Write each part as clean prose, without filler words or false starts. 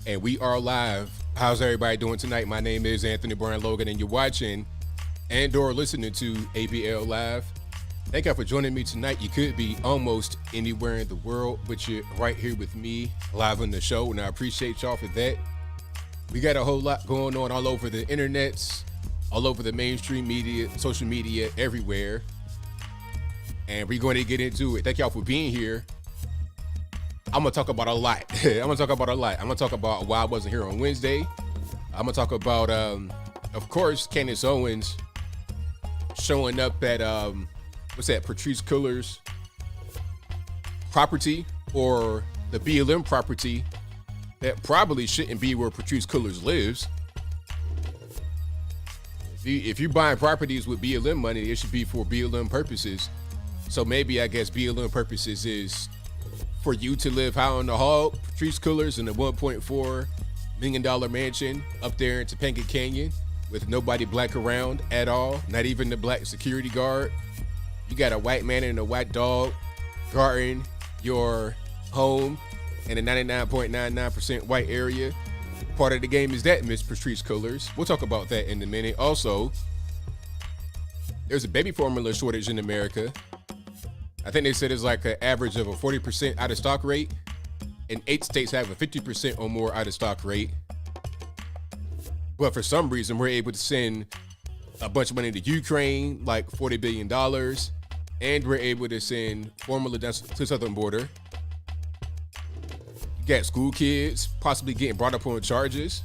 And we are live. How's everybody doing tonight? My name is Anthony Brian Logan, and you're watching and/or listening to ABL Live. Thank you for joining me tonight. You could be almost anywhere in the world, but you're right here with me live on the show, and I appreciate y'all for that. We got a whole lot going on all over the internets, all over the mainstream media, social media, everywhere. And we're going to get into it. Thank y'all for being here. I'm going to talk about a lot. I'm going to talk about why I wasn't here on Wednesday. I'm going to talk about, of course, Candace Owens showing up at, Patrice Culler's property, or the BLM property that probably shouldn't be where Patrice Cullors lives. If you're buying properties with BLM money, it should be for BLM purposes. So maybe, I guess, BLM purposes is for you to live high on the hog, Patrice Cullors, in a $1.4 million mansion up there in Topanga Canyon with nobody black around at all, not even the black security guard. You got a white man and a white dog guarding your home in a 99.99% white area. Part of the game is that, Miss Patrice Cullors. We'll talk about that in a minute. Also, there's a baby formula shortage in America. I think they said it's like an average of a 40% out of stock rate, and 8 states have a 50% or more out of stock rate. But for some reason, we're able to send a bunch of money to Ukraine, like $40 billion, and we're able to send formula down to the southern border. You got school kids possibly getting brought up on charges.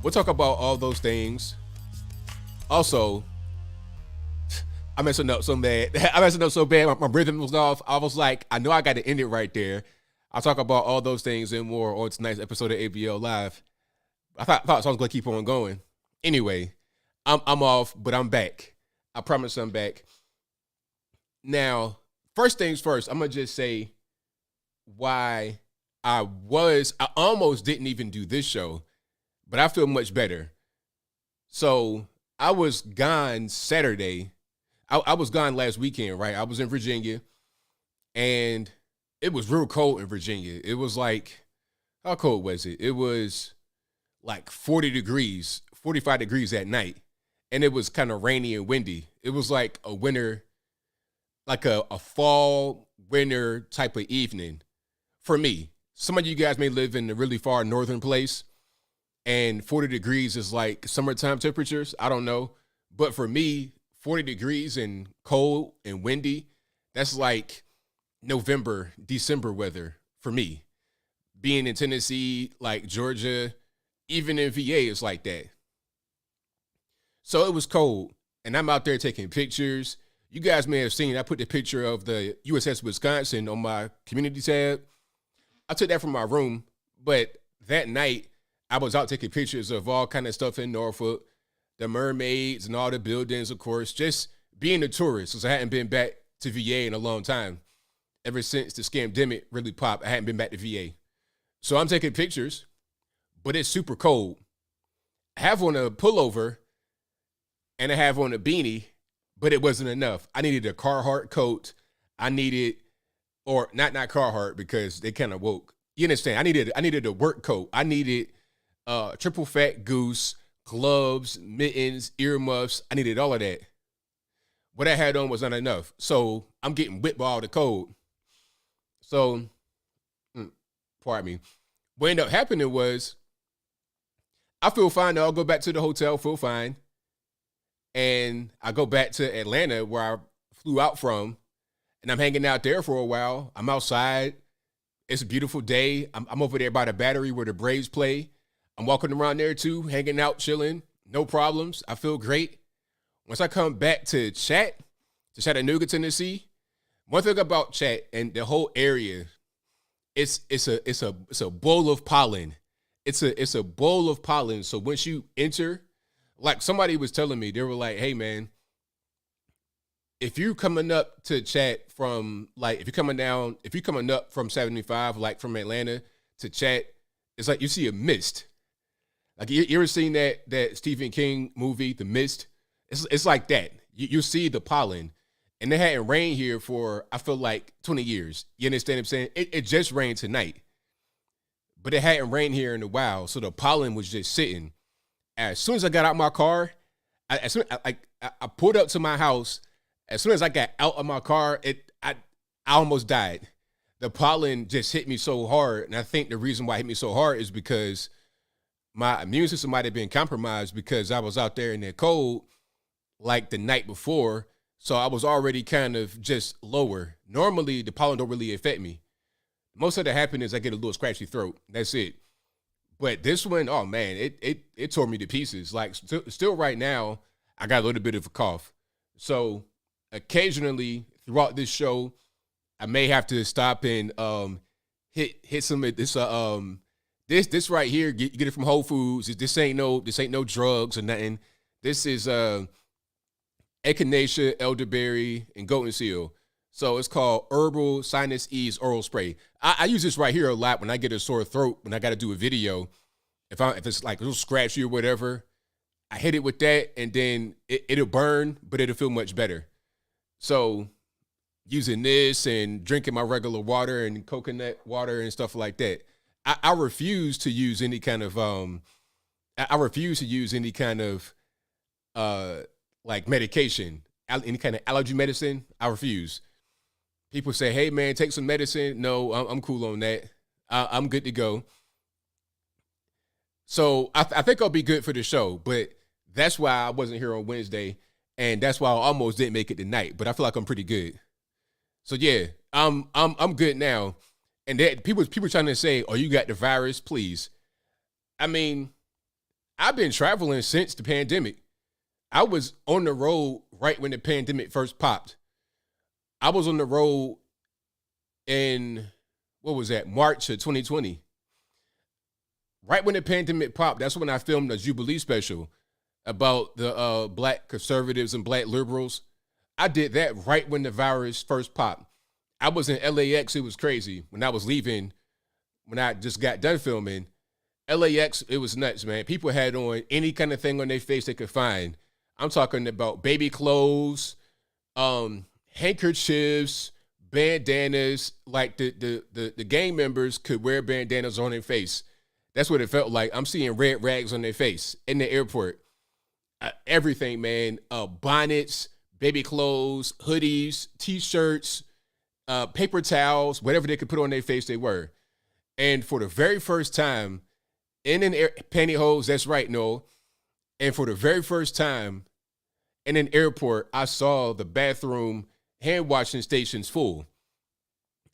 We'll talk about all those things. Also, I'm messing up so bad. My rhythm was off. I was like, I know I got to end it right there. I'll talk about all those things and more on tonight's episode of ABL Live. I thought I was going to keep on going. Anyway, I'm off, but I'm back. I promise I'm back. Now, first things first, I'm going to just say why I almost didn't even do this show, but I feel much better. So I was gone Saturday. I was gone last weekend, right? I was in Virginia, and it was real cold in Virginia. It was like, how cold was it? It was like 40 degrees, 45 degrees at night, and it was kind of rainy and windy. It was like a winter, like a fall winter type of evening for me. Some of you guys may live in a really far northern place, and 40 degrees is like summertime temperatures. I don't know. But for me, 40 degrees and cold and windy, that's like November, December weather for me. Being in Tennessee, like Georgia, even in VA, it's like that. So it was cold, and I'm out there taking pictures. You guys may have seen, I put the picture of the USS Wisconsin on my community tab. I took that from my room, but that night, I was out taking pictures of all kind of stuff in Norfolk, the mermaids and all the buildings, of course, just being a tourist, since I hadn't been back to VA in a long time. Ever since the scamdemic really popped, I hadn't been back to VA. So I'm taking pictures, but it's super cold. I have on a pullover and I have on a beanie, but it wasn't enough. I needed a Carhartt coat. I needed, or not Carhartt because they kind of woke. You understand? I needed a work coat. I needed triple fat goose, gloves, mittens, earmuffs. I needed all of that. What I had on was not enough. So I'm getting whipped by all the cold. So, pardon me. What ended up happening was I feel fine. I'll go back to the hotel, feel fine. And I go back to Atlanta where I flew out from, and I'm hanging out there for a while. I'm outside. It's a beautiful day. I'm over there by the Battery where the Braves play. I'm walking around there too, hanging out, chilling, no problems. I feel great. Once I come back to Chattanooga, Tennessee, one thing about Chat and the whole area, it's a bowl of pollen. It's a bowl of pollen. So once you enter, like somebody was telling me, they were like, "Hey man, if you're coming up to Chat from if you're coming up from 75, like from Atlanta to Chat, it's like you see a mist." Like you ever seen that Stephen King movie, The Mist? It's like that. You see the pollen, and it hadn't rained here for I feel like 20 years. You understand what I'm saying? It just rained tonight, but it hadn't rained here in a while, so the pollen was just sitting. As soon as I got out my car, I pulled up to my house. As soon as I got out of my car, I almost died. The pollen just hit me so hard, and I think the reason why it hit me so hard is because my immune system might have been compromised because I was out there in that cold like the night before, so I was already kind of just lower. Normally, the pollen don't really affect me. Most of that happens is I get a little scratchy throat. That's it. But this one, oh man, it tore me to pieces. Like still right now, I got a little bit of a cough. So occasionally throughout this show, I may have to stop and hit some of this this right here. You get it from Whole Foods. This ain't no drugs or nothing. This is echinacea, elderberry, and goat and seal. So it's called Herbal Sinus Ease Oral Spray. I use this right here a lot when I get a sore throat, when I got to do a video. If it's like a little scratchy or whatever, I hit it with that, and then it'll burn, but it'll feel much better. So using this and drinking my regular water and coconut water and stuff like that. I refuse to use any kind of like medication, any kind of allergy medicine. I refuse. People say, "Hey man, take some medicine." No, I'm cool on that. I'm good to go. So I think I'll be good for the show, but that's why I wasn't here on Wednesday, and that's why I almost didn't make it tonight. But I feel like I'm pretty good. So yeah, I'm good now. And people trying to say, "Oh, you got the virus?" Please. I mean, I've been traveling since the pandemic. I was on the road right when the pandemic first popped. I was on the road in, what was that, March of 2020. Right when the pandemic popped, that's when I filmed a Jubilee special about the black conservatives and black liberals. I did that right when the virus first popped. I was in LAX. It was crazy. When I was leaving, when I just got done filming, LAX, it was nuts, man. People had on any kind of thing on their face they could find. I'm talking about baby clothes, handkerchiefs, bandanas. Like the gang members could wear bandanas on their face. That's what it felt like. I'm seeing red rags on their face in the airport. Everything, man. Bonnets, baby clothes, hoodies, T-shirts, paper towels, whatever they could put on their face, they were. And for the very first time, pantyhose, that's right, no. And for the very first time in an airport, I saw the bathroom hand washing stations full.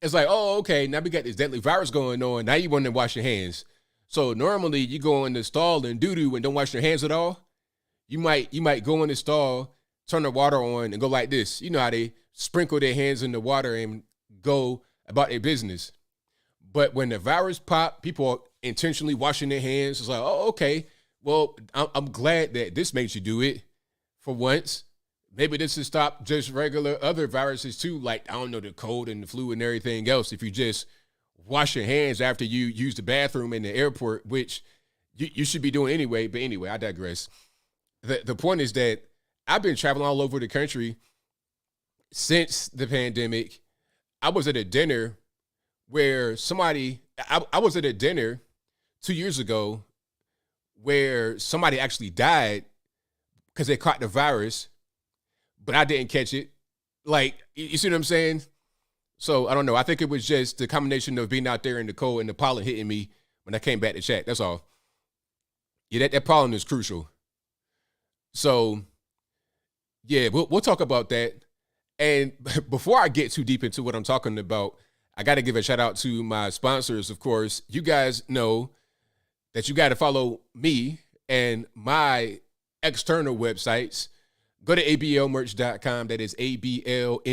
It's like, oh, okay, now we got this deadly virus going on. Now you want to wash your hands. So normally you go in the stall and doo-doo and don't wash your hands at all. You might go in the stall, turn the water on and go like this. You know how they sprinkle their hands in the water and go about their business. But when the virus popped, people are intentionally washing their hands. It's like, oh, okay. Well, I'm glad that this makes you do it for once. Maybe this will stop just regular other viruses too, like, I don't know, the cold and the flu and everything else. If you just wash your hands after you use the bathroom in the airport, which you should be doing anyway. But anyway, I digress. The point is that I've been traveling all over the country since the pandemic. I was at a dinner where I was at a dinner 2 years ago where somebody actually died because they caught the virus, but I didn't catch it. Like, you see what I'm saying? So I don't know. I think it was just the combination of being out there in the cold and the pollen hitting me when I came back to chat. That's all. Yeah, that pollen is crucial. So yeah, we'll talk about that. And before I get too deep into what I'm talking about, I got to give a shout out to my sponsors. Of course, you guys know that you got to follow me and my external websites. Go to ablmerch.com. That is ablmerch.com.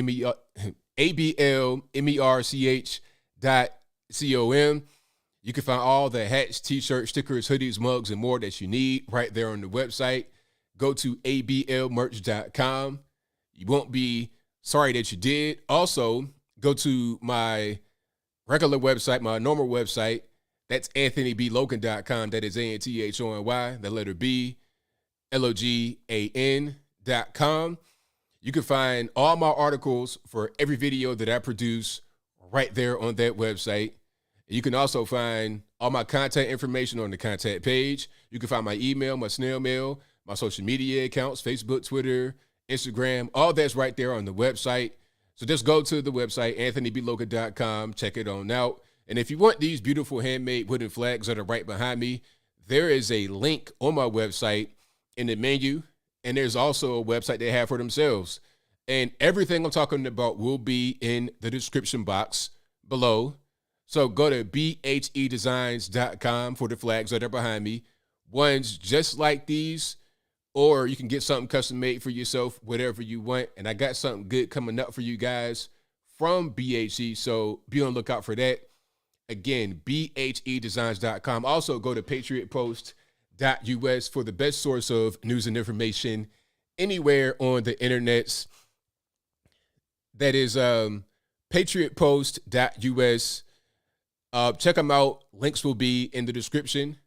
You can find all the hats, t-shirts, stickers, hoodies, mugs, and more that you need right there on the website. Go to ablmerch.com. You won't be sorry that you did. Also, go to my regular website, my normal website. That's anthonyblogan.com. That is ANTHONY, the letter B, LOGAN.com. You can find all my articles for every video that I produce right there on that website. You can also find all my contact information on the contact page. You can find my email, my snail mail, my social media accounts, Facebook, Twitter, Instagram. All that's right there on the website. So just go to the website, anthonybloga.com, check it on out. And if you want these beautiful handmade wooden flags that are right behind me, there is a link on my website in the menu. And there's also a website they have for themselves. And everything I'm talking about will be in the description box below. So go to bhedesigns.com for the flags that are behind me. Ones just like these, or you can get something custom made for yourself, whatever you want. And I got something good coming up for you guys from BHE, so be on the lookout for that. Again, bhedesigns.com. Also go to patriotpost.us for the best source of news and information anywhere on the internets. That is patriotpost.us. Check them out. Links will be in the description.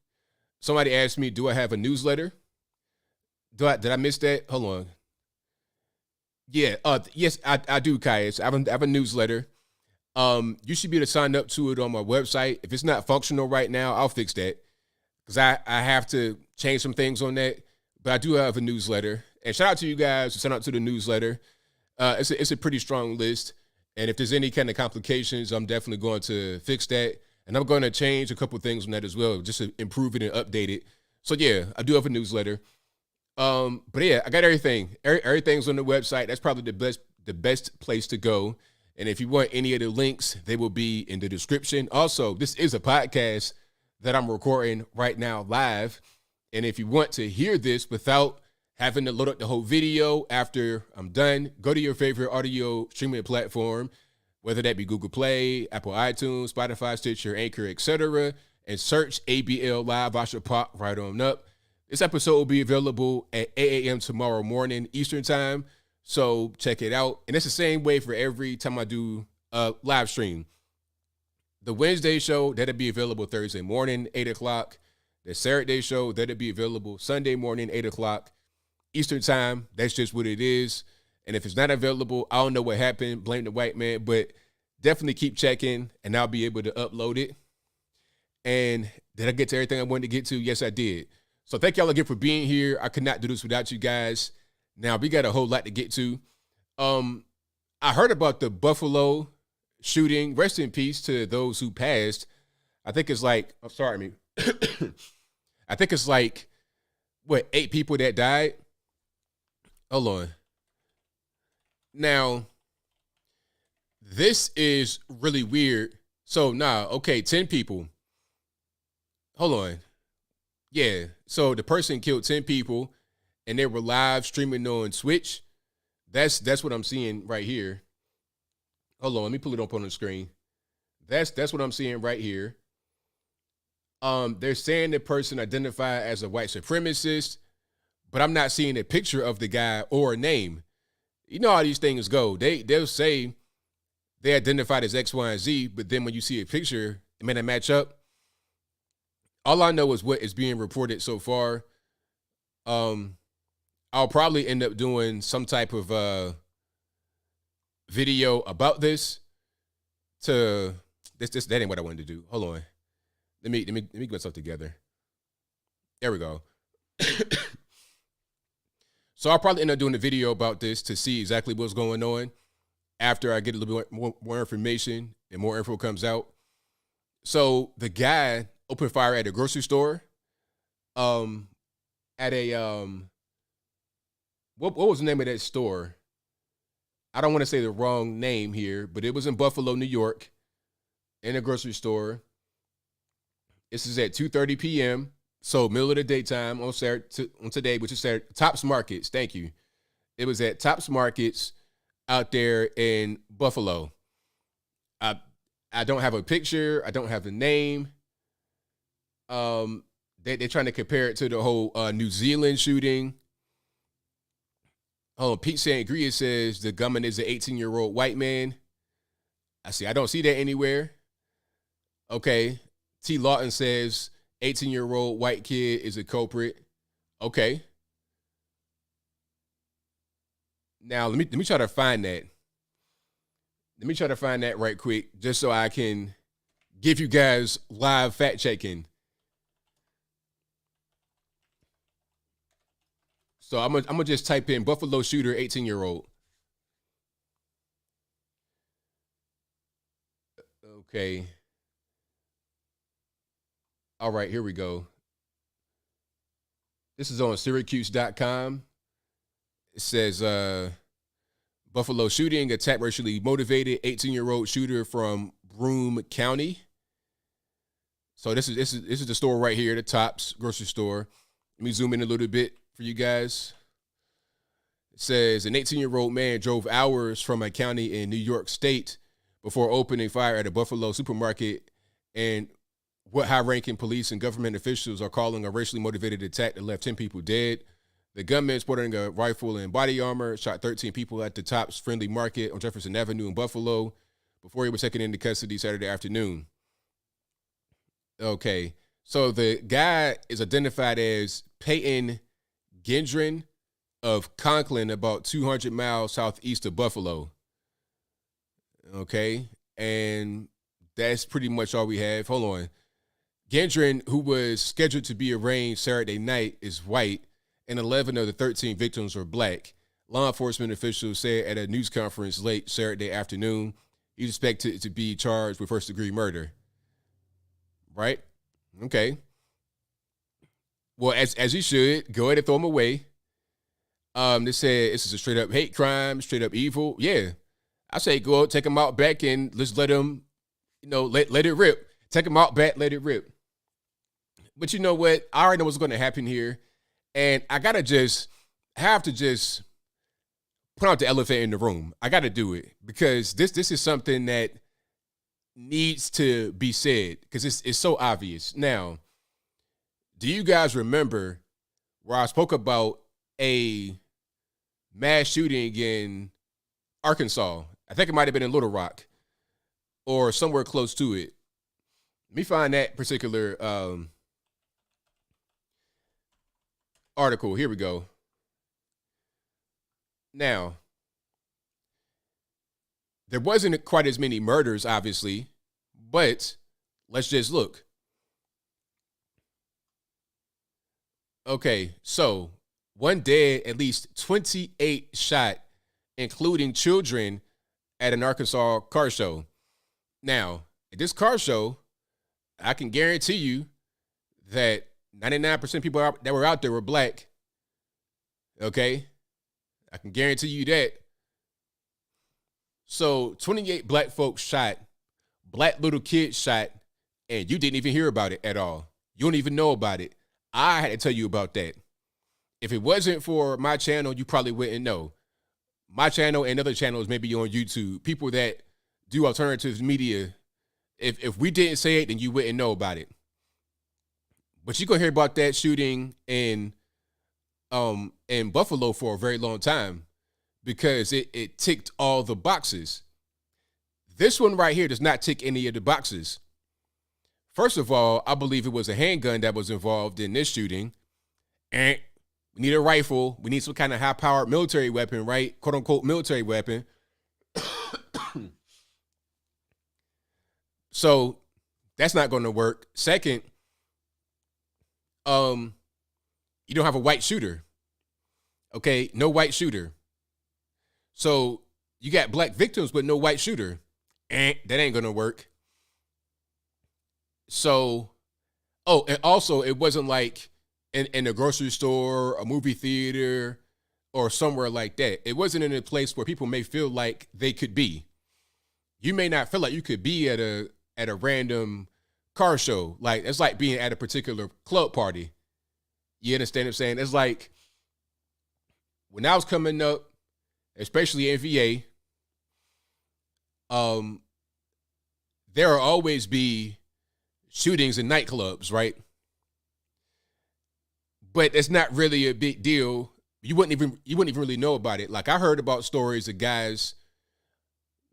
Somebody asked me, do I have a newsletter? Did I miss that? Hold on. Yeah. Yes, I do, Caius. I have a newsletter. You should be able to sign up to it on my website. If it's not functional right now, I'll fix that, because I have to change some things on that. But I do have a newsletter. And shout out to you guys who sign up to the newsletter. It's a pretty strong list. And if there's any kind of complications, I'm definitely going to fix that. And I'm going to change a couple things on that as well, just to improve it and update it. So yeah, I do have a newsletter. But yeah, I got everything. Everything's on the website. That's probably the best place to go. And if you want any of the links, they will be in the description. Also, this is a podcast that I'm recording right now live. And if you want to hear this without having to load up the whole video after I'm done, go to your favorite audio streaming platform, whether that be Google Play, Apple iTunes, Spotify, Stitcher, Anchor, etc., and search ABL Live. I should pop right on up. This episode will be available at 8 a.m. tomorrow morning Eastern time, so check it out. And it's the same way for every time I do a live stream. The Wednesday show, that'll be available Thursday morning, 8 o'clock. The Saturday show, that'll be available Sunday morning, 8 o'clock Eastern time. That's just what it is. And if it's not available, I don't know what happened. Blame the white man, but definitely keep checking, and I'll be able to upload it. And did I get to everything I wanted to get to? Yes, I did. So thank y'all again for being here. I could not do this without you guys. Now, we got a whole lot to get to. I heard about the Buffalo shooting. Rest in peace to those who passed. I think it's like, I'm sorry, me. I think it's like, 8 people that died? Hold on. Now, this is really weird. So, 10 people. Hold on. Yeah, so the person killed 10 people, and they were live streaming on Twitch. That's what I'm seeing right here. Hold on, let me pull it up on the screen. That's what I'm seeing right here. They're saying the person identified as a white supremacist, but I'm not seeing a picture of the guy or a name. You know how these things go. They'll say they identified as X, Y, and Z, but then when you see a picture, it may not match up. All I know is what is being reported so far. I'll probably end up doing some type of video about this. That ain't what I wanted to do. Hold on. Let me get myself together. There we go. So I'll probably end up doing a video about this to see exactly what's going on after I get a little bit more information and more info comes out. So the guy opened fire at a grocery store. At a what was the name of that store? I don't want to say the wrong name here, but it was in Buffalo, New York, in a grocery store. This is at 2:30 p.m. So middle of the daytime on today, which is Saturday. Tops Markets. Thank you. It was at Tops Markets out there in Buffalo. I don't have a picture. I don't have a name. They're trying to compare it to the whole New Zealand shooting. Pete Sangria says the gunman is an 18-year-old white man. I don't see that anywhere. Okay. T. Lawton says 18-year-old white kid is a culprit. Okay. Now let me try to find that. Let me try to find that right quick, just so I can give you guys live fact checking. So I'm gonna just type in Buffalo shooter 18-year-old. Okay. All right, here we go. This is on Syracuse.com. It says Buffalo shooting, attack racially motivated 18-year-old shooter from Broome County. So this is the store right here, the Tops grocery store. Let me zoom in a little bit for you guys. It says an 18-year-old man drove hours from a county in New York State before opening fire at a Buffalo supermarket, and what high-ranking police and government officials are calling a racially motivated attack that left 10 people dead. The gunman, sporting a rifle and body armor, shot 13 people at the Tops Friendly Market on Jefferson Avenue in Buffalo before he was taken into custody Saturday afternoon. Okay, so the guy is identified as Peyton Gendron of Conklin, about 200 miles southeast of Buffalo. Okay, and that's pretty much all we have. Hold on. Gendron, who was scheduled to be arraigned Saturday night, is white, and 11 of the 13 victims are black. Law enforcement officials said at a news conference late Saturday afternoon he's expected to be charged with first-degree murder. Right? Okay. Well, as he should, go ahead and throw him away. They said this is a straight-up hate crime, straight-up evil. Yeah. I say go out, take him out back, and let's let him, let it rip. Take him out back, let it rip. But you know what? I already know what's going to happen here. And I have to just put out the elephant in the room. I got to do it because this is something that needs to be said because it's so obvious. Now, do you guys remember where I spoke about a mass shooting in Arkansas? I think it might have been in Little Rock or somewhere close to it. Let me find that particular article. Here we go. Now, there wasn't quite as many murders, obviously, but let's just look. Okay, so one dead, at least 28 shot, including children, at an Arkansas car show. Now, at this car show, I can guarantee you that 99% of people that were out there were black. Okay? I can guarantee you that. So 28 black folks shot, black little kids shot, and you didn't even hear about it at all. You don't even know about it. I had to tell you about that. If it wasn't for my channel, you probably wouldn't know. My channel and other channels, maybe on YouTube, people that do alternative media, if we didn't say it, then you wouldn't know about it. But you're going to hear about that shooting in Buffalo for a very long time because it ticked all the boxes. This one right here does not tick any of the boxes. First of all, I believe it was a handgun that was involved in this shooting. And we need a rifle. We need some kind of high-powered military weapon, right? Quote-unquote military weapon. So that's not going to work. Second, you don't have a white shooter. Okay, no white shooter. So you got black victims but no white shooter. That ain't going to work. So, and also it wasn't like in a grocery store, a movie theater, or somewhere like that. It wasn't in a place where people may feel like they could be. You may not feel like you could be at a random car show. Like, it's like being at a particular club party. You understand what I'm saying? It's like when I was coming up, especially in VA, there will always be shootings in nightclubs, right? But it's not really a big deal. You wouldn't even really know about it. Like, I heard about stories of guys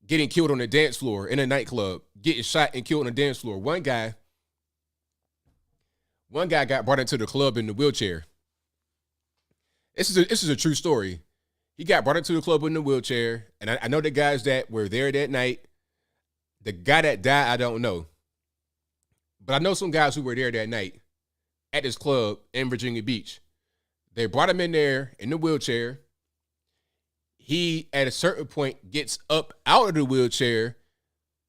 getting killed on the dance floor in a nightclub, getting shot and killed on the dance floor. One guy got brought into the club in the wheelchair. This is a true story. He got brought into the club in the wheelchair, and I know the guys that were there that night. The guy that died, I don't know. But I know some guys who were there that night at this club in Virginia Beach. They brought him in there in the wheelchair. He, at a certain point, gets up out of the wheelchair.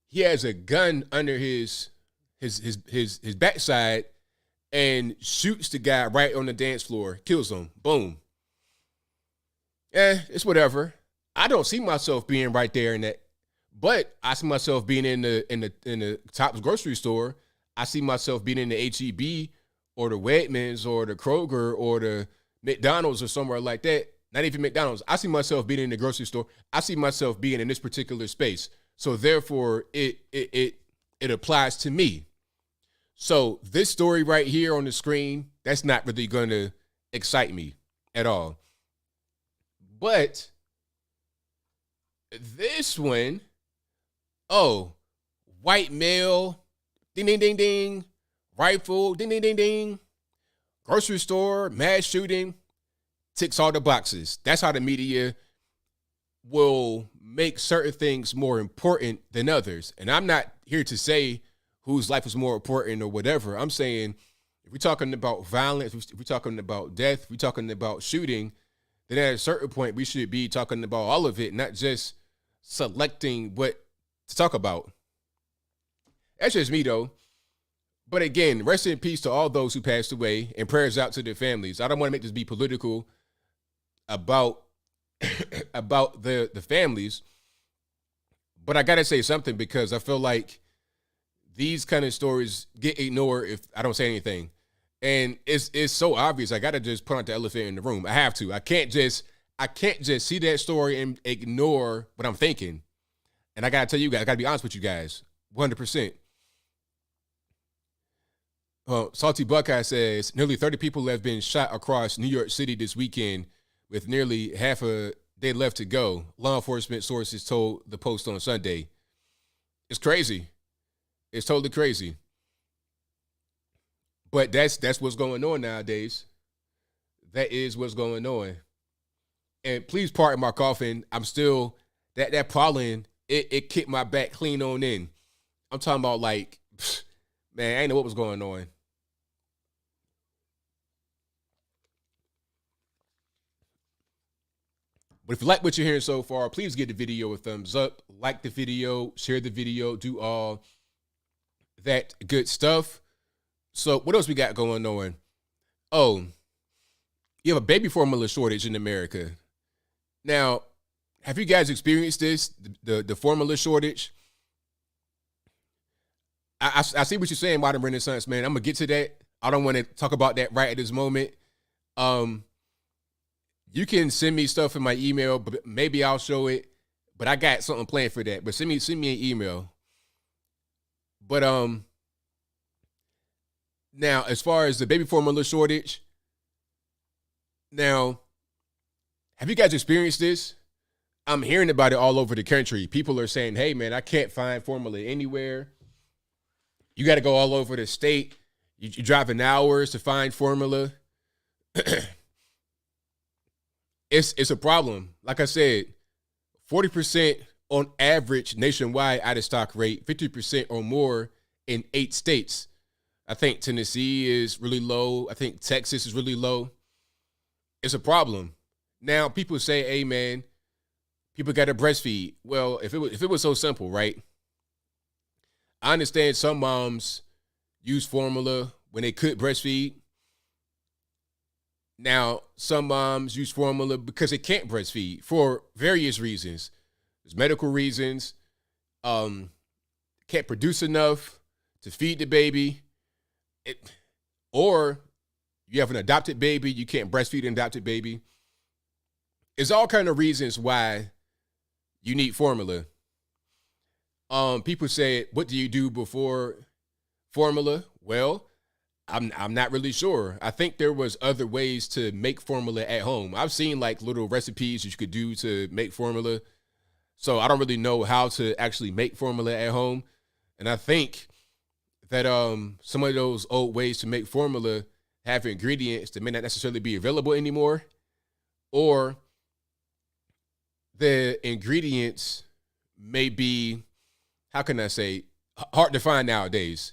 He has a gun under his backside and shoots the guy right on the dance floor, kills him. Boom. It's whatever. I don't see myself being right there in that, but I see myself being in the Tops grocery store. I see myself being in the H-E-B or the Wegmans or the Kroger or the McDonald's or somewhere like that. Not even McDonald's. I see myself being in the grocery store. I see myself being in this particular space. So therefore, it applies to me. So this story right here on the screen, that's not really going to excite me at all. But this one, white male, ding, ding, ding, ding, rifle, ding, ding, ding, ding, grocery store, mass shooting, ticks all the boxes. That's how the media will make certain things more important than others. And I'm not here to say whose life is more important or whatever. I'm saying if we're talking about violence, if we're talking about death, if we're talking about shooting, then at a certain point we should be talking about all of it, not just selecting what to talk about. That's just me though. But again, rest in peace to all those who passed away and prayers out to their families. I don't want to make this be political about about the families, but I gotta say something because I feel like these kind of stories get ignored if I don't say anything. And it's so obvious. I gotta just put out the elephant in the room. I have to. I can't just see that story and ignore what I'm thinking. And I gotta tell you guys, I gotta be honest with you guys, 100%. Salty Buckeye says nearly 30 people have been shot across New York City this weekend, with nearly half a day left to go. Law enforcement sources told the Post on Sunday. It's crazy. It's totally crazy. But that's what's going on nowadays. That is what's going on. And please pardon my coughing. I'm still, that pollen, it kicked my back clean on in. I'm talking about like, man, I didn't know what was going on. But if you like what you're hearing so far, please give the video a thumbs up, like the video, share the video, do all that good stuff. So what else we got going on? Oh, you have a baby formula shortage in America. Now, have you guys experienced this, the formula shortage? I see what you're saying, Modern Renaissance, man. I'm going to get to that. I don't want to talk about that right at this moment. You can send me stuff in my email, but maybe I'll show it. But I got something planned for that. But send me an email. But now, as far as the baby formula shortage, now, have you guys experienced this? I'm hearing about it all over the country. People are saying, hey, man, I can't find formula anywhere. You got to go all over the state. You're driving hours to find formula. It's a problem. Like I said, 40% on average nationwide out of stock rate, 50% or more in 8 states. I think Tennessee is really low. I think Texas is really low. It's a problem. Now, people say, hey, man, people got to breastfeed. Well, if it was so simple, right? I understand some moms use formula when they could breastfeed. Now, some moms use formula because they can't breastfeed for various reasons. There's medical reasons. Can't produce enough to feed the baby. Or you have an adopted baby, you can't breastfeed an adopted baby. There's all kind of reasons why you need formula. People say, what do you do before formula? Well, I'm not really sure. I think there was other ways to make formula at home. I've seen like little recipes that you could do to make formula. So I don't really know how to actually make formula at home. And I think that some of those old ways to make formula have ingredients that may not necessarily be available anymore, or the ingredients may be, how can I say, hard to find nowadays.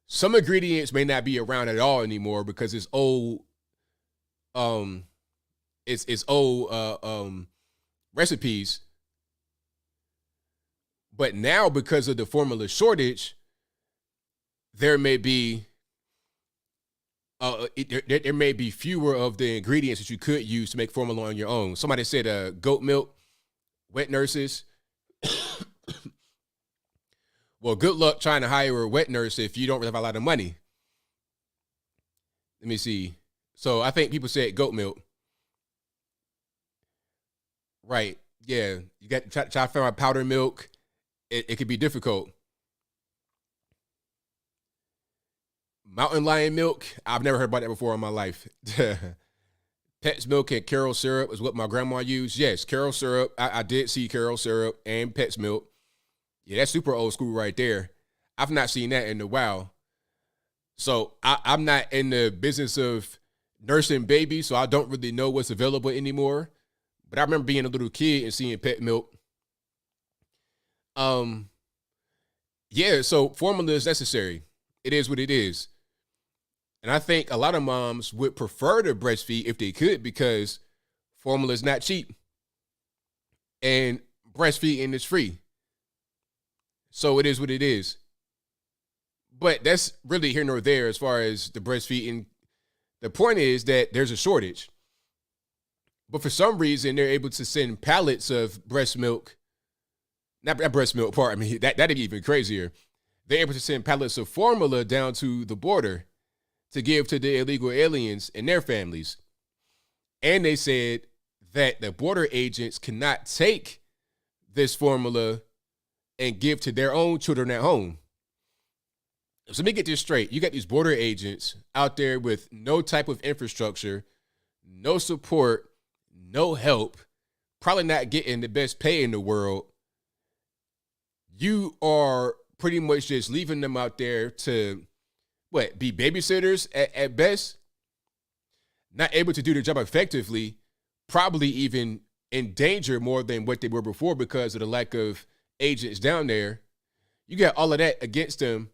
Some ingredients may not be around at all anymore because it's old. It's old recipes. But now, because of the formula shortage, there may be there may be fewer of the ingredients that you could use to make formula on your own. Somebody said goat milk, wet nurses. Well, good luck trying to hire a wet nurse if you don't really have a lot of money. Let me see. So I think people said goat milk. Right. Yeah. You got to try to find out powdered milk. It could be difficult. Mountain lion milk. I've never heard about that before in my life. Pet's milk and Carol syrup is what my grandma used. Yes, Carol syrup. I did see Carol syrup and Pet's milk. Yeah, that's super old school right there. I've not seen that in a while. So I'm not in the business of nursing babies, so I don't really know what's available anymore. But I remember being a little kid and seeing Pet milk. Yeah, so formula is necessary. It is what it is. And I think a lot of moms would prefer to breastfeed if they could because formula is not cheap. And breastfeeding is free. So it is what it is. But that's really here nor there as far as the breastfeeding. The point is that there's a shortage. But for some reason, they're able to send pallets of breast milk. Not breast milk, pardon me. That'd be even crazier. They're able to send pallets of formula down to the border to give to the illegal aliens and their families. And they said that the border agents cannot take this formula and give to their own children at home. So let me get this straight. You got these border agents out there with no type of infrastructure, no support, no help, probably not getting the best pay in the world. You are pretty much just leaving them out there to, be babysitters at best, not able to do their job effectively, probably even in danger more than what they were before because of the lack of agents down there. You got all of that against them,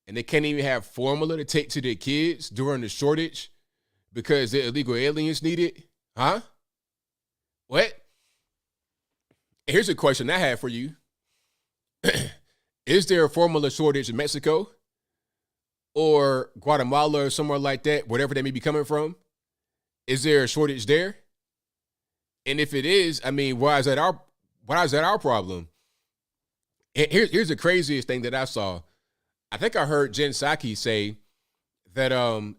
and they can't even have formula to take to their kids during the shortage because the illegal aliens need it. Huh? What? Here's a question I have for you. Is there a formula shortage in Mexico or Guatemala or somewhere like that, whatever they may be coming from? Is there a shortage there? And if it is, I mean, why is that our problem? And here's the craziest thing that I saw. I think I heard Jen Psaki say that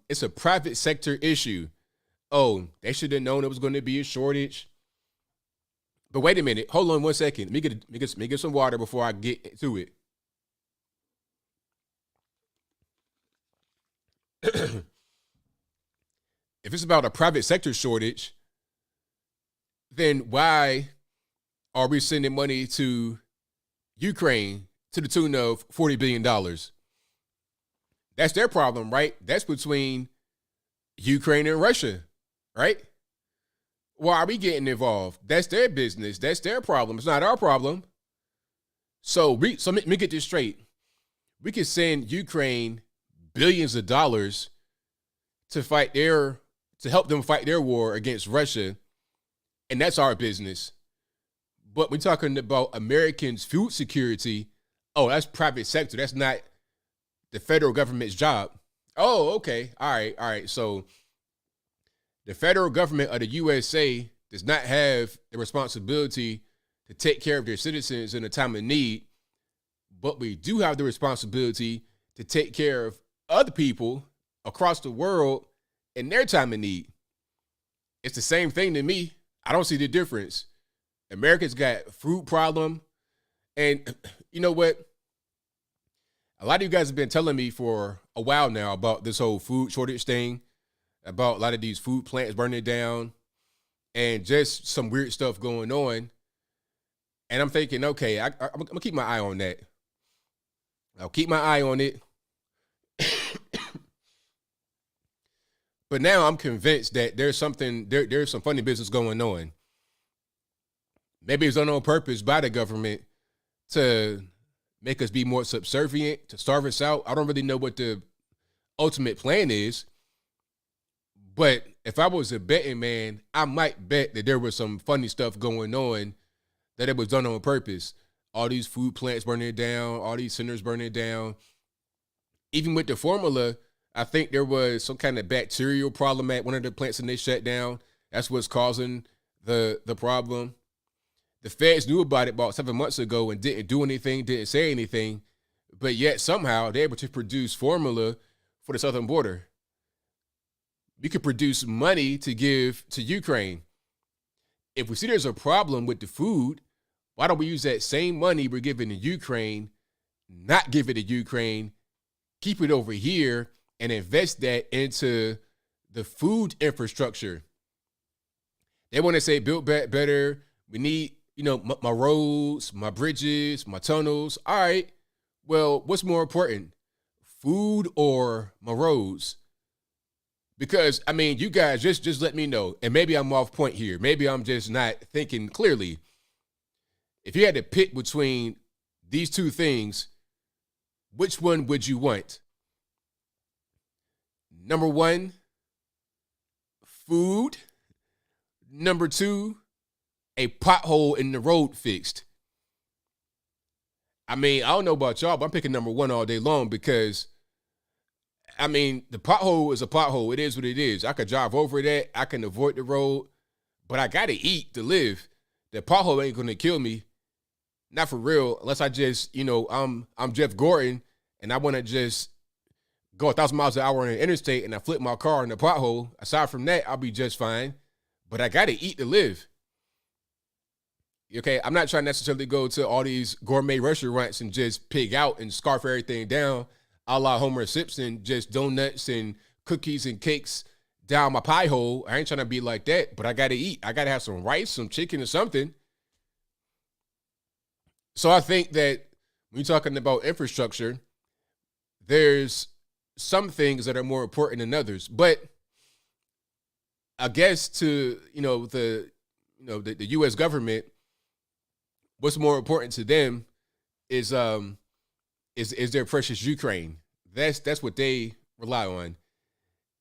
it's a private sector issue. Oh, they should have known it was going to be a shortage. But wait a minute. Hold on one second. Let me get some water before I get to it. If it's about a private sector shortage, then why are we sending money to Ukraine to the tune of $40 billion? That's their problem, right? That's between Ukraine and Russia, right? Why are we getting involved? That's their business. That's their problem. It's not our problem. So let me get this straight. We can send Ukraine billions of dollars to help them fight their war against Russia, and that's our business. But we're talking about Americans' food security. Oh, that's private sector. That's not the federal government's job. Oh, okay. All right. So the federal government of the USA does not have the responsibility to take care of their citizens in a time of need, but we do have the responsibility to take care of other people across the world in their time of need. It's the same thing to me. I don't see the difference. America's got a food problem. And you know what? A lot of you guys have been telling me for a while now about this whole food shortage thing, about a lot of these food plants burning down and just some weird stuff going on. And I'm thinking, okay, I'm going to keep my eye on that. I'll keep my eye on it. But now I'm convinced that there's some funny business going on. Maybe it's done on purpose by the government to make us be more subservient, to starve us out. I don't really know what the ultimate plan is. But if I was a betting man, I might bet that there was some funny stuff going on, that it was done on purpose. All these food plants burning down, all these centers burning down. Even with the formula, I think there was some kind of bacterial problem at one of the plants and they shut down. That's what's causing the problem. The feds knew about it about 7 months ago and didn't do anything, didn't say anything, but yet somehow they're able to produce formula for the southern border. We could produce money to give to Ukraine. If we see there's a problem with the food, why don't we use that same money we're giving to Ukraine, not give it to Ukraine, keep it over here, and invest that into the food infrastructure? They want to say build back better. We need, my roads, my bridges, my tunnels. All right. Well, what's more important, food or my roads? Because, you guys, just let me know. And maybe I'm off point here. Maybe I'm just not thinking clearly. If you had to pick between these two things, which one would you want? Number one, food. Number two, a pothole in the road fixed. I don't know about y'all, but I'm picking number one all day long because, the pothole is a pothole. It is what it is. I could drive over that. I can avoid the road, but I got to eat to live. The pothole ain't going to kill me. Not for real, unless I just, I'm Jeff Gordon and I want to just go 1,000 miles an hour on the interstate and I flip my car in the pothole. Aside from that, I'll be just fine. But I got to eat to live. Okay, I'm not trying to necessarily go to all these gourmet restaurants and just pig out and scarf everything down, a la Homer Simpson, just donuts and cookies and cakes down my pie hole. I ain't trying to be like that, but I got to eat. I got to have some rice, some chicken or something. So I think that when you're talking about infrastructure, there's some things that are more important than others. But I guess to, the U.S. government, what's more important to them is their precious Ukraine. That's what they rely on.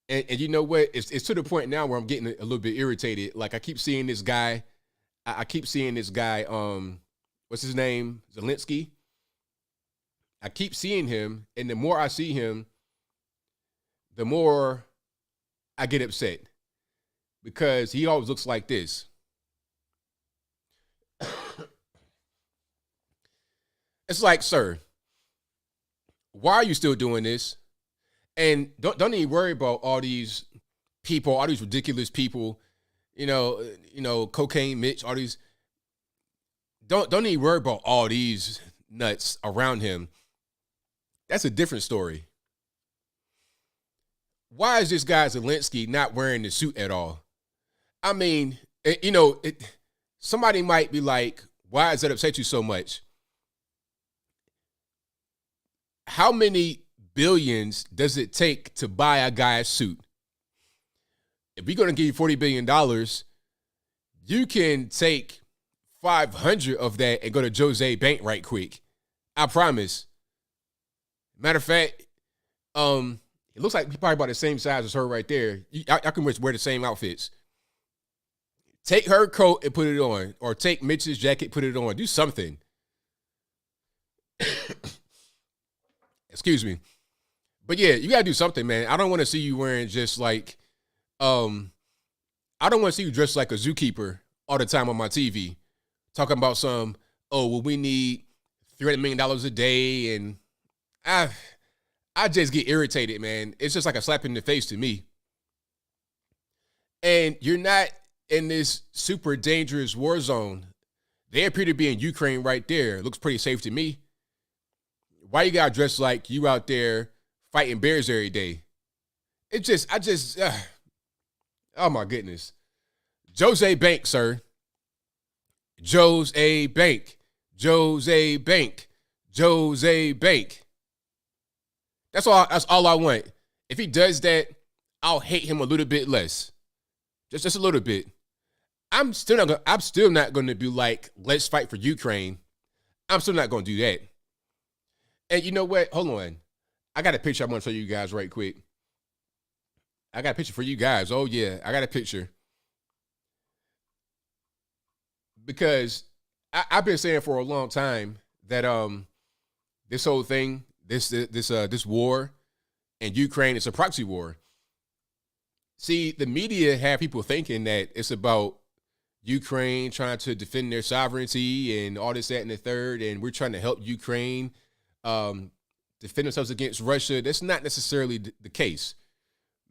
And you know what? It's to the point now where I'm getting a little bit irritated. Like I keep seeing this guy. What's his name? Zelensky. I keep seeing him, and the more I see him, the more I get upset because he always looks like this. It's like, sir, why are you still doing this? And don't even worry about all these people, all these ridiculous people, Cocaine Mitch, all these. Don't even worry about all these nuts around him. That's a different story. Why is this guy Zelensky not wearing the suit at all? Somebody might be like, why does that upset you so much? How many billions does it take to buy a guy a suit? If we're going to give you $40 billion, you can take 500 of that and go to Jose Bank right quick. I promise. Matter of fact, it looks like he's probably about the same size as her right there. I can wear the same outfits. Take her coat and put it on, or take Mitch's jacket, put it on. Do something. Excuse me. But yeah, you gotta do something, man. I don't want to see you wearing just like, I don't want to see you dressed like a zookeeper all the time on my TV. Talking about we need $300 million a day. And I just get irritated, man. It's just like a slap in the face to me. And you're not in this super dangerous war zone. They appear to be in Ukraine right there. It looks pretty safe to me. Why you gotta dress like you out there fighting bears every day? Oh my goodness. Jose Bank, sir. Jose Bank. Jose Bank. Jose Bank. That's all I want. If he does that, I'll hate him a little bit less. Just a little bit. I'm still not going to be like, let's fight for Ukraine. I'm still not going to do that. And you know what? Hold on. I got a picture I'm gonna show you guys right quick. I got a picture for you guys. Oh yeah, I got a picture because I've been saying for a long time that this whole thing, this war in Ukraine, is a proxy war. See, the media have people thinking that it's about Ukraine trying to defend their sovereignty and all this, that, and the third, and we're trying to help Ukraine um, defend themselves against Russia. That's not necessarily the case.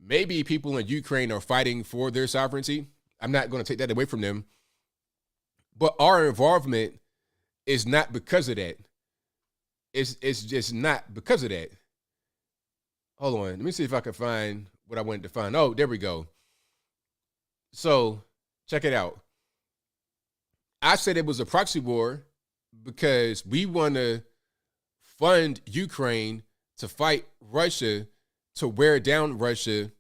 Maybe people in Ukraine are fighting for their sovereignty. I'm not going to take that away from them. But our involvement is not because of that. It's just not because of that. Hold on. Let me see if I can find what I wanted to find. Oh, there we go. So check it out. I said it was a proxy war because we want to fund Ukraine to fight Russia, to wear down Russia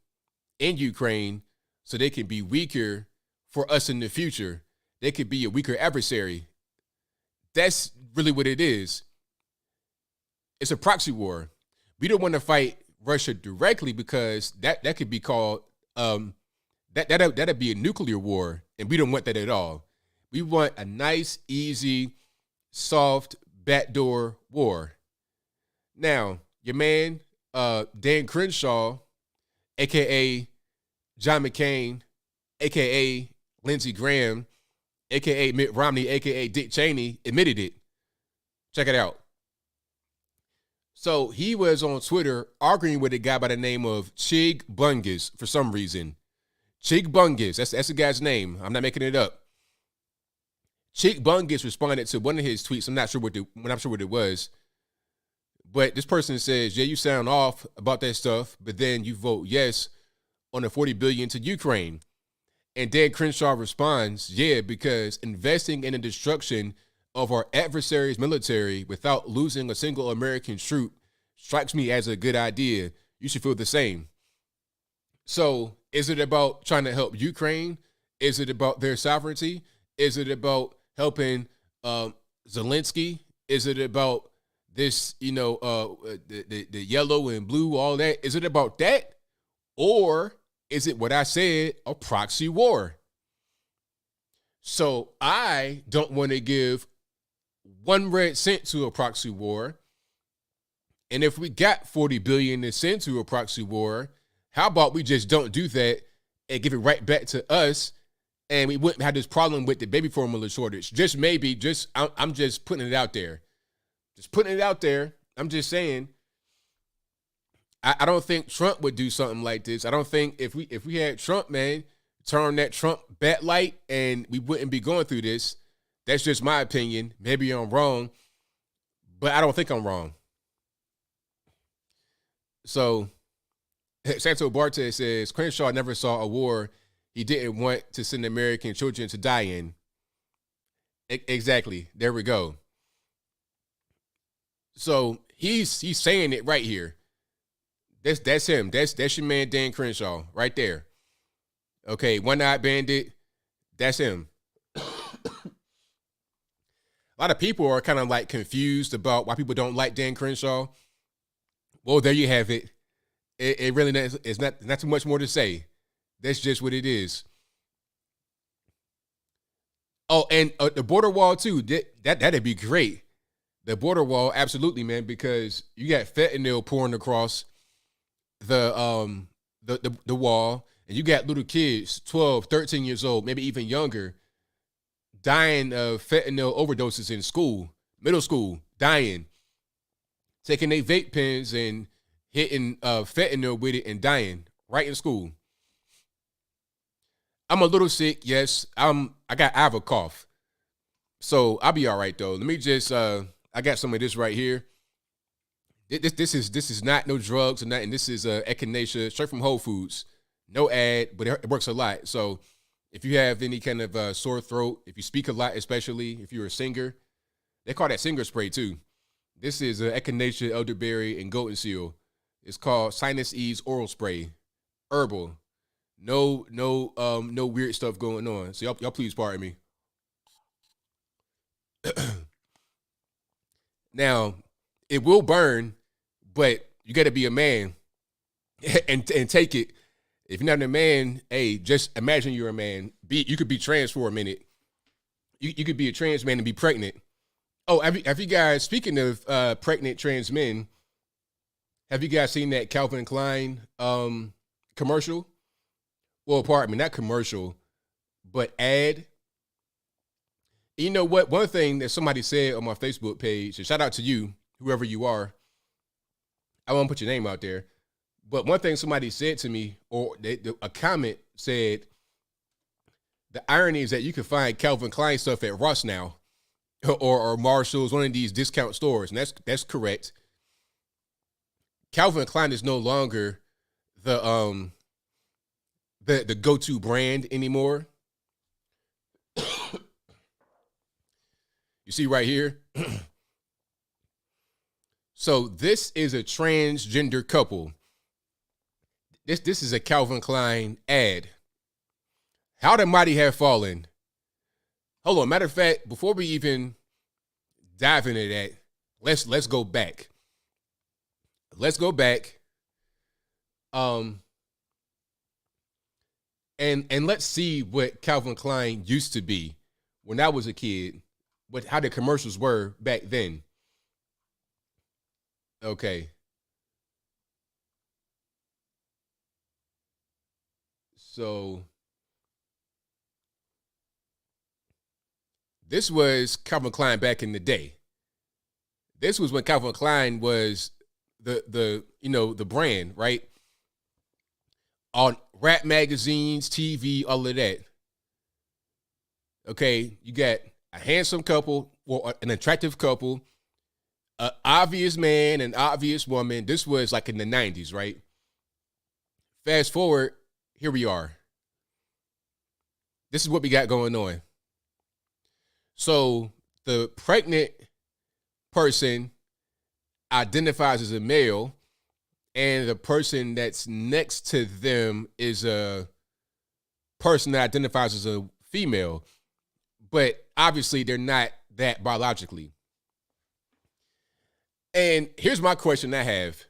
and Ukraine so they can be weaker for us in the future. They could be a weaker adversary. That's really what it is. It's a proxy war. We don't want to fight Russia directly because that could be called that'd be a nuclear war, and we don't want that at all. We want a nice, easy, soft backdoor war. Now, your man, Dan Crenshaw, aka John McCain, aka Lindsey Graham, aka Mitt Romney, aka Dick Cheney, admitted it. Check it out. So he was on Twitter arguing with a guy by the name of Chig Bungus for some reason. Chig Bungus, that's the guy's name. I'm not making it up. Chig Bungus responded to one of his tweets. I'm not sure what it was, but this person says, "Yeah, you sound off about that stuff, but then you vote yes on the $40 billion to Ukraine." And Dan Crenshaw responds, "Yeah, because investing in the destruction of our adversary's military without losing a single American troop strikes me as a good idea. You should feel the same." So is it about trying to help Ukraine? Is it about their sovereignty? Is it about helping Zelensky? Is it about this, the yellow and blue, all that? Is it about that? Or is it what I said, a proxy war? So I don't want to give 1 red cent to a proxy war. And if we got 40 billion to send to a proxy war, how about we just don't do that and give it right back to us, and we wouldn't have this problem with the baby formula shortage? Just maybe, I'm just putting it out there. Just putting it out there. I'm just saying, I don't think Trump would do something like this. I don't think if we had Trump, man, turn that Trump bat light and we wouldn't be going through this. That's just my opinion. Maybe I'm wrong, but I don't think I'm wrong. So Santo Bartes says Crenshaw never saw a war he didn't want to send American children to die in. Exactly. There we go. So he's saying it right here. That's him. That's your man Dan Crenshaw right there. Okay, One-Eyed Bandit. That's him. A lot of people are kind of like confused about why people don't like Dan Crenshaw. Well, there you have it. It really is not too much more to say. That's just what it is. Oh, and the border wall too. That'd be great. The border wall, absolutely, man, because you got fentanyl pouring across the wall, and you got little kids, 12, 13 years old, maybe even younger, dying of fentanyl overdoses in school, middle school, dying, taking their vape pens and hitting fentanyl with it and dying right in school. I'm a little sick, yes. I have a cough, so I'll be all right though. Let me just I got some of this right here. This is not no drugs or nothing. This is echinacea straight from Whole Foods. No ad, but it works a lot. So if you have any kind of sore throat, if you speak a lot, especially if you're a singer, they call that singer spray too. This is echinacea, elderberry, and golden seal. It's called Sinus Ease Oral Spray, Herbal. No weird stuff going on. So y'all please pardon me. Now, It will burn, but you got to be a man and take it. If you're not a man, hey, just imagine you're a man. You could be trans for a minute. You could be a trans man and be pregnant. Oh, have you guys, speaking of pregnant trans men, have you guys seen that Calvin Klein commercial? Well, pardon me, not commercial, but ad. You know what? One thing that somebody said on my Facebook page, and shout out to you, whoever you are. I won't put your name out there. But one thing somebody said to me, or a comment said, the irony is that you can find Calvin Klein stuff at Ross now, or Marshall's, one of these discount stores, and that's correct. Calvin Klein is no longer the go-to brand anymore. You see right here. So this is a transgender couple. This is a Calvin Klein ad. How the mighty have fallen. Hold on. Matter of fact, before we even dive into that, let's go back. Let's go back. And let's see what Calvin Klein used to be when I was a kid, how the commercials were back then. Okay. So this was Calvin Klein back in the day. This was when Calvin Klein was the brand, right? On rap magazines, TV, all of that. Okay, you got a handsome couple, or an attractive couple, an obvious man, an obvious woman. This was like in the 90s, right? Fast forward, here we are. This is what we got going on. So the pregnant person identifies as a male, and the person that's next to them is a person that identifies as a female. But obviously, they're not that biologically. And here's my question I have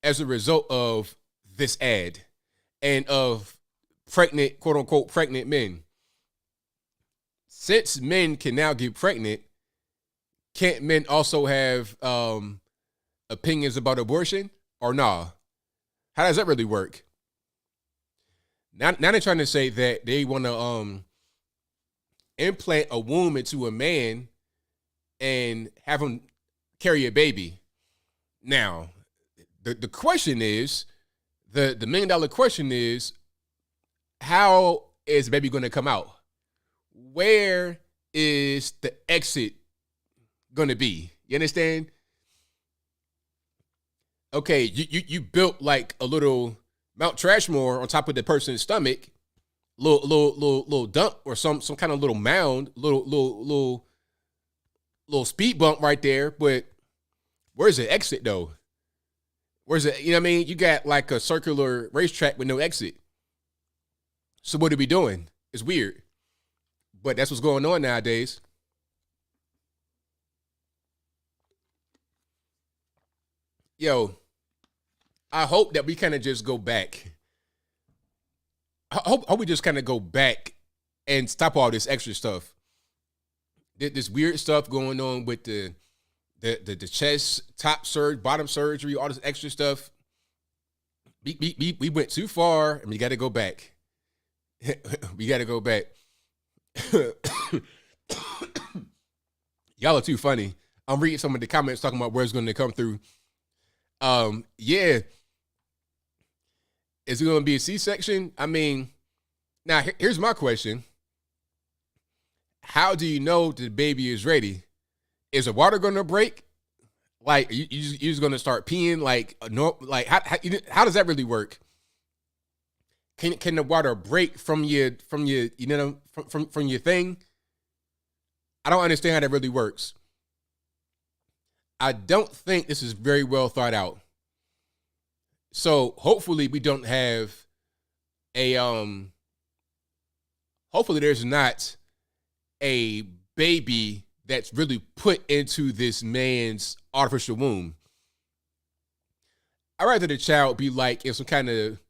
as a result of this ad and of pregnant, quote unquote, pregnant men. Since men can now get pregnant, can't men also have opinions about abortion or nah? How does that really work? Now they're trying to say that they want to implant a womb into a man and have him carry a baby. Now, the question is, the $1 million question is, how is the baby going to come out? Where is the exit going to be? You understand? Okay, you built like a little Mount Trashmore on top of the person's stomach, little dump or some kind of little mound, little speed bump right there. But where's the exit though? Where's it? You know what I mean? You got like a circular racetrack with no exit. So what are we doing? It's weird, but that's what's going on nowadays. Yo, I hope that we kind of just go back. I hope we just kind of go back and stop all this extra stuff. This weird stuff going on with the chest, top surgery, bottom surgery, all this extra stuff. We went too far, and we got to go back. We got to go back. Y'all are too funny. I'm reading some of the comments talking about where it's going to come through. Yeah. Is it going to be a C-section? I mean, now here's my question. How do you know the baby is ready? Is the water going to break? Like, you just going to start peeing? Like, no, like how does that really work? Can the water break from your from your thing? I don't understand how that really works. I don't think this is very well thought out. So hopefully we don't have a hopefully there's not a baby that's really put into this man's artificial womb. I'd rather the child be like in some kind of,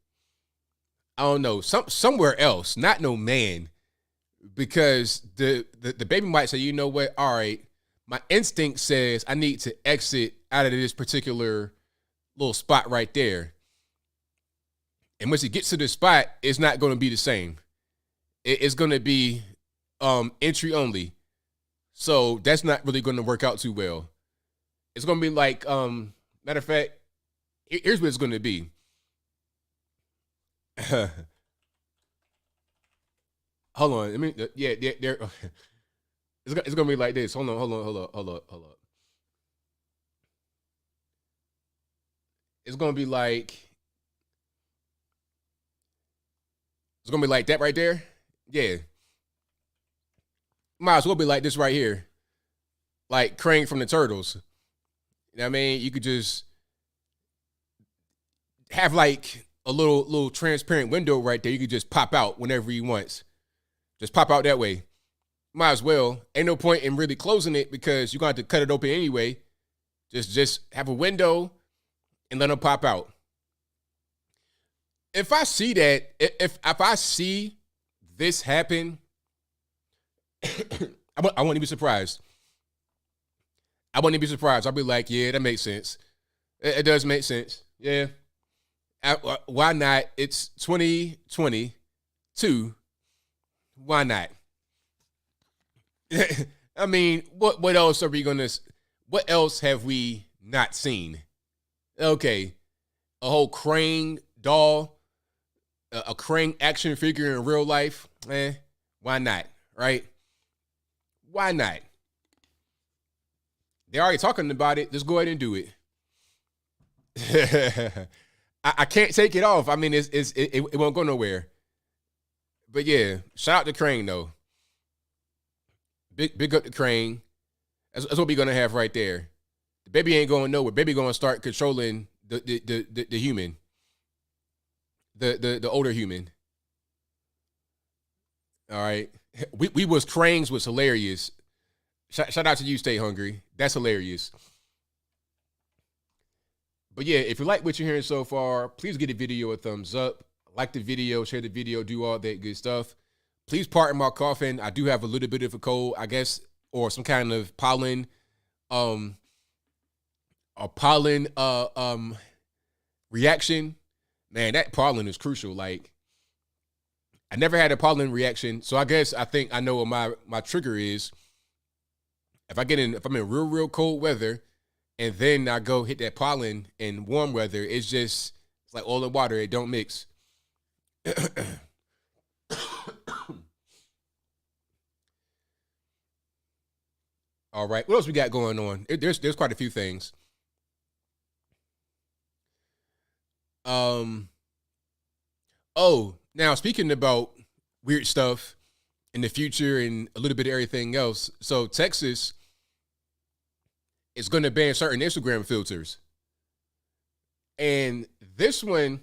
I don't know, somewhere else, not no man, because the baby might say, you know what, all right, my instinct says I need to exit out of this particular little spot right there. And once it gets to the spot, it's not going to be the same. It's going to be entry only. So that's not really going to work out too well. It's going to be like, matter of fact, here's what it's going to be. Hold on. I mean, yeah, there. It's going to be like this. Hold on. It's going to be like that right there. Yeah. Might as well be like this right here. Like Crane from the Turtles. You know what I mean? You could just have like a little transparent window right there. You could just pop out whenever you want. Just pop out that way. Might as well. Ain't no point in really closing it because you're going to have to cut it open anyway. Just have a window and let them pop out. If I see that, if I see this happen, I won't even be surprised. I won't even be surprised. I'll be like, yeah, that makes sense. It does make sense. Yeah. Why not? It's 2022. Why not? I mean, what else are we gonna? What else have we not seen? Okay, a whole Crane doll, a Crane action figure in real life. Why not? Right? Why not? They're already talking about it. Let's go ahead and do it. I can't take it off. I mean, it won't go nowhere. But yeah, shout out to Crane though. Big up to Crane. That's what we're gonna have right there. The baby ain't going nowhere. Baby gonna start controlling the human, the older human. All right, we was Cranes was hilarious. Shout out to you, Stay Hungry. That's hilarious. But yeah, if you like what you're hearing so far, please give the video a thumbs up. Like the video, share the video, do all that good stuff. Please pardon my coughing. I do have a little bit of a cold, I guess, or some kind of pollen, reaction. Man, that pollen is crucial. Like, I never had a pollen reaction, so I think I know what my trigger is. If I'm in real cold weather, and then I go hit that pollen in warm weather, it's like oil and water. It don't mix. All right, what else we got going on? There's quite a few things. Oh, now speaking about weird stuff in the future and a little bit of everything else. So Texas is going to ban certain Instagram filters, and this one,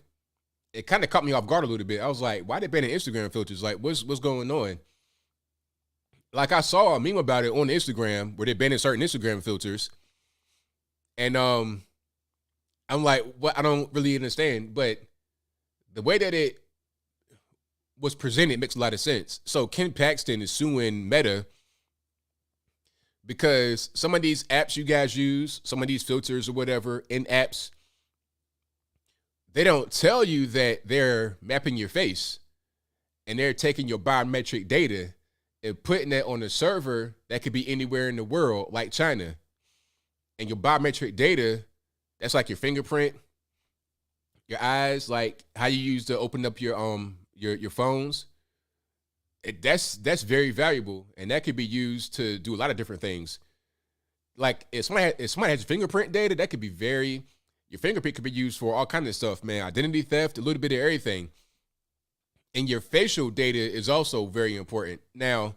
it kind of caught me off guard a little bit. I was like, why they banning Instagram filters? Like, what's going on? Like, I saw a meme about it on Instagram where they're banning certain Instagram filters. And I'm like, what? I don't really understand. But the way that it was presented makes a lot of sense. So Ken Paxton is suing Meta because some of these apps you guys use, some of these filters or whatever in apps, they don't tell you that they're mapping your face and they're taking your biometric data and putting that on a server that could be anywhere in the world, like China. And your biometric data, that's like your fingerprint, your eyes, like how you use to open up your phones. That's very valuable, and that could be used to do a lot of different things. Like if somebody has fingerprint data, that could be your fingerprint could be used for all kinds of stuff, man. Identity theft, a little bit of everything. And your facial data is also very important. Now,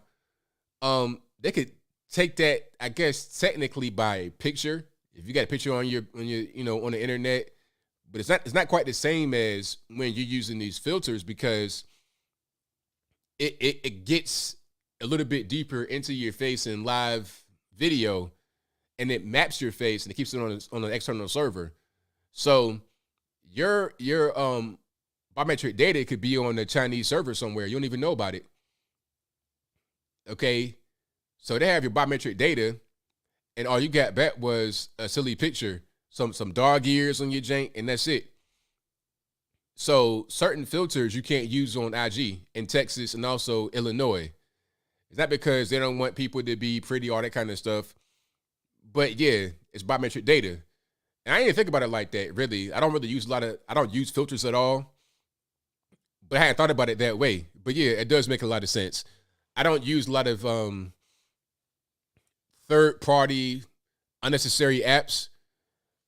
they could take that, I guess, technically by picture. If you got a picture on your on the internet, but it's not quite the same as when you're using these filters because it gets a little bit deeper into your face in live video, and it maps your face and it keeps it on an external server. So your biometric data could be on a Chinese server somewhere. You don't even know about it. Okay, so they have your biometric data, and all you got back was a silly picture, some dog ears on your jank, and that's it. So certain filters you can't use on IG in Texas and also Illinois. It's not because they don't want people to be pretty, all that kind of stuff. But yeah, it's biometric data. And I didn't think about it like that, really. I don't use filters at all. But I hadn't thought about it that way. But yeah, it does make a lot of sense. I don't use a lot of third-party, unnecessary apps.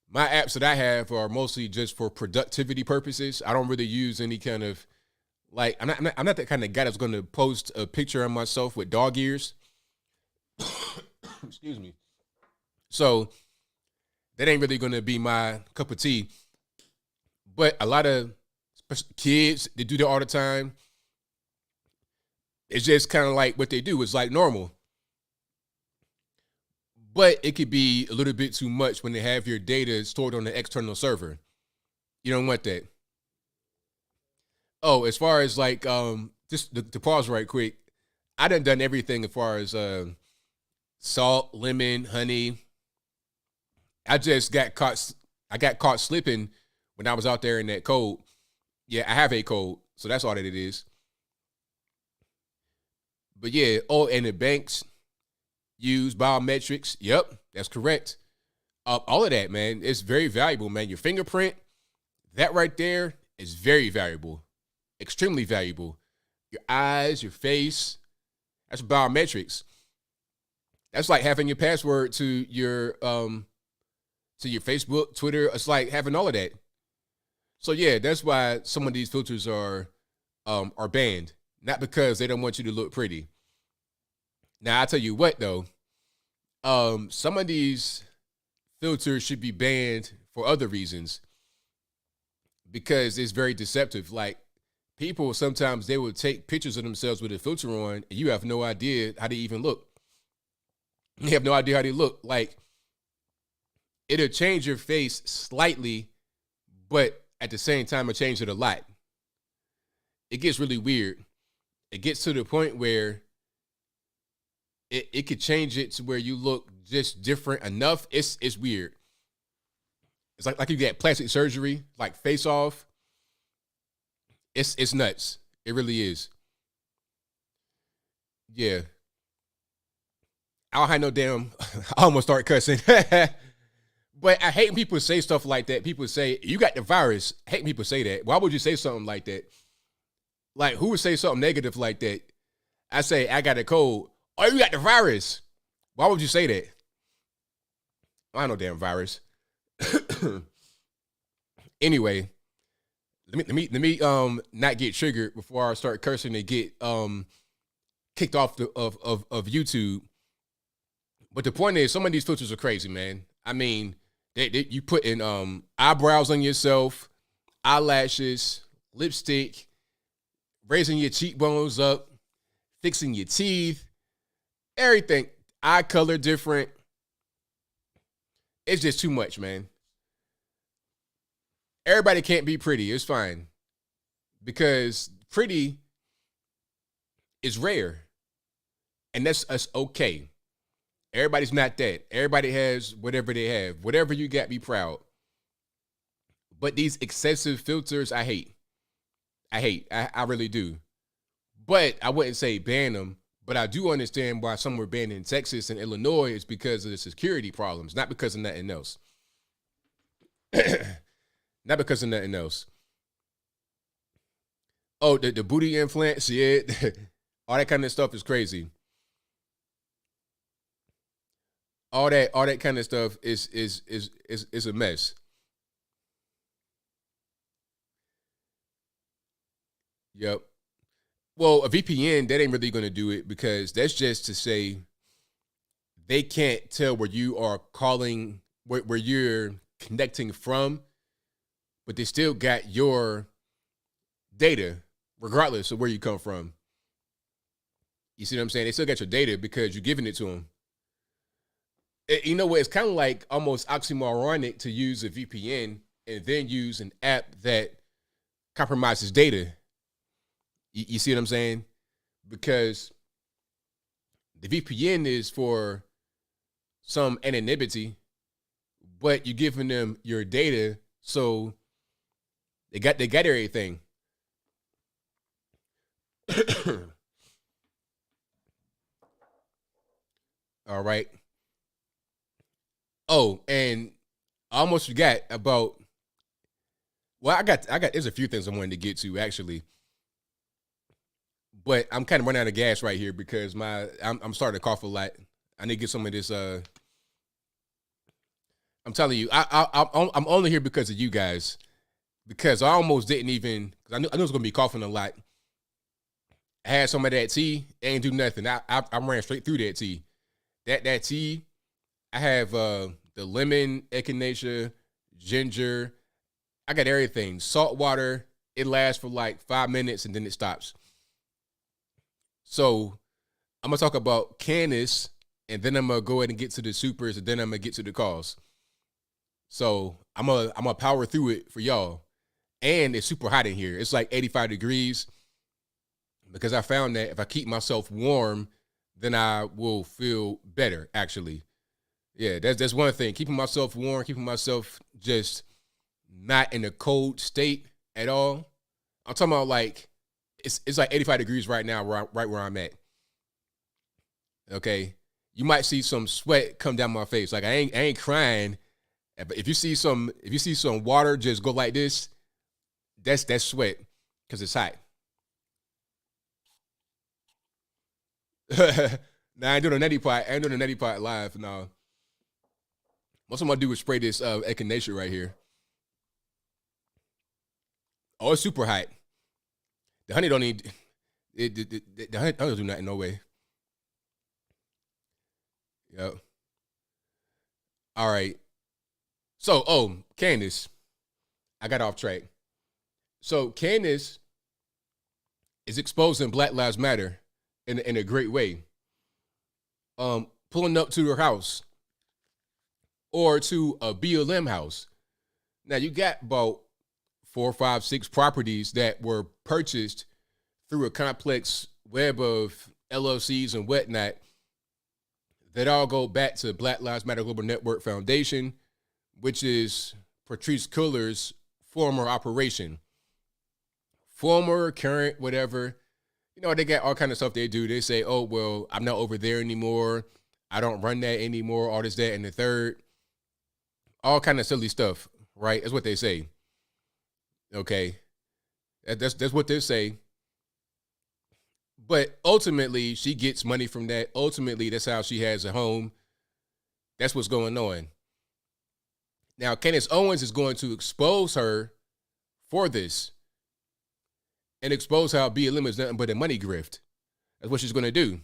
My apps that I have are mostly just for productivity purposes. I don't really use any kind of, like, I'm not that kind of guy that's going to post a picture of myself with dog ears. Excuse me. So that ain't really going to be my cup of tea. But a lot of kids, they do that all the time. It's just kind of like what they do. It's like normal. But it could be a little bit too much when they have your data stored on the external server. You don't want that. Oh, as far as like, just to pause right quick, I done everything as far as salt, lemon, honey. I got caught slipping when I was out there in that cold. Yeah, I have a cold, so that's all that it is. But yeah, and the banks use biometrics. Yep, that's correct. All of that, man, it's very valuable, man. Your fingerprint, that right there is very valuable, extremely valuable. Your eyes, your face, that's biometrics. That's like having your password to your Facebook, Twitter. It's like having all of that. So yeah, that's why some of these filters are banned. Not because they don't want you to look pretty. Now, I tell you what, though. Some of these filters should be banned for other reasons. Because it's very deceptive. Like, people sometimes, they will take pictures of themselves with a filter on, and you have no idea how they even look. You have no idea how they look. Like, it'll change your face slightly, but at the same time, it'll change it a lot. It gets really weird. It gets to the point where it could change it to where you look just different enough. It's weird. It's like you get plastic surgery, like face off. It's nuts. It really is. Yeah. I don't have no damn. I almost start cussing. But I hate when people say stuff like that. People say, you got the virus. I hate when people say that. Why would you say something like that? Like, who would say something negative like that? I say, I got a cold. Oh, you got the virus. Why would you say that? I ain't no damn virus. Anyway, let me not get triggered before I start cursing and get kicked off of YouTube. But the point is, some of these filters are crazy, man. I mean, you put in eyebrows on yourself, eyelashes, lipstick, raising your cheekbones up, fixing your teeth, everything, eye color different. It's just too much, man. Everybody can't be pretty. It's fine. Because pretty is rare. And that's okay. Everybody's not that. Everybody has whatever they have. Whatever you got, be proud. But these excessive filters, I hate. I really do. But I wouldn't say ban them. But I do understand why some were banned in Texas and Illinois is because of the security problems, not because of nothing else. Not because of nothing else. Oh, the booty implants, yeah. All that kind of stuff is crazy. All that kind of stuff is a mess. Yep. Well, a VPN, that ain't really going to do it because that's just to say they can't tell where you are calling, where you're connecting from, but they still got your data regardless of where you come from. You see what I'm saying? They still got your data because you're giving it to them. You know what? It's kind of like almost oxymoronic to use a VPN and then use an app that compromises data. You see what I'm saying? Because the VPN is for some anonymity, but you're giving them your data, so they got everything. All right. Oh, and I almost forgot about. Well, I got. There's a few things I wanted to get to actually, but I'm kind of running out of gas right here because I'm starting to cough a lot. I need to get some of this. I'm telling you, I'm only here because of you guys. Because I almost didn't even. Cause I knew I was gonna be coughing a lot. I had some of that tea, ain't do nothing. I ran straight through that tea. That tea, I have the lemon, echinacea, ginger. I got everything. Salt water. It lasts for like 5 minutes and then it stops. So I'm gonna talk about Candace, and then I'm gonna go ahead and get to the supers, and then I'm gonna get to the calls. So I'm gonna power through it for y'all. And it's super hot in here. It's like 85 degrees because I found that if I keep myself warm, then I will feel better. Actually, yeah, that's one thing. Keeping myself warm, keeping myself just not in a cold state at all. I'm talking about like it's like 85 degrees right now, right where I'm at. Okay, you might see some sweat come down my face. Like I ain't crying. But if you see some water just go like this, that's sweat because it's hot. Nah, I ain't doing a neti pot. I ain't doing a neti pot live. No. What I'm gonna do is spray this echinacea right here. Oh, it's super hot. The honey don't need the honey don't do nothing, no way. Yep. All right. So, Candace, I got off track. So Candace is exposing Black Lives Matter in a great way. Pulling up to her house or to a BLM house. Now you got about 4, 5, 6 properties that were purchased through a complex web of LLCs and whatnot that all go back to Black Lives Matter Global Network Foundation, which is Patrice Culler's former operation. Former, current, whatever. You know, they got all kind of stuff they do. They say, oh, well, I'm not over there anymore. I don't run that anymore. All this, that, and the third. All kind of silly stuff, right? That's what they say. Okay. That's what they say. But ultimately, she gets money from that. Ultimately, that's how she has a home. That's what's going on. Now, Candace Owens is going to expose her for this and expose how BLM is nothing but a money grift. That's what she's going to do.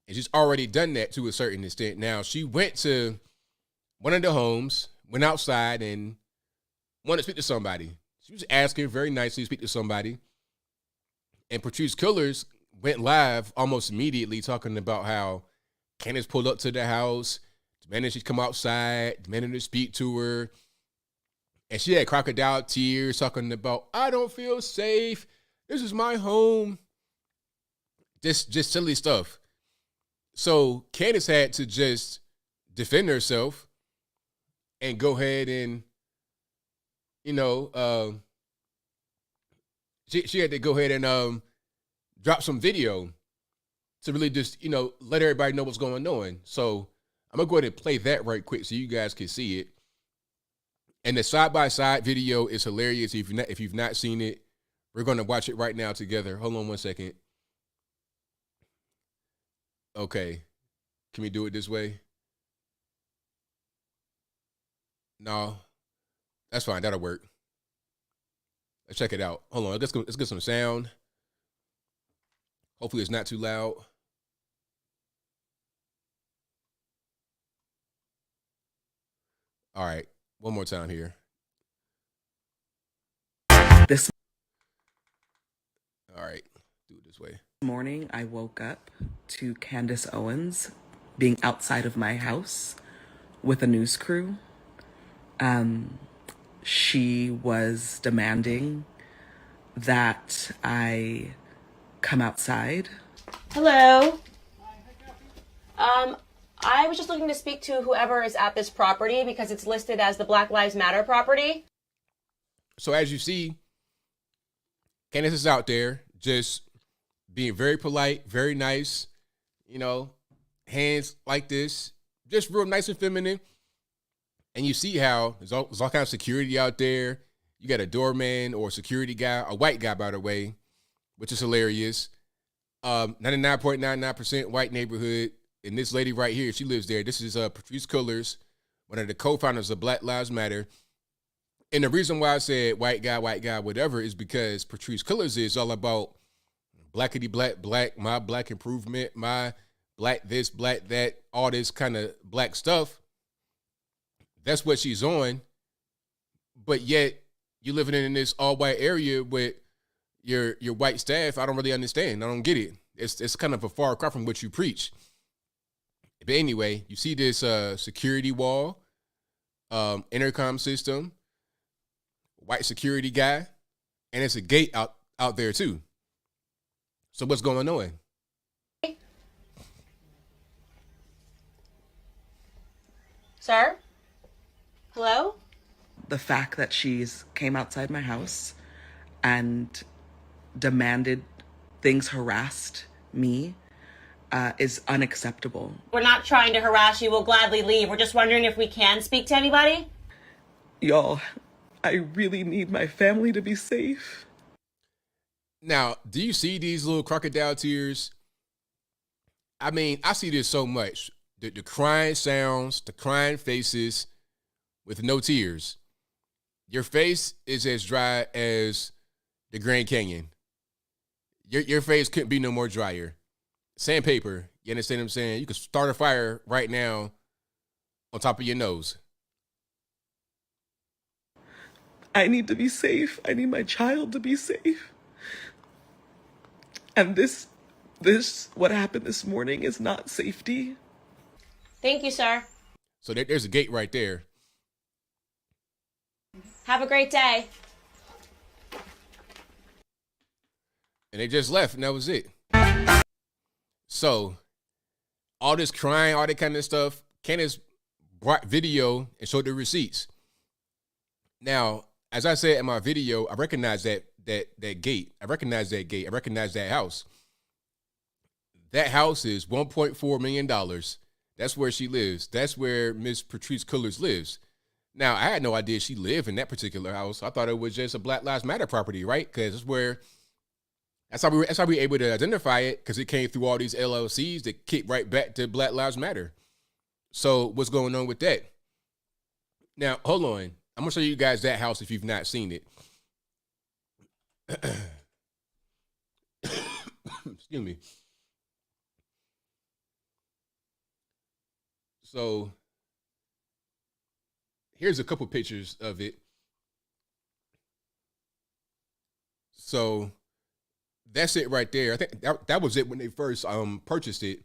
And she's already done that to a certain extent. Now, she went to one of the homes, went outside, and wanted to speak to somebody. She was asking very nicely to speak to somebody. And Patrice Cullors went live almost immediately talking about how Candace pulled up to the house, demanding she come outside, demanding to speak to her. And she had crocodile tears talking about, I don't feel safe. This is my home. Just silly stuff. So Candace had to just defend herself and go ahead and, she had to go ahead and drop some video to really just, let everybody know what's going on. So I'm going to go ahead and play that right quick so you guys can see it. And the side-by-side video is hilarious. If you've not seen it, we're going to watch it right now together. Hold on one second. Okay. Can we do it this way? No. That's fine. That'll work. Let's check it out. Hold on. Let's get some sound. Hopefully it's not too loud. All right. One more time here. This All right. Do it this way. morning, I woke up to Candace Owens being outside of my house with a news crew. She was demanding that I come outside. Hello. I was just looking to speak to whoever is at this property because it's listed as the Black Lives Matter property. So as you see, Candace is out there just being very polite, very nice, you know, hands like this, just real nice and feminine. And you see how there's all kind of security out there. You got a doorman or a security guy, a white guy, by the way, which is hilarious. 99.99% white neighborhood. And this lady right here, she lives there. This is Patrice Cullors, one of the co-founders of Black Lives Matter. And the reason why I said white guy, whatever, is because Patrice Cullors is all about blackity black, my black improvement, my black this, black that, all this kind of black stuff. That's what she's on. But yet you're living in this all white area with your white staff. I don't really understand. I don't get it. It's kind of a far cry from what you preach. But anyway, you see this security wall, intercom system, white security guy, and it's a gate out there too. So what's going on? Sir? Hello? The fact that she's came outside my house and demanded things, harassed me, is unacceptable. We're not trying to harass you. We'll gladly leave. We're just wondering if we can speak to anybody. Y'all, I really need my family to be safe. Now, do you see these little crocodile tears? I mean, I see this so much. The crying sounds, the crying faces with no tears. Your face is as dry as the Grand Canyon. Your face couldn't be no more drier. Sandpaper, you understand what I'm saying? You could start a fire right now on top of your nose. I need to be safe. I need my child to be safe. And this, what happened this morning is not safety. Thank you, sir. So there's a gate right there. Have a great day. And they just left, and that was it. So all this crying, all that kind of stuff, Candace brought video and showed the receipts. Now, as I said in my video, I recognize that gate. I recognize that gate. I recognize that house. That house is $1.4 million. That's where she lives. That's where Miss Patrice Cullors lives. Now, I had no idea she lived in that particular house. I thought it was just a Black Lives Matter property, right? Because that's how we were able to identify it, because it came through all these LLCs that kick right back to Black Lives Matter. So what's going on with that? Now, hold on. I'm going to show you guys that house if you've not seen it. Excuse me. So here's a couple pictures of it. So that's it right there. I think that was it when they first purchased it.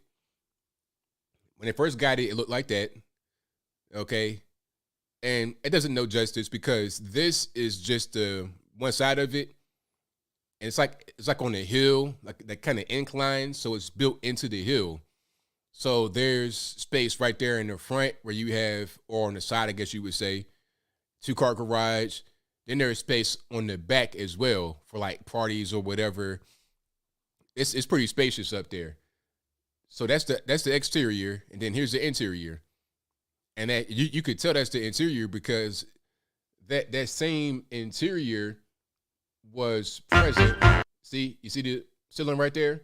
When they first got it, it looked like that. Okay. And it doesn't know justice, because this is just the one side of it. And it's like on a hill, like that kind of incline. So it's built into the hill. So there's space right there in the front where you have, or on the side, I guess you would say, 2-car garage. Then there's space on the back as well for like parties or whatever. It's pretty spacious up there. So that's the exterior, and then here's the interior. And that you could tell that's the interior, because that same interior was present. See, you see the ceiling right there?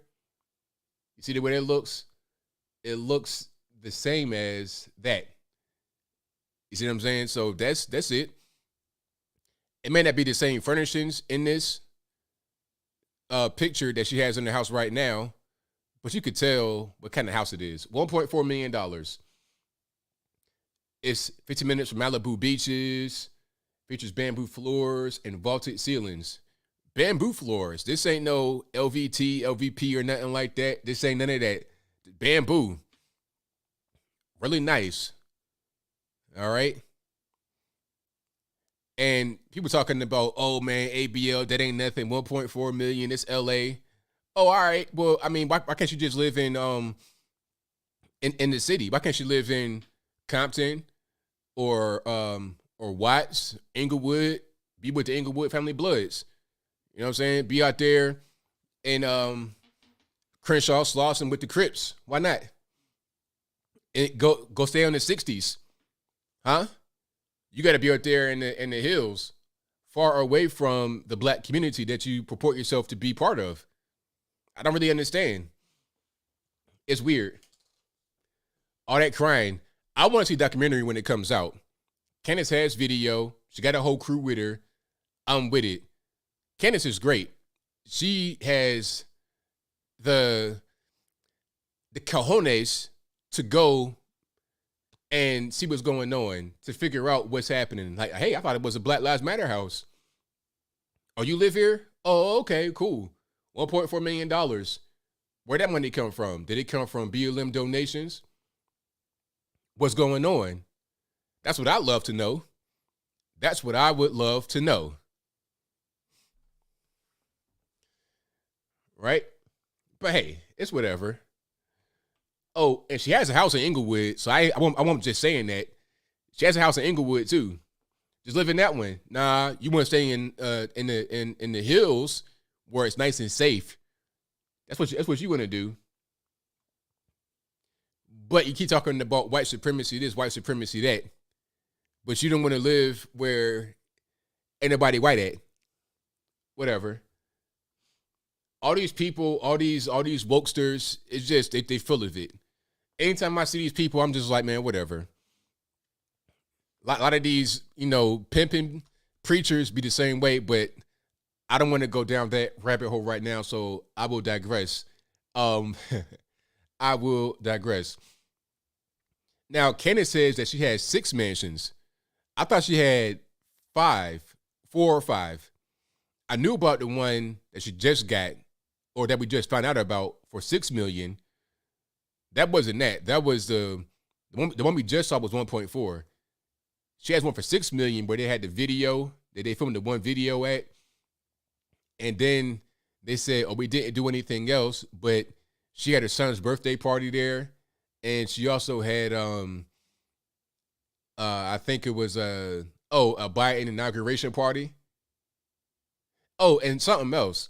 You see the way it looks? It looks the same as that. You see what I'm saying? So that's it. It may not be the same furnishings in this picture that she has in the house right now, but you could tell what kind of house it is. $1.4 million. It's 15 minutes from Malibu beaches, features bamboo floors and vaulted ceilings. Bamboo floors. This ain't no LVT, LVP or nothing like that. This ain't none of that. Bamboo. really nice. All right. And people talking about, oh man, ABL, that ain't nothing. 1.4 million. It's LA. Oh, all right. Well, I mean, why can't you just live in the city? Why can't you live in Compton or Watts, Inglewood? Be with the Inglewood family bloods. You know what I'm saying? Be out there in Crenshaw, Slauson with the Crips. Why not? And go stay on the 60s. Huh? You got to be out there in the hills, far away from the black community that you purport yourself to be part of. I don't really understand. It's weird. All that crying. I want to see a documentary when it comes out. Candace has video. She got a whole crew with her. I'm with it. Candace is great. She has the cojones to go and see what's going on, to figure out what's happening. Like, hey, I thought it was a Black Lives Matter house. Oh, you live here? Oh, okay, cool. $1.4 million. Where'd that money come from? Did it come from BLM donations? What's going on? That's what I'd love to know. That's what I would love to know. Right? But hey, it's whatever. Oh, and she has a house in Inglewood, so I won't just saying that. She has a house in Inglewood too. Just live in that one. Nah, you want to stay in the hills where it's nice and safe. That's what you want to do. But you keep talking about white supremacy this, white supremacy that. But you don't want to live where ain't nobody white at. Whatever. All these people, all these wokesters, it's just they full of it. Anytime I see these people, I'm just like, man, whatever. A lot of these, pimping preachers be the same way, but I don't want to go down that rabbit hole right now, so I will digress. I will digress. Now, Candace says that she has 6 mansions. I thought she had 4 or 5. I knew about the one that she just got, or that we just found out about, for $6 million. That wasn't that. That was the one we just saw was 1.4. She has one for $6 million where they had the video that they filmed the one video at. And then they said, oh, we didn't do anything else, but she had her son's birthday party there. And she also had, I think it was, a Biden inauguration party. Oh, and something else.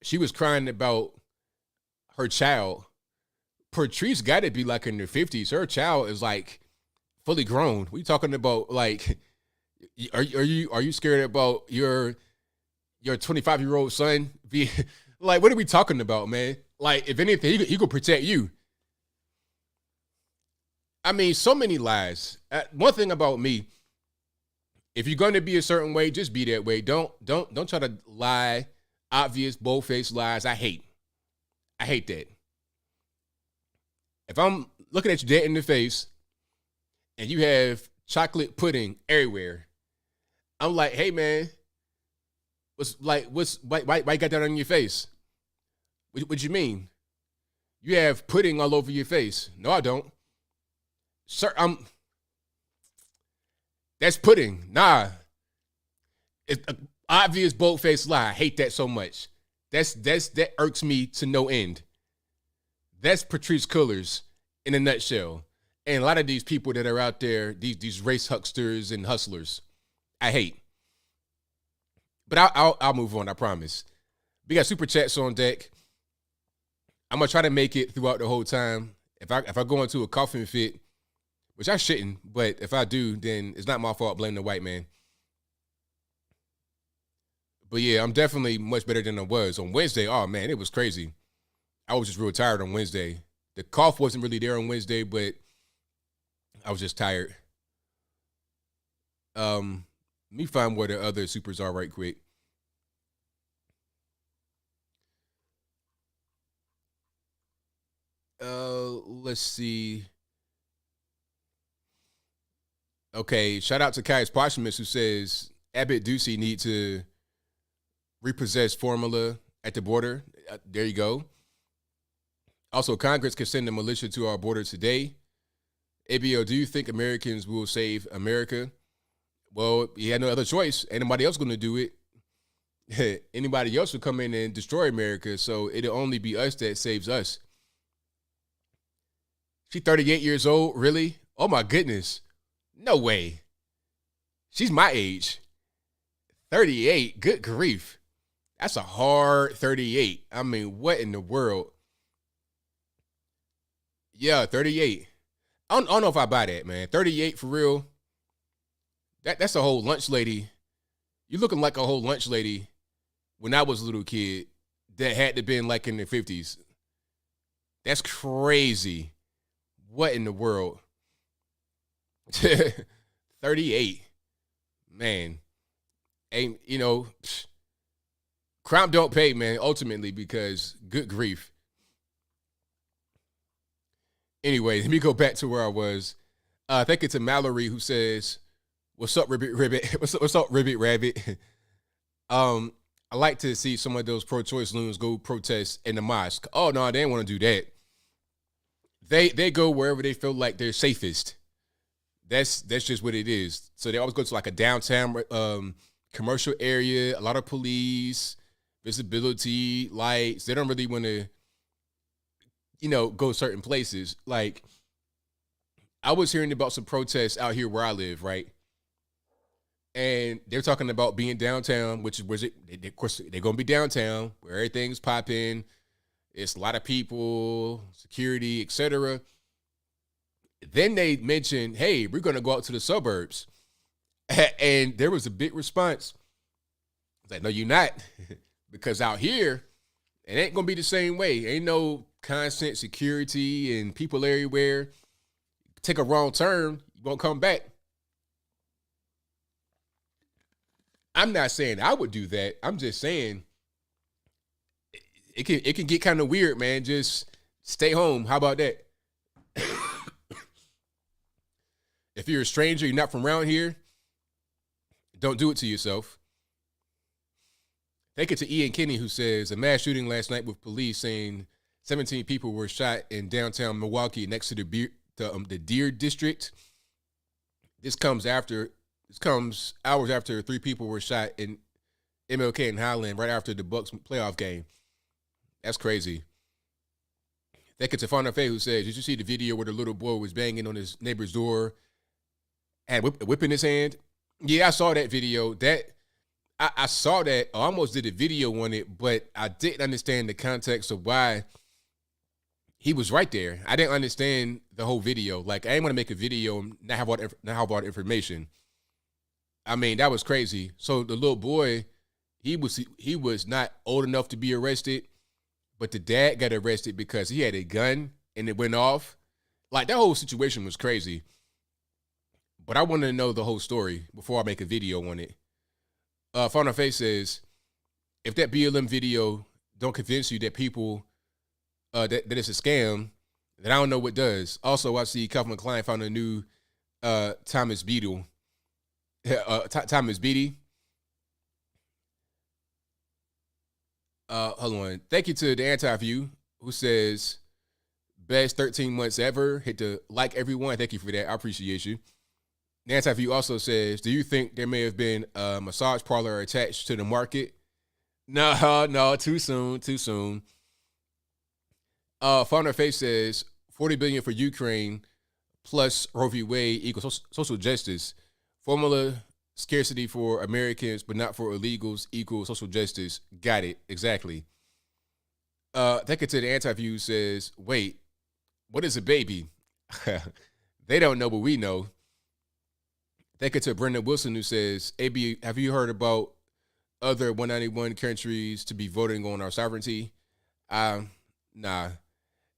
She was crying about her child. Patrice got to be like in her 50s. Her child is like fully grown. We talking about, like, are you scared about your 25-year-old son be like, what are we talking about, man? Like, if anything, he could protect you. I mean, so many lies. One thing about me, if you're going to be a certain way, just be that way. Don't try to lie, obvious, bold-faced lies. I hate that. If I'm looking at you dead in the face and you have chocolate pudding everywhere, I'm like, hey man, why you got that on your face? What you mean? You have pudding all over your face. No, I don't. Sir, that's pudding. Nah. It's an obvious bold-faced lie. I hate that so much. That irks me to no end. That's Patrice Cullors in a nutshell. And a lot of these people that are out there, these race hucksters and hustlers, I hate. But I'll move on, I promise. We got super chats on deck. I'm gonna try to make it throughout the whole time. If I go into a coughing fit, which I shouldn't, but if I do, then it's not my fault. Blame the white man. But yeah, I'm definitely much better than I was on Wednesday. Oh man, it was crazy. I was just real tired on Wednesday. The cough wasn't really there on Wednesday, but I was just tired. Let me find where the other supers are right quick. Let's see. Okay, shout out to Caius Posthumous, who says Abbott Ducey need to repossess formula at the border. There you go. Also, Congress can send the militia to our border today. ABL, do you think Americans will save America? Well, he had no other choice. Ain't nobody else going to do it. Anybody else will come in and destroy America. So it'll only be us that saves us. She 38 years old? Really? Oh my goodness. No way. She's my age. 38? Good grief. That's a hard 38. I mean, what in the world? Yeah, 38. I don't know if I buy that, man. 38 for real. That's a whole lunch lady. You looking like a whole lunch lady when I was a little kid that had to been like in the 50s. That's crazy. What in the world? 38. Man. Ain't, crime don't pay, man, ultimately, because good grief. Anyway, let me go back to where I was. Thank you to Mallory, who says, "What's up, Ribbit? What's up, Ribbit Rabbit?" I like to see some of those pro-choice loons go protest in the mosque. Oh no, they didn't want to do that. They go wherever they feel like they're safest. That's just what it is. So they always go to like a downtown commercial area, a lot of police, visibility, lights. They don't really want to, go certain places. Like, I was hearing about some protests out here where I live, right? And they're talking about being downtown, which is, of course, they're going to be downtown where everything's popping. It's a lot of people, security, etc. Then they mentioned, hey, we're going to go out to the suburbs. And there was a big response. I was like, no, you're not. Because out here, it ain't going to be the same way. Ain't no constant security and people everywhere. Take a wrong turn, you won't come back. I'm not saying I would do that. I'm just saying it can get kind of weird, man. Just stay home. How about that? If you're a stranger, you're not from around here, don't do it to yourself. Thank you to Ian Kinney, who says a mass shooting last night with police saying 17 people were shot in downtown Milwaukee next to the Deer District. This comes hours after 3 people were shot in MLK in Highland right after the Bucks playoff game. That's crazy. Thank you to Fauna Faye, who says, did you see the video where the little boy was banging on his neighbor's door and whip in his hand? Yeah, I saw that video. I saw that. I almost did a video on it, but I didn't understand the context of why he was right there. I didn't understand the whole video. Like, I didn't want to make a video and not have all the information. I mean, that was crazy. So the little boy, he was not old enough to be arrested, but the dad got arrested because he had a gun and it went off. Like, that whole situation was crazy. But I wanted to know the whole story before I make a video on it. Fauna Face says, if that BLM video don't convince you that people, that it's a scam, then I don't know what does. Also, I see Calvin Klein found a new Thomas Beadle. Thomas Beatty. Hold on. Thank you to the Anti-View, who says, best 13 months ever. Hit the like, everyone. Thank you for that. I appreciate you. The Anti-View also says, do you think there may have been a massage parlor attached to the market? No, too soon. Fauna Face says, $40 billion for Ukraine plus Roe v. Wade equals social justice. Formula scarcity for Americans, but not for illegals equals social justice. Got it. Exactly. Thank you to the Anti-View says, wait, what is a baby? They don't know, but we know. Thank you to Brendan Wilson, who says, AB, have you heard about other 191 countries to be voting on our sovereignty? Nah.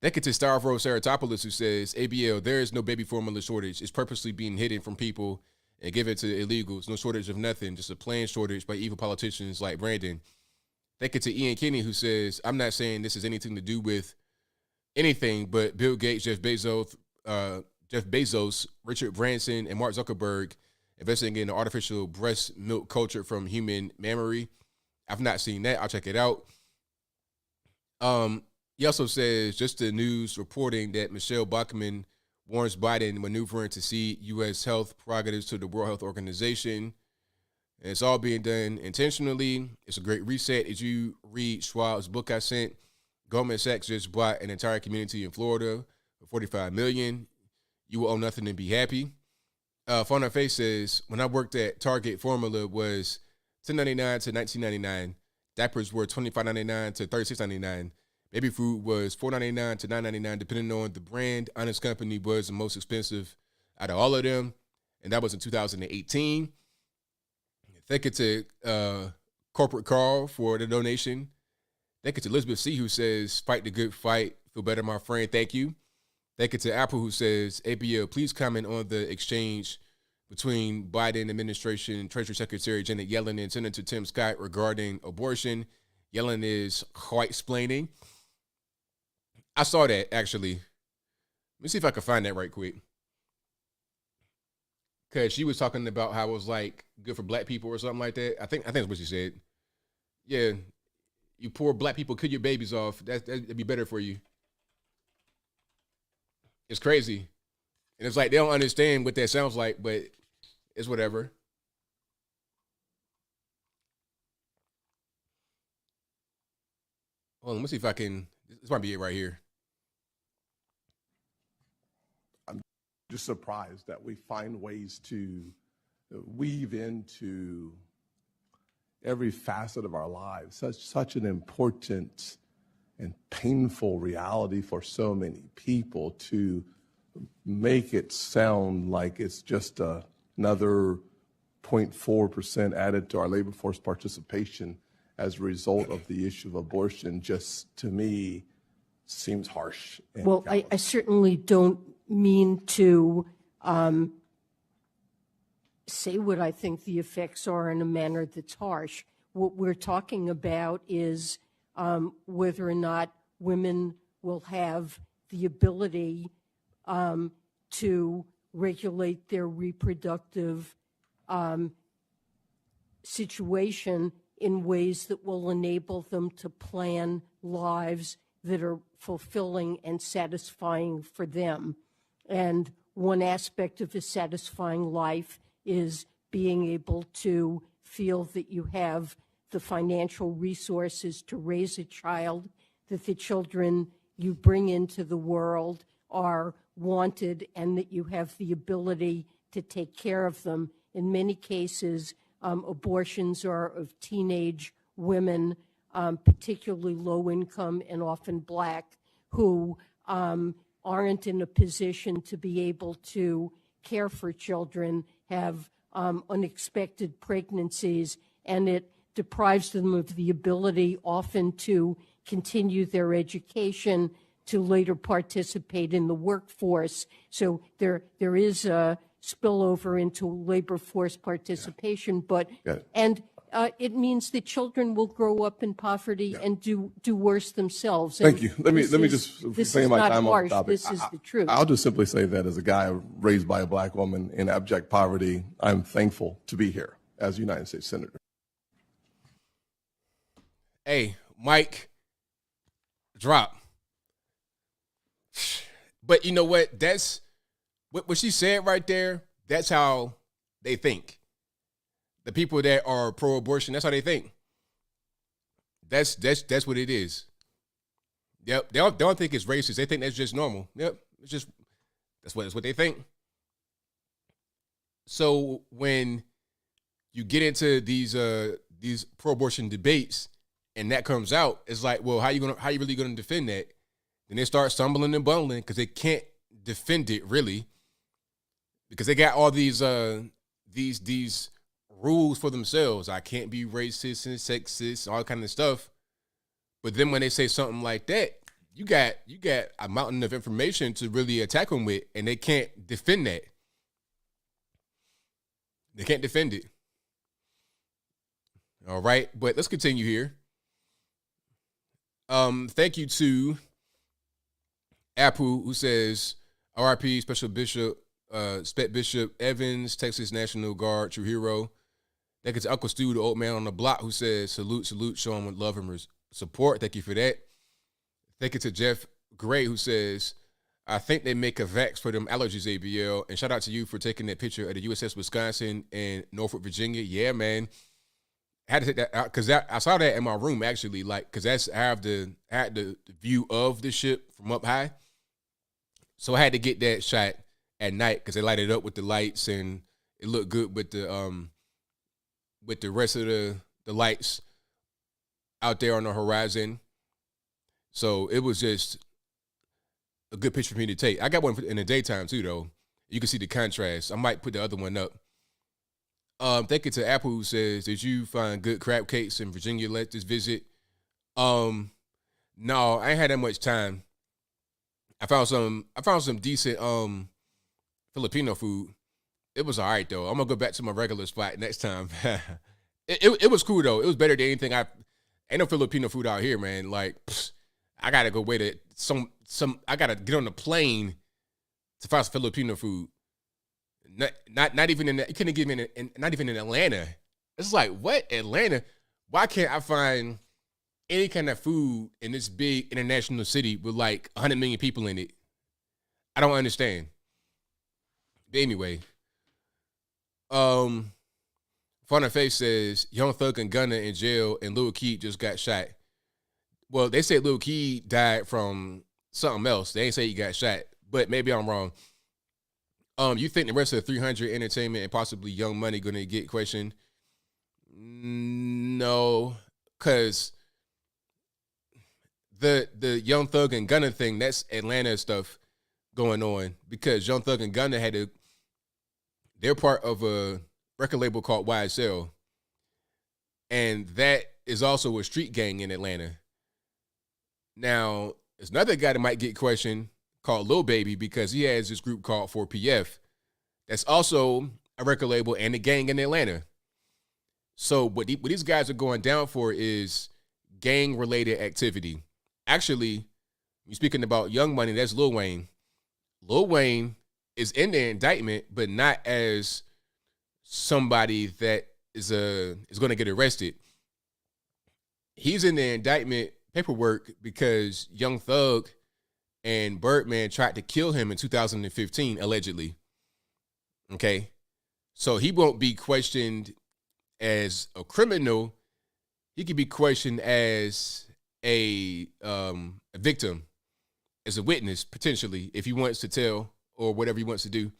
Thank you to Stavros Saratopoulos, who says, ABL, there is no baby formula shortage. It's purposely being hidden from people and given to illegals. No shortage of nothing, just a plain shortage by evil politicians like Brandon. Thank you to Ian Kinney, who says, I'm not saying this has anything to do with anything, but Bill Gates, Jeff Bezos, Richard Branson, and Mark Zuckerberg investing in artificial breast milk culture from human mammary. I've not seen that. I'll check it out. He also says, just the news reporting that Michelle Bachmann warns Biden maneuvering to cede U.S. health prerogatives to the World Health Organization. And it's all being done intentionally. It's a great reset. As you read Schwab's book I sent, Goldman Sachs just bought an entire community in Florida for $45 million. You will own nothing and be happy. Phone on Face says, when I worked at Target, formula was $10.99 to $19.99. Diapers were $25.99 to $36.99. Baby food was $4.99 to $9.99, depending on the brand. Honest Company was the most expensive out of all of them, and that was in 2018. Thank you to Corporate Carl for the donation. Thank you to Elizabeth C., who says, fight the good fight. Feel better, my friend. Thank you. Thank you to Apple, who says, ABL, please comment on the exchange between Biden administration, Treasury Secretary Janet Yellen, and Senator Tim Scott regarding abortion. Yellen is white-splaining. I saw that, actually. Let me see if I can find that right quick. Because she was talking about how it was, like, good for black people or something like that. I think that's what she said. Yeah, you poor black people, kill your babies off. That'd be better for you. It's crazy. And it's like they don't understand what that sounds like, but it's whatever. Hold on, let me see if I can. This might be it right here. I'm just surprised that we find ways to weave into every facet of our lives such an important and painful reality for so many people, to make it sound like it's just another 0.4% added to our labor force participation as a result of the issue of abortion. Just, to me, seems harsh. Well, I certainly don't mean to say what I think the effects are in a manner that's harsh. What we're talking about is whether or not women will have the ability to regulate their reproductive situation in ways that will enable them to plan lives that are fulfilling and satisfying for them. And one aspect of a satisfying life is being able to feel that you have the financial resources to raise a child, that the children you bring into the world are wanted, and that you have the ability to take care of them. In many cases, abortions are of teenage women, particularly low income and often black, who aren't in a position to be able to care for children, have unexpected pregnancies, and it deprives them of the ability often to continue their education, to later participate in the workforce. So there is a spillover into labor force participation, but it means that children will grow up in poverty and do worse themselves. Thank you. Let me just say my time on the topic. This is the truth. I'll just simply say that as a guy raised by a black woman in abject poverty, I'm thankful to be here as a United States Senator. Hey, Mike, drop. But you know what? That's what she said right there. That's how they think. The people that are pro-abortion, that's how they think. That's what it is. Yep. They don't think it's racist. They think that's just normal. Yep. That's what they think. So when you get into these pro-abortion debates and that comes out, it's like, well, how you really gonna defend that? Then they start stumbling and bumbling because they can't defend it really, because they got all these rules for themselves. I can't be racist and sexist, all kind of stuff. But then when they say something like that, you got a mountain of information to really attack them with, and they can't defend that. They can't defend it. All right, but let's continue here. Thank you to Apu, who says, RIP Special Bishop, Spec Bishop Evans, Texas National Guard, true hero. Thank you to Uncle Stu, the old man on the block, who says, salute, show him love and support. Thank you for that. Thank you to Jeff Gray, who says, I think they make a vax for them allergies, ABL. And shout out to you for taking that picture of the USS Wisconsin and Norfolk, Virginia. Yeah, man. I had to take that out because I saw that in my room actually, like because I had the view of the ship from up high, so I had to get that shot at night because they lighted it up with the lights and it looked good with the rest of the lights out there on the horizon. So it was just a good picture for me to take. I got one in the daytime too, though. You can see the contrast. I might put the other one up. Thank you to Apple who says, did you find good crab cakes in Virginia? Let this visit. No, I ain't had that much time. I found some decent Filipino food. It was all right though. I'm gonna go back to my regular spot next time. it was cool though. It was better than anything. Ain't no Filipino food out here, man. Like I gotta go wait at some. I gotta get on the plane to find some Filipino food. Not even in you couldn't give me not even in Atlanta. It's like, what, Atlanta? Why can't I find any kind of food in this big international city with like 100 million people in it? I don't understand. But anyway, Fun and Face says Young Thug and Gunna in jail and Lil Keed just got shot. Well, they said Lil Keed died from something else. They ain't say he got shot, but maybe I'm wrong. You think the rest of the 300 Entertainment and possibly Young Money going to get questioned? No, because the Young Thug and Gunna thing, that's Atlanta stuff going on, because Young Thug and Gunna they're part of a record label called YSL, and that is also a street gang in Atlanta. Now, there's another guy that might get questioned called Lil Baby, because he has this group called 4PF. That's also a record label and a gang in Atlanta. So what these guys are going down for is gang-related activity. Actually, you're speaking about Young Money, that's Lil Wayne. Lil Wayne is in the indictment, but not as somebody that is going to get arrested. He's in the indictment paperwork because Young Thug and Birdman tried to kill him in 2015, allegedly. Okay? So he won't be questioned as a criminal. He could be questioned as a victim, as a witness, potentially, if he wants to tell or whatever he wants to do.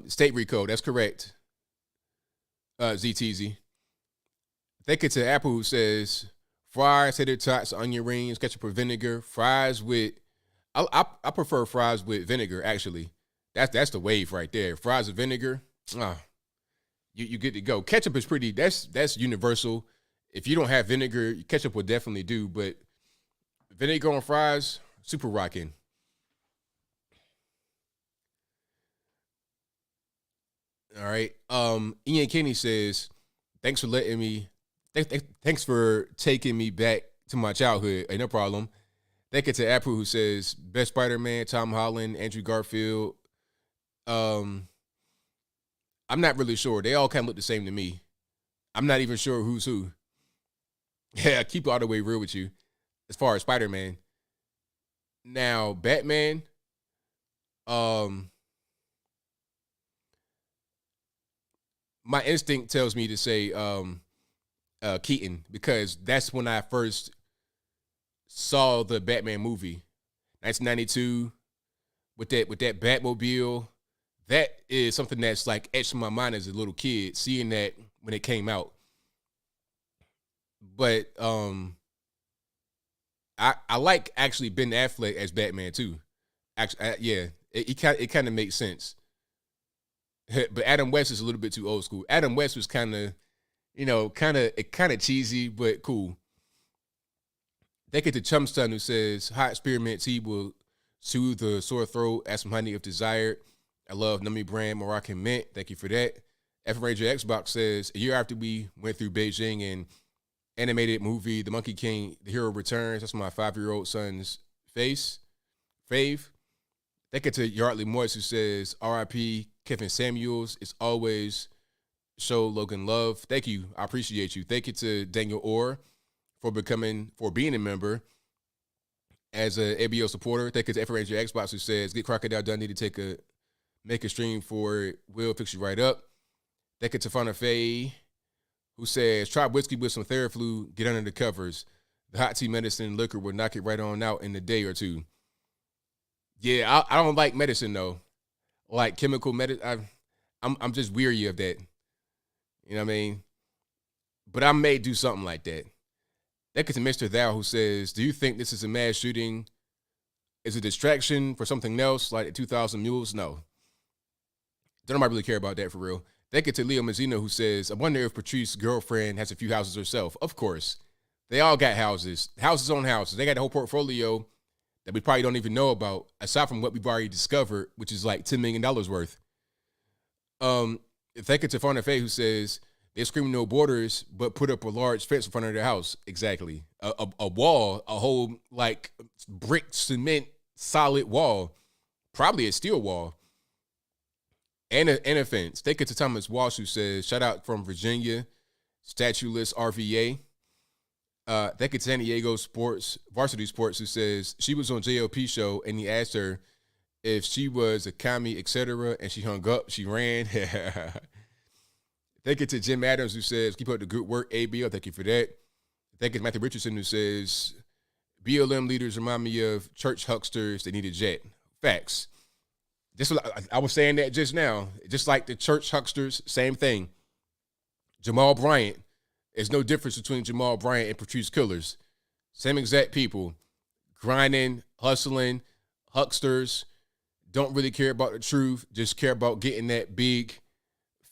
State RICO, that's correct. ZTZ. Thank you to Apple who says, fries, tater tots, onion rings, ketchup or vinegar, fries with, I prefer fries with vinegar, actually. That's the wave right there. Fries with vinegar, you get to go. Ketchup is pretty, that's universal. If you don't have vinegar, ketchup will definitely do, but vinegar on fries, super rocking. All right. Ian Kenny says, thanks for letting me, thanks for taking me back to my childhood. Hey, no problem. Thank you to Apple who says, best Spider-Man, Tom Holland, Andrew Garfield. I'm not really sure. They all kind of look the same to me. I'm not even sure who's who. Yeah, keep it all the way real with you as far as Spider-Man. Now, Batman, my instinct tells me to say Keaton, because that's when I first saw the Batman movie, 1992, with that Batmobile. That is something that's like etched in my mind as a little kid, seeing that when it came out. But I like actually Ben Affleck as Batman too. Actually, yeah, it kind of makes sense. But Adam West is a little bit too old school. Adam West was kind of cheesy, but cool. Thank you to Chumstun who says, hot spearmint tea will soothe the sore throat, add some honey if desired. I love Nummy brand Moroccan mint. Thank you for that. F Ranger Xbox says, a year after we went through Beijing and animated movie The Monkey King, The Hero Returns. That's my 5-year-old son's fave. Thank you to Yardley Moise who says, R.I.P. Kevin Samuels. It's always show Logan love. Thank you. I appreciate you. Thank you to Daniel Orr for being a member. as a ABL supporter. Thank you to FRNG Xbox who says, get Crocodile Dundee to make a stream for it. Will fix you right up. Thank you to Fana Faye who says, try whiskey with some Theraflu, get under the covers. The hot tea medicine and liquor will knock it right on out in a day or two. Yeah, I don't like medicine though. Like chemical medicine. I'm just weary of that. You know what I mean? But I may do something like that. That gets to Mr. Thou who says, do you think this is a mass shooting? Is it a distraction for something else like the 2,000 Mules? No. Don't nobody really care about that for real. That gets to Leo Mazzino who says, I wonder if Patrice's girlfriend has a few houses herself. Of course. They all got houses. Houses on houses. They got a whole portfolio that we probably don't even know about, aside from what we've already discovered, which is like $10 million worth. Thank you to Fana Faye who says, they're screaming no borders, but put up a large fence in front of their house. Exactly. A wall, a whole like brick, cement, solid wall. Probably a steel wall. And a fence. Thank you to Thomas Walsh who says, shout out from Virginia, Statueless RVA. Thank you to San Diego Varsity Sports who says, she was on JLP show and he asked her if she was a commie, etc. And she hung up, she ran. Thank you to Jim Adams who says, keep up the good work, ABL. Thank you for that. Thank you to Matthew Richardson who says, BLM leaders remind me of church hucksters that need a jet. Facts. I was saying that just now. Just like the church hucksters, same thing. Jamal Bryant. There's no difference between Jamal Bryant and Patrice Killers. Same exact people. Grinding, hustling, hucksters. Don't really care about the truth. Just care about getting that big,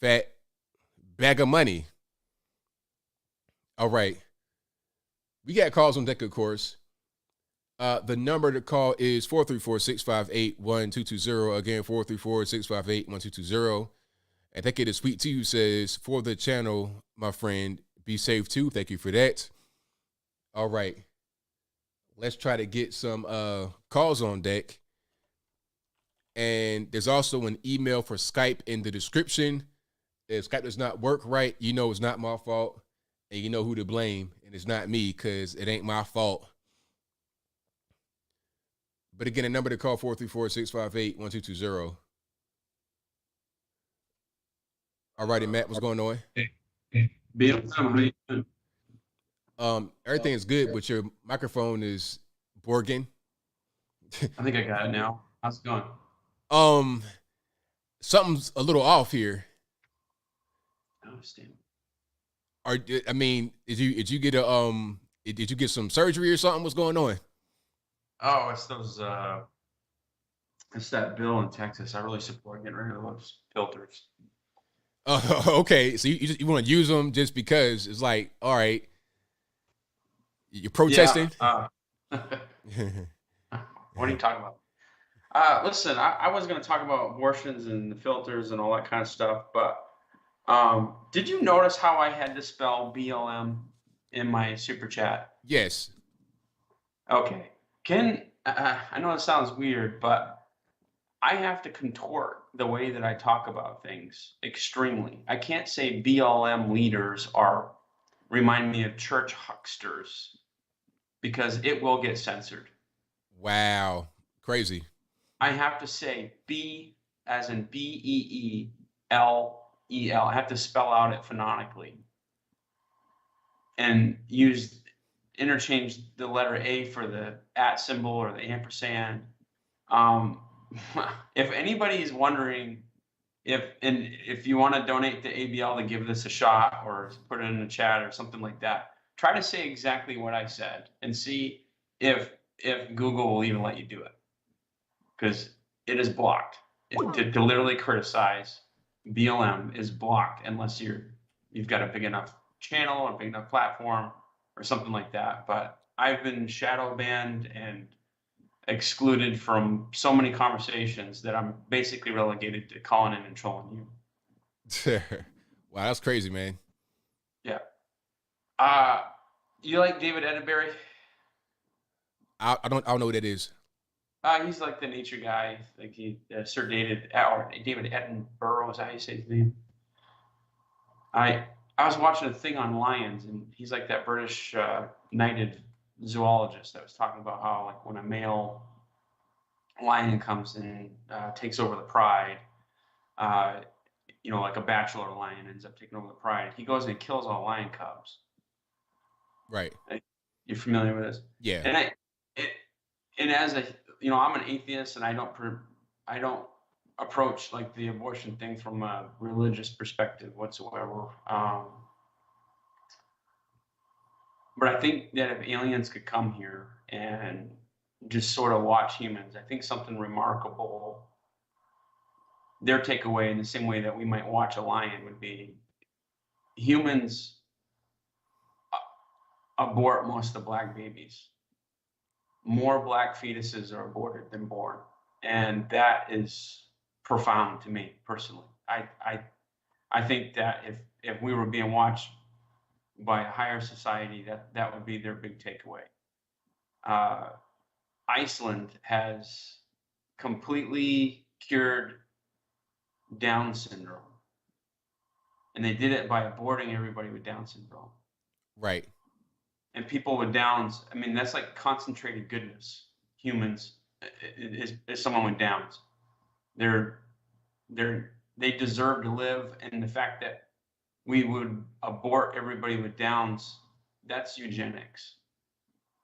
fat bag of money. All right. We got calls on deck, of course. The number to call is 434-658-1220. Again, 434-658-1220. And thank you to Sweet T who says, for the channel, my friend, be safe too. Thank you for that. All right. Let's try to get some calls on deck. And there's also an email for Skype in the description. If Skype does not work right, you know it's not my fault. And you know who to blame. And it's not me because it ain't my fault. But again, the number to call 434-658-1220. All righty, Matt, what's going on? Everything is good, but your microphone is borging. I think I got it now. How's it going? Something's a little off here. I understand. I mean, did you get did you get some surgery or something? What's going on? Oh, it's those it's that bill in Texas. I really support getting rid of those filters. Okay. So you want to use them just because it's like, all right, you're protesting? Yeah, what are you talking about? Listen, I was going to talk about abortions and the filters and all that kind of stuff, but did you notice how I had to spell BLM in my super chat? Yes. Okay. I know it sounds weird, but I have to contort the way that I talk about things extremely. I can't say BLM leaders remind me of church hucksters because it will get censored. Wow. Crazy. I have to say B as in BEELEL. I have to spell out it phonetically and interchange the letter A for the @ symbol or the ampersand. If anybody is wondering if you want to donate to ABL to give this a shot or put it in the chat or something like that, try to say exactly what I said and see if Google will even let you do it, because it is blocked. To literally criticize BLM is blocked unless you've got a big enough channel, a big enough platform, or something like that. But I've been shadow banned and excluded from so many conversations that I'm basically relegated to calling in and trolling you. Wow, that's crazy, man. Yeah. You like David Attenborough? I don't know what that is. He's like the nature guy. Like Sir David Attenborough, is that how you say his name? I was watching a thing on lions, and he's like that British knighted zoologist that was talking about how, like, when a male lion comes and takes over the pride, like a bachelor lion ends up taking over the pride, he goes and he kills all lion cubs. Right. You're familiar with this? Yeah. And as a, I'm an atheist, and I don't approach like the abortion thing from a religious perspective whatsoever. But I think that if aliens could come here and just sort of watch humans, I think something remarkable, their takeaway in the same way that we might watch a lion would be humans abort most of the black babies. More black fetuses are aborted than born. And that is profound to me personally. I think that if we were being watched by a higher society, that would be their big takeaway. Iceland has completely cured Down syndrome. And they did it by aborting everybody with Down syndrome. Right. And people with Downs, I mean, that's like concentrated goodness. Humans is someone with Downs. They deserve to live, and the fact that we would abort everybody with Downs, that's eugenics.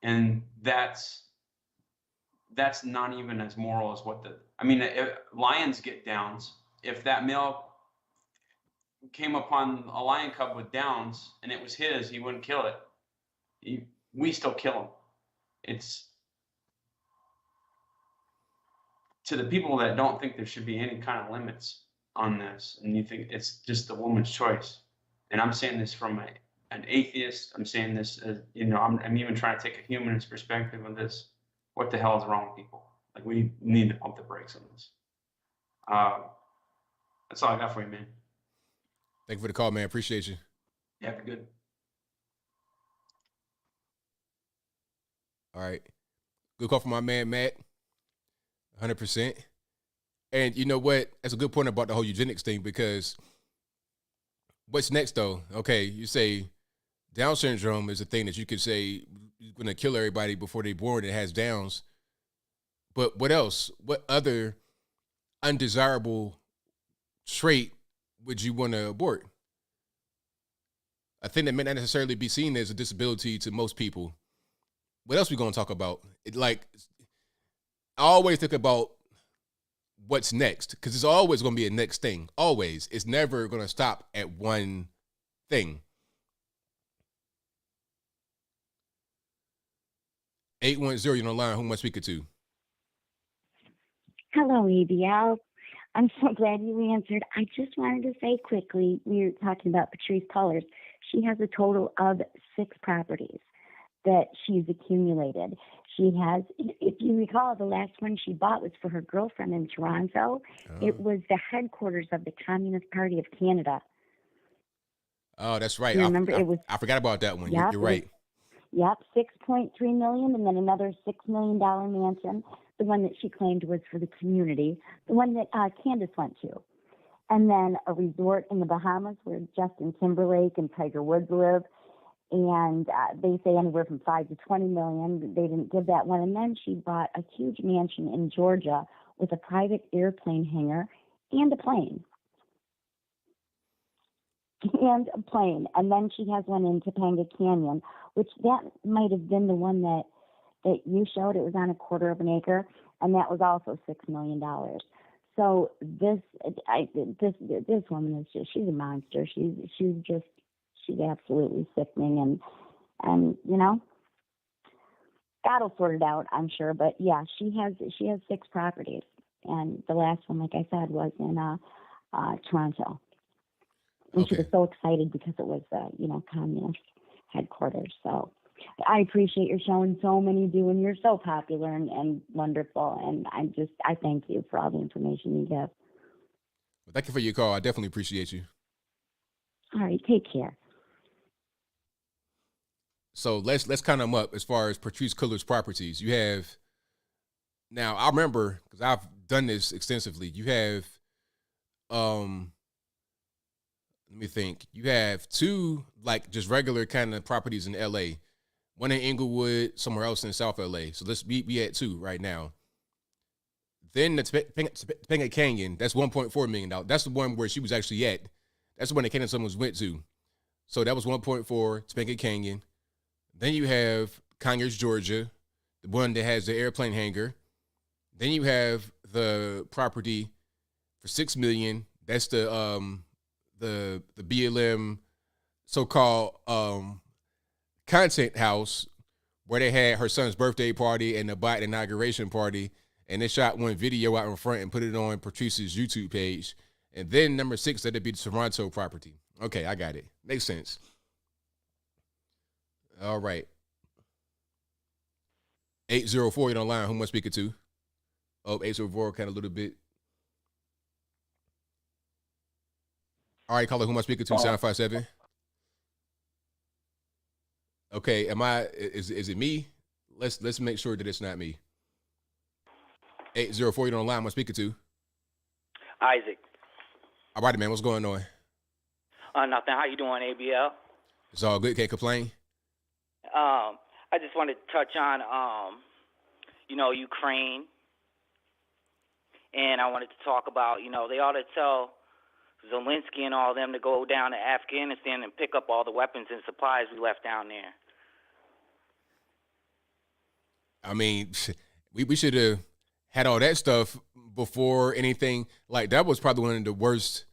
And that's not even as moral as lions get Downs. If that male came upon a lion cub with Downs and it was his, he wouldn't kill it. We still kill him. It's to the people that don't think there should be any kind of limits on this, and you think it's just the woman's choice. And I'm saying this from an atheist. I'm saying this as, I'm even trying to take a humanist perspective on this. What the hell is wrong with people? Like, we need to pump the brakes on this. That's all I got for you, man. Thank you for the call, man. Appreciate you. Yeah, be good. All right. Good call from my man, Matt. 100%. And you know what? That's a good point about the whole eugenics thing, because what's next, though? Okay, you say Down syndrome is a thing that you could say you're going to kill everybody before they're born that has Downs. But what else? What other undesirable trait would you want to abort? A thing that may not necessarily be seen as a disability to most people. What else we going to talk about? I always think about what's next, because it's always going to be a next thing. Always. It's never going to stop at one thing. 810, you're on the line. Who am I speaking to? Hello, ABL. I'm so glad you answered. I just wanted to say quickly, we were talking about Patrice Cullors. She has a total of 6 properties that she's accumulated. She has, if you recall, the last one she bought was for her girlfriend in Toronto. Oh. It was the headquarters of the Communist Party of Canada. Oh, that's right. You remember, I forgot about that one. Yep, you're right. Yep, $6.3 million, and then another $6 million mansion. The one that she claimed was for the community, the one that Candace went to. And then a resort in the Bahamas where Justin Timberlake and Tiger Woods live. And they say anywhere from $5 to $20 million. They didn't give that one. And then she bought a huge mansion in Georgia with a private airplane hangar and a plane. And a plane. And then she has one in Topanga Canyon, which that might have been the one that you showed. It was on a quarter of an acre, and that was also $6 million. So this woman is just, she's a monster. She's absolutely sickening, and God will sort it out, I'm sure. But yeah, she has 6 properties, and the last one, like I said, was in Toronto. And okay. She was so excited because it was communist headquarters. So I appreciate your showing so many do, and you're so popular and wonderful. And I thank you for all the information you give. Well, thank you for your call. I definitely appreciate you. All right, take care. So let's count them up as far as Patrice Cullors' properties. You have, now I remember, because I've done this extensively, you have, let me think, you have 2 like just regular kind of properties in LA. one in Inglewood, somewhere else in South LA. So let's be at 2 right now. Then the Topanga Canyon, that's $1.4 million. That's the one where she was actually at. That's the one that Candace Owens went to. So that was 1.4, Topanga Canyon. Then you have Conyers, Georgia, the one that has the airplane hangar. Then you have the property for $6 million. That's the BLM so-called content house where they had her son's birthday party and the Biden inauguration party, and they shot one video out in front and put it on Patrice's YouTube page. And then number 6, that'd be the Toronto property. Okay, I got it. Makes sense. All right. 804, you're online. Who am I speaking to? Oh, 804, kind of a little bit. All right, caller, who am I speaking to? 757. Okay, is it me? Let's make sure that it's not me. 804, you're online. Who am I speaking to? Isaac. All right, man, what's going on? Nothing. How you doing, ABL? It's all good. Can't complain. I just wanted to touch on, Ukraine. And I wanted to talk about, they ought to tell Zelensky and all them to go down to Afghanistan and pick up all the weapons and supplies we left down there. I mean, we should have had all that stuff before anything. Like, that was probably one of the worst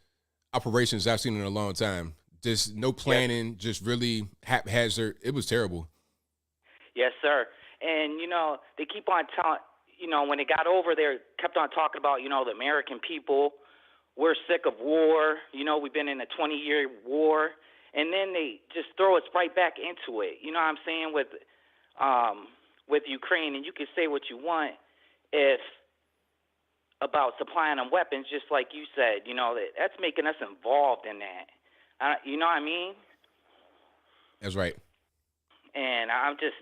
operations I've seen in a long time. Just no planning, just really haphazard. It was terrible. Yes, sir. And, they keep on telling, when they got over there, kept on talking about, the American people, we're sick of war. We've been in a 20-year war. And then they just throw us right back into it. You know what I'm saying? With Ukraine, and you can say what you want about supplying them weapons, just like you said, that's making us involved in that. You know what I mean? That's right. And I'm just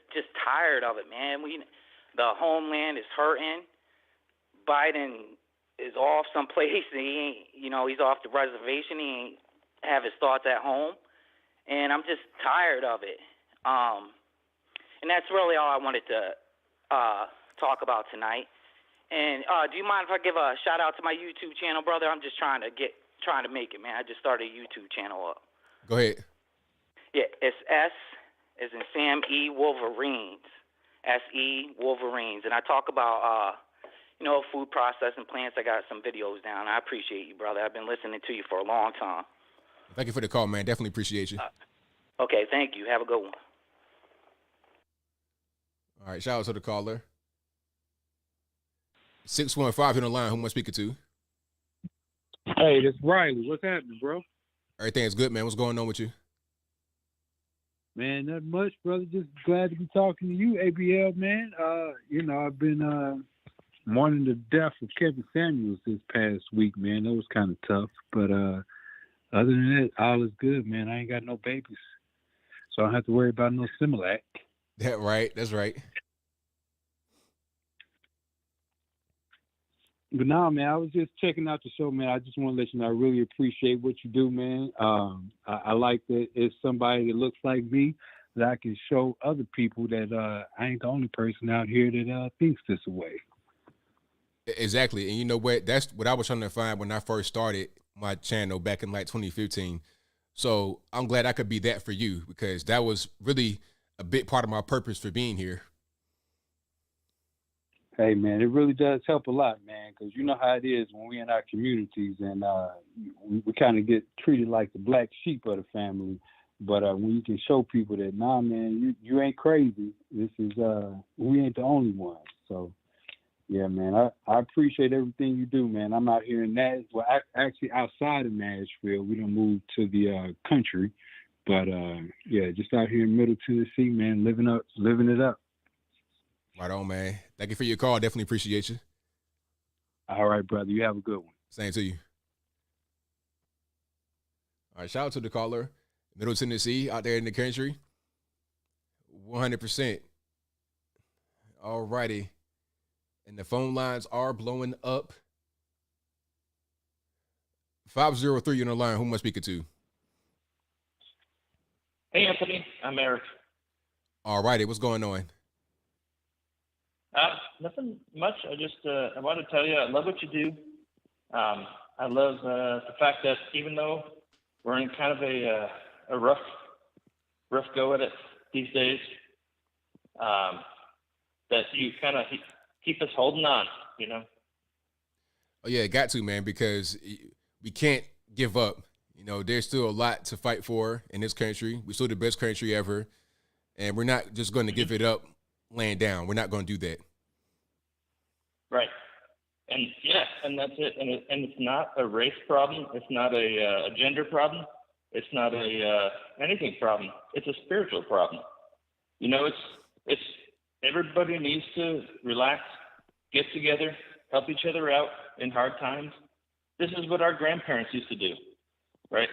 tired of it, man. The homeland is hurting. Biden is off someplace. He ain't, he's off the reservation. He ain't have his thoughts at home. And I'm just tired of it. And that's really all I wanted to talk about tonight. And do you mind if I give a shout out to my YouTube channel, brother? I'm just trying to make it, man. I just started a YouTube channel up. Go ahead. Yeah, it's S as in Sam E. Wolverines. S-E Wolverines. And I talk about, food processing plants. I got some videos down. I appreciate you, brother. I've been listening to you for a long time. Thank you for the call, man. Definitely appreciate you. Okay, thank you. Have a good one. All right, shout out to the caller. 615 on the line. Who am I speaking to? Hey, this Riley. What's happening, bro? Everything's good, man. What's going on with you? Man, not much, brother. Just glad to be talking to you, ABL, man. I've been mourning the death of Kevin Samuels this past week, man. That was kind of tough. But other than that, all is good, man. I ain't got no babies. So I don't have to worry about no Similac. That right. That's right. But no, man, I was just checking out the show, man. I just want to let you know I really appreciate what you do, man. I like that it's somebody that looks like me that I can show other people that I ain't the only person out here that thinks this way. Exactly. And you know what? That's what I was trying to find when I first started my channel back in like 2015. So I'm glad I could be that for you, because that was really a big part of my purpose for being here. Hey, man, it really does help a lot, man, because you know how it is when we're in our communities and we kind of get treated like the black sheep of the family. But when you can show people that, nah, man, you ain't crazy. This is, we ain't the only ones. So, yeah, man, I appreciate everything you do, man. I'm out here in Nashville. Well, actually outside of Nashville. We done moved to the country. But, yeah, just out here in Middle Tennessee, man, living it up. Right on, man. Thank you for your call. Definitely appreciate you. All right, brother. You have a good one. Same to you. All right, shout out to the caller. Middle Tennessee, out there in the country. 100%. All righty. And the phone lines are blowing up. 503 on the line. Who am I speaking to? Hey, Anthony. I'm Eric. All righty, what's going on? Nothing much. I just I want to tell you I love what you do. I love the fact that even though we're in kind of a rough go at it these days, that you kind of keep us holding on, you know. Oh yeah, got to, man, because we can't give up. You know, there's still a lot to fight for in this country. We're still the best country ever, and we're not just going to give it up laying down. We're not going to do that. Right. And yeah, and that's it. And it's not a race problem. It's not a gender problem. It's not a anything problem. It's a spiritual problem. You know, it's everybody needs to relax, get together, help each other out in hard times. This is what our grandparents used to do, right?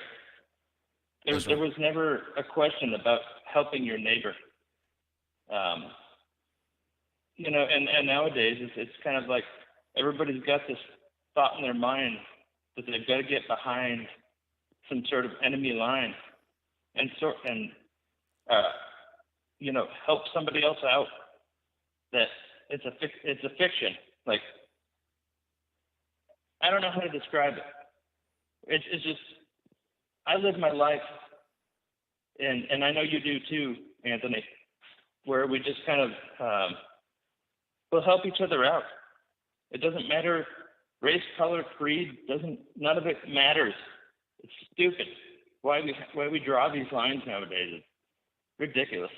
There was never a question about helping your neighbor. You know, and nowadays it's kind of like everybody's got this thought in their mind that they've got to get behind some sort of enemy line and you know, help somebody else out. That it's a fiction. Like, I don't know how to describe it. It's just, I live my life, and I know you do too, Anthony, where we just kind of we'll help each other out. It doesn't matter race, color, creed. None of it matters. It's stupid. Why we draw these lines nowadays? It's ridiculous.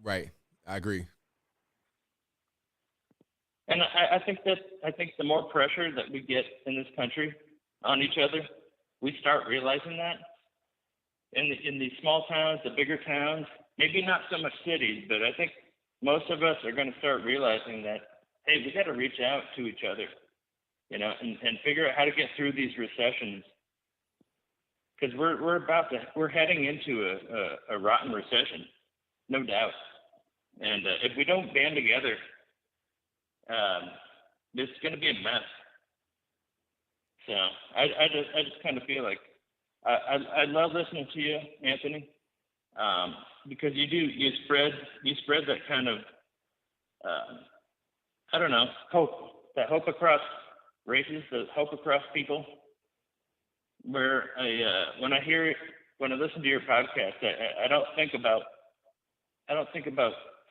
Right, I agree. And I think the more pressure that we get in this country on each other, we start realizing that in these small towns, the bigger towns, maybe not so much cities, but I think most of us are going to start realizing that, hey, we got to reach out to each other, you know, and figure out how to get through these recessions, because we're heading into a rotten recession, no doubt. And if we don't band together, it's going to be a mess. So I just kind of feel like I love listening to you, Anthony, because you spread that kind of I don't know, hope across races, the hope across people. Where when I listen to your podcast, I don't think about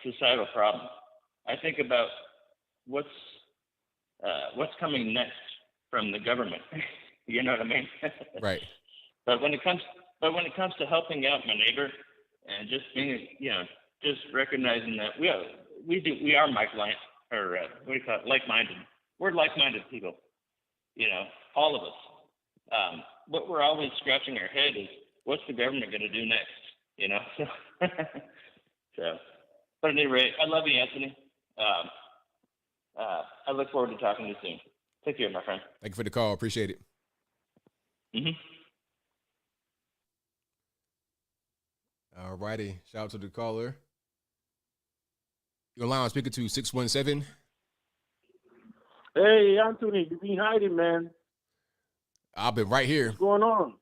societal problems. I think about what's coming next from the government. You know what I mean? Right. But when it comes to helping out my neighbor and just being, you know, just recognizing that we are like-minded. We're like-minded people. You know, all of us. What we're always scratching our head is, what's the government going to do next? You know. So, but at any rate, I love you, Anthony. I look forward to talking to you soon. Take care, my friend. Thank you for the call. Appreciate it. Mm-hmm. All righty. Shout out to the caller. You're online speaking to 617. Hey, Anthony, you been hiding, man. I've been right here. What's going on?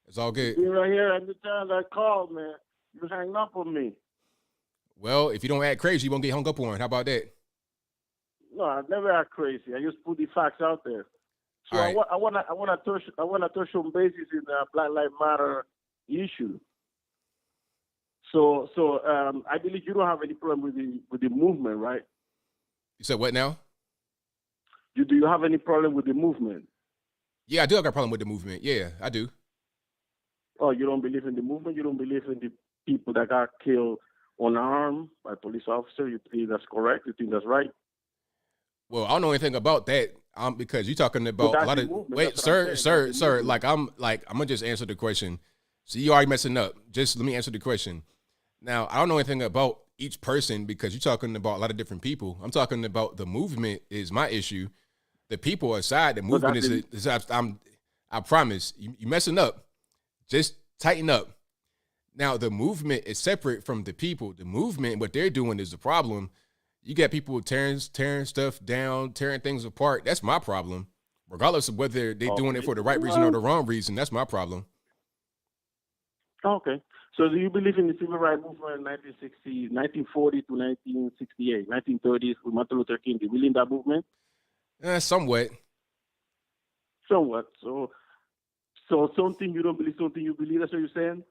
It's all good. You been right here every time I call, man. You hang up on me. Well, if you don't act crazy, you won't get hung up on. How about that? No, I never act crazy. I just put the facts out there. So All right. I wanna touch on basis in the Black Lives Matter issue. So I believe you don't have any problem with the movement, right? You said what now? Do you have any problem with the movement? Yeah, I do have a problem with the movement. Yeah, I do. Oh, you don't believe in the movement? You don't believe in the people that got killed unarmed by police officers? You think that's correct? You think that's right? Well, I don't know anything about that. Because you're talking about a lot of wait, sir. Like I'm gonna just answer the question. So you already messing up. Just let me answer the question. Now, I don't know anything about each person because you're talking about a lot of different people. I'm talking about the movement is my issue. The people aside, the movement is I promise you messing up. Just tighten up. Now, the movement is separate from the people. The movement, what they're doing is the problem. You got people tearing stuff down, tearing things apart. That's my problem. Regardless of whether they're doing it for the right reason or the wrong reason, that's my problem. Okay. So do you believe in the civil rights movement in 1940 to 1968, 1930s with Martin Luther King? Do you believe in that movement? Somewhat. Somewhat. So something you don't believe, something you believe. That's what you're saying?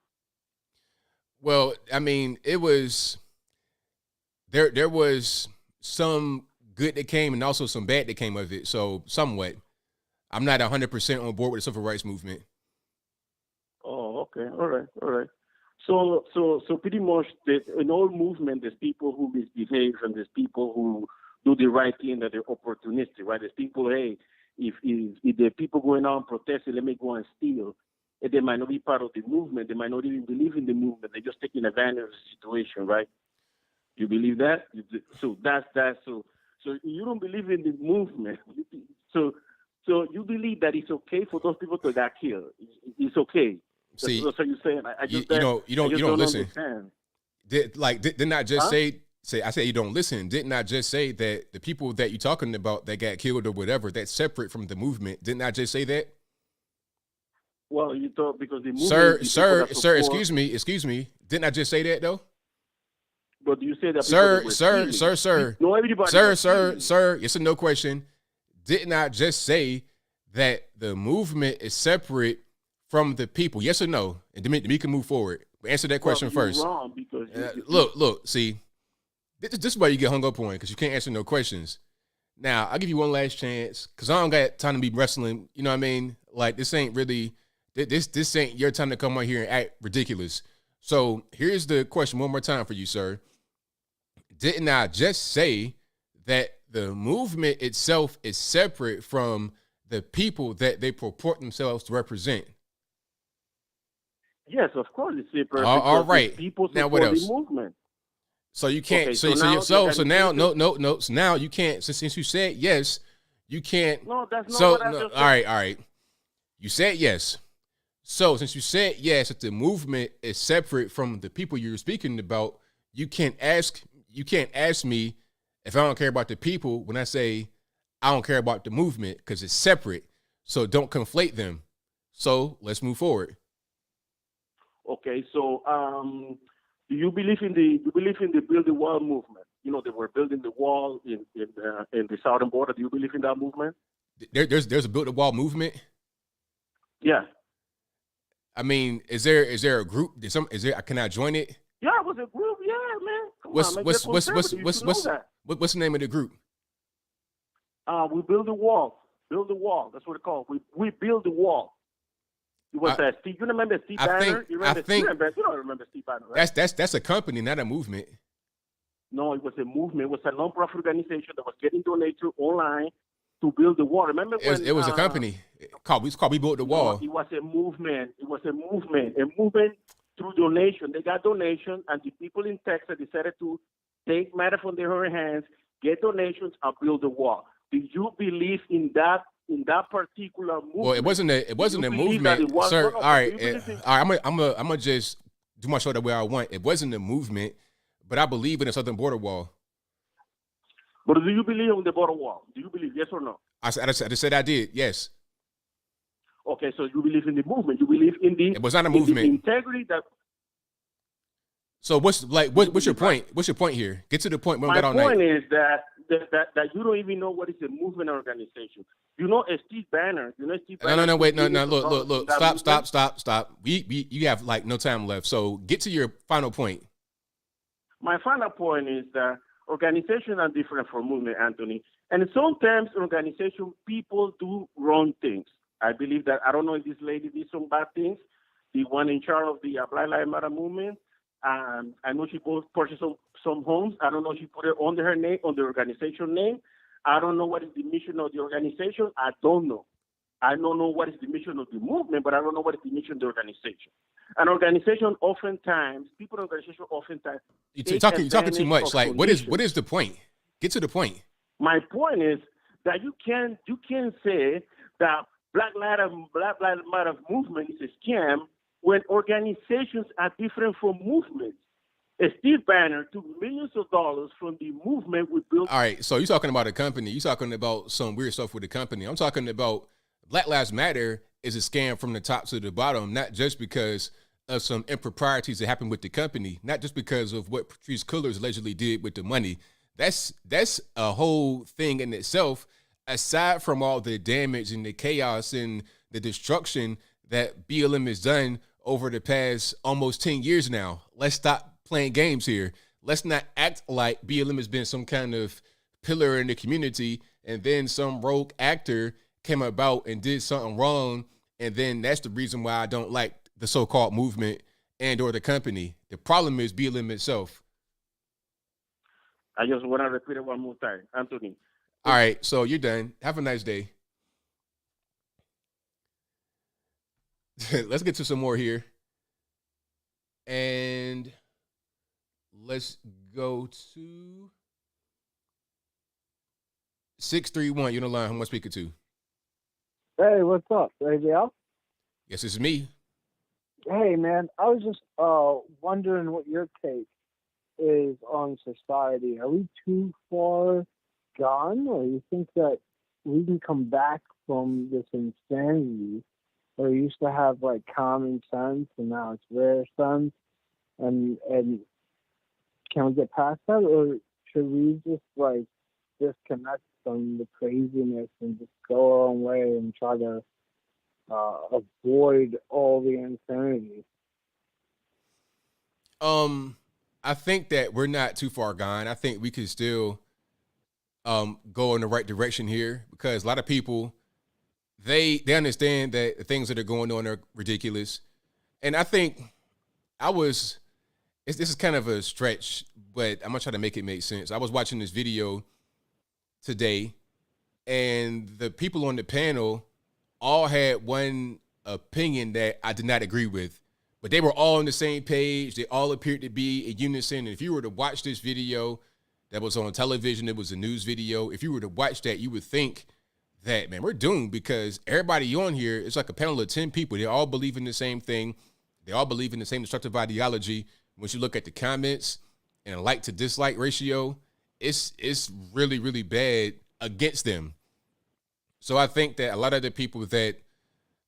Well, I mean, it was there was some good that came and also some bad that came of it. So somewhat. I'm not 100% on board with the civil rights movement. Oh, okay. All right. So pretty much in all movement, there's people who misbehave and there's people who do the right thing that they're opportunistic, right? There's people, hey, if there are people going out protesting, let me go and steal. And they might not be part of the movement. They might not even believe in the movement. They're just taking advantage of the situation, right? You believe that? So that's so you don't believe in the movement. So you believe that it's okay for those people to get killed. It's okay. See, that's what you're saying. You don't listen. Understand. Didn't I just say I said you don't listen? Didn't I just say that the people that you're talking about that got killed or whatever, that's separate from the movement? Didn't I just say that? Well, you thought because the movement. Sir, excuse me. Didn't I just say that though? But you say that. Sir. No, everybody. Sir. Yes or no question. Didn't I just say that the movement is separate from the people? Yes or no? And then we can move forward. Answer that question first. Wrong because look. See, this is why you get hung up on because you can't answer no questions. Now I'll give you one last chance because I don't got time to be wrestling. You know what I mean? Like this ain't really this ain't your time to come on here and act ridiculous. So here's the question one more time for you, sir. Didn't I just say that the movement itself is separate from the people that they purport themselves to represent? Yes, of course it's separate. All right. People now what else? The movement. So you can't. Okay, So now no. So now you can't. Since you said yes, you can't. No, that's not. So what I no, just all right. You said yes. So since you said yes, that the movement is separate from the people you're speaking about, you can't ask me if I don't care about the people when I say I don't care about the movement because it's separate. So don't conflate them. So let's move forward. Okay, so do you believe in the build the wall movement? You know, they were building the wall in the southern border. Do you believe in that movement? There's a build the wall movement. Yeah. I mean, is there a group? Can I join it? Yeah, it was a group. Yeah, man. What's the name of the group? We build the wall. Build the wall. That's what it's called. We build the wall. It was Steve. You remember Steve Banner? You don't remember Steve Banner, right? That's a company, not a movement. No, it was a movement. It was a non-profit organization that was getting donations online to build the wall. Remember when it was a company called We Built the Wall. It was a movement. A movement through donation. They got donation, and the people in Texas decided to take matter from their own hands, get donations, and build the wall. Do you believe in that particular movement? Well, it wasn't a movement, sir. All right. I'm gonna just do my show the way I want. It wasn't a movement, but I believe in the southern border wall. But do you believe in the border wall? Do you believe yes or no? I just said I did. Yes. Okay, so you believe in the movement. You believe in the. It was not a movement. Integrity that. So what's your point? What's your point here? Get to the point. My point is that you don't even know what is a movement organization. You know Steve Banner. No. Wait, no. Look. Stop. You have like no time left. So get to your final point. My final point is that organizations are different from movement, Anthony. And sometimes in organization, people do wrong things. I believe that, I don't know if this lady did some bad things. The one in charge of the Black Lives Matter movement, I know she purchased some homes. I don't know if she put it under her name, on the organization name. I don't know what is the mission of the organization. I don't know. I don't know what is the mission of the movement, but I don't know what is the mission of the organization. An organization oftentimes, you're talking too much. Like, what is the point? Get to the point. My point is that you can't say that Black Lives Matter movement is a scam when organizations are different from movements. Steve Banner took millions of dollars from the movement we built. All right, so you're talking about a company. You're talking about some weird stuff with the company. I'm talking about Black Lives Matter is a scam from the top to the bottom, not just because of some improprieties that happened with the company, not just because of what Patrice Cullors allegedly did with the money. That's a whole thing in itself, aside from all the damage and the chaos and the destruction that BLM has done over the past almost 10 years now. Let's stop playing games here. Let's not act like BLM has been some kind of pillar in the community and then some rogue actor came about and did something wrong, and then that's the reason why I don't like the so-called movement and or the company. The problem is BLM itself. I just want to repeat it one more time, Anthony. All right, so you're done. Have a nice day. Let's get to some more here. And let's go to 631. You're on the line. Who am I speaking to? Hey, what's up, ABL? Yes, it's me. Hey, man, I was just wondering what your take is on society. Are we too far gone, or you think that we can come back from this insanity where we used to have like common sense and now it's rare sense, and can we get past that, or should we just like disconnect from the craziness and just go our own way and try to avoid all the insanity? I think that we're not too far gone. I think we can still go in the right direction here, because a lot of people, they understand that the things that are going on are ridiculous. And I think this is kind of a stretch, but I'm gonna try to make it make sense. I was watching this video today, and the people on the panel all had one opinion that I did not agree with, but they were all on the same page. They all appeared to be in unison. And if you were to watch this video that was on television, it was a news video. If you were to watch that, you would think that, man, we're doomed, because everybody on here, it's like a panel of 10 people. They all believe in the same thing. They all believe in the same destructive ideology. Once you look at the comments and a like to dislike ratio, it's really, really bad against them. So I think that a lot of the people that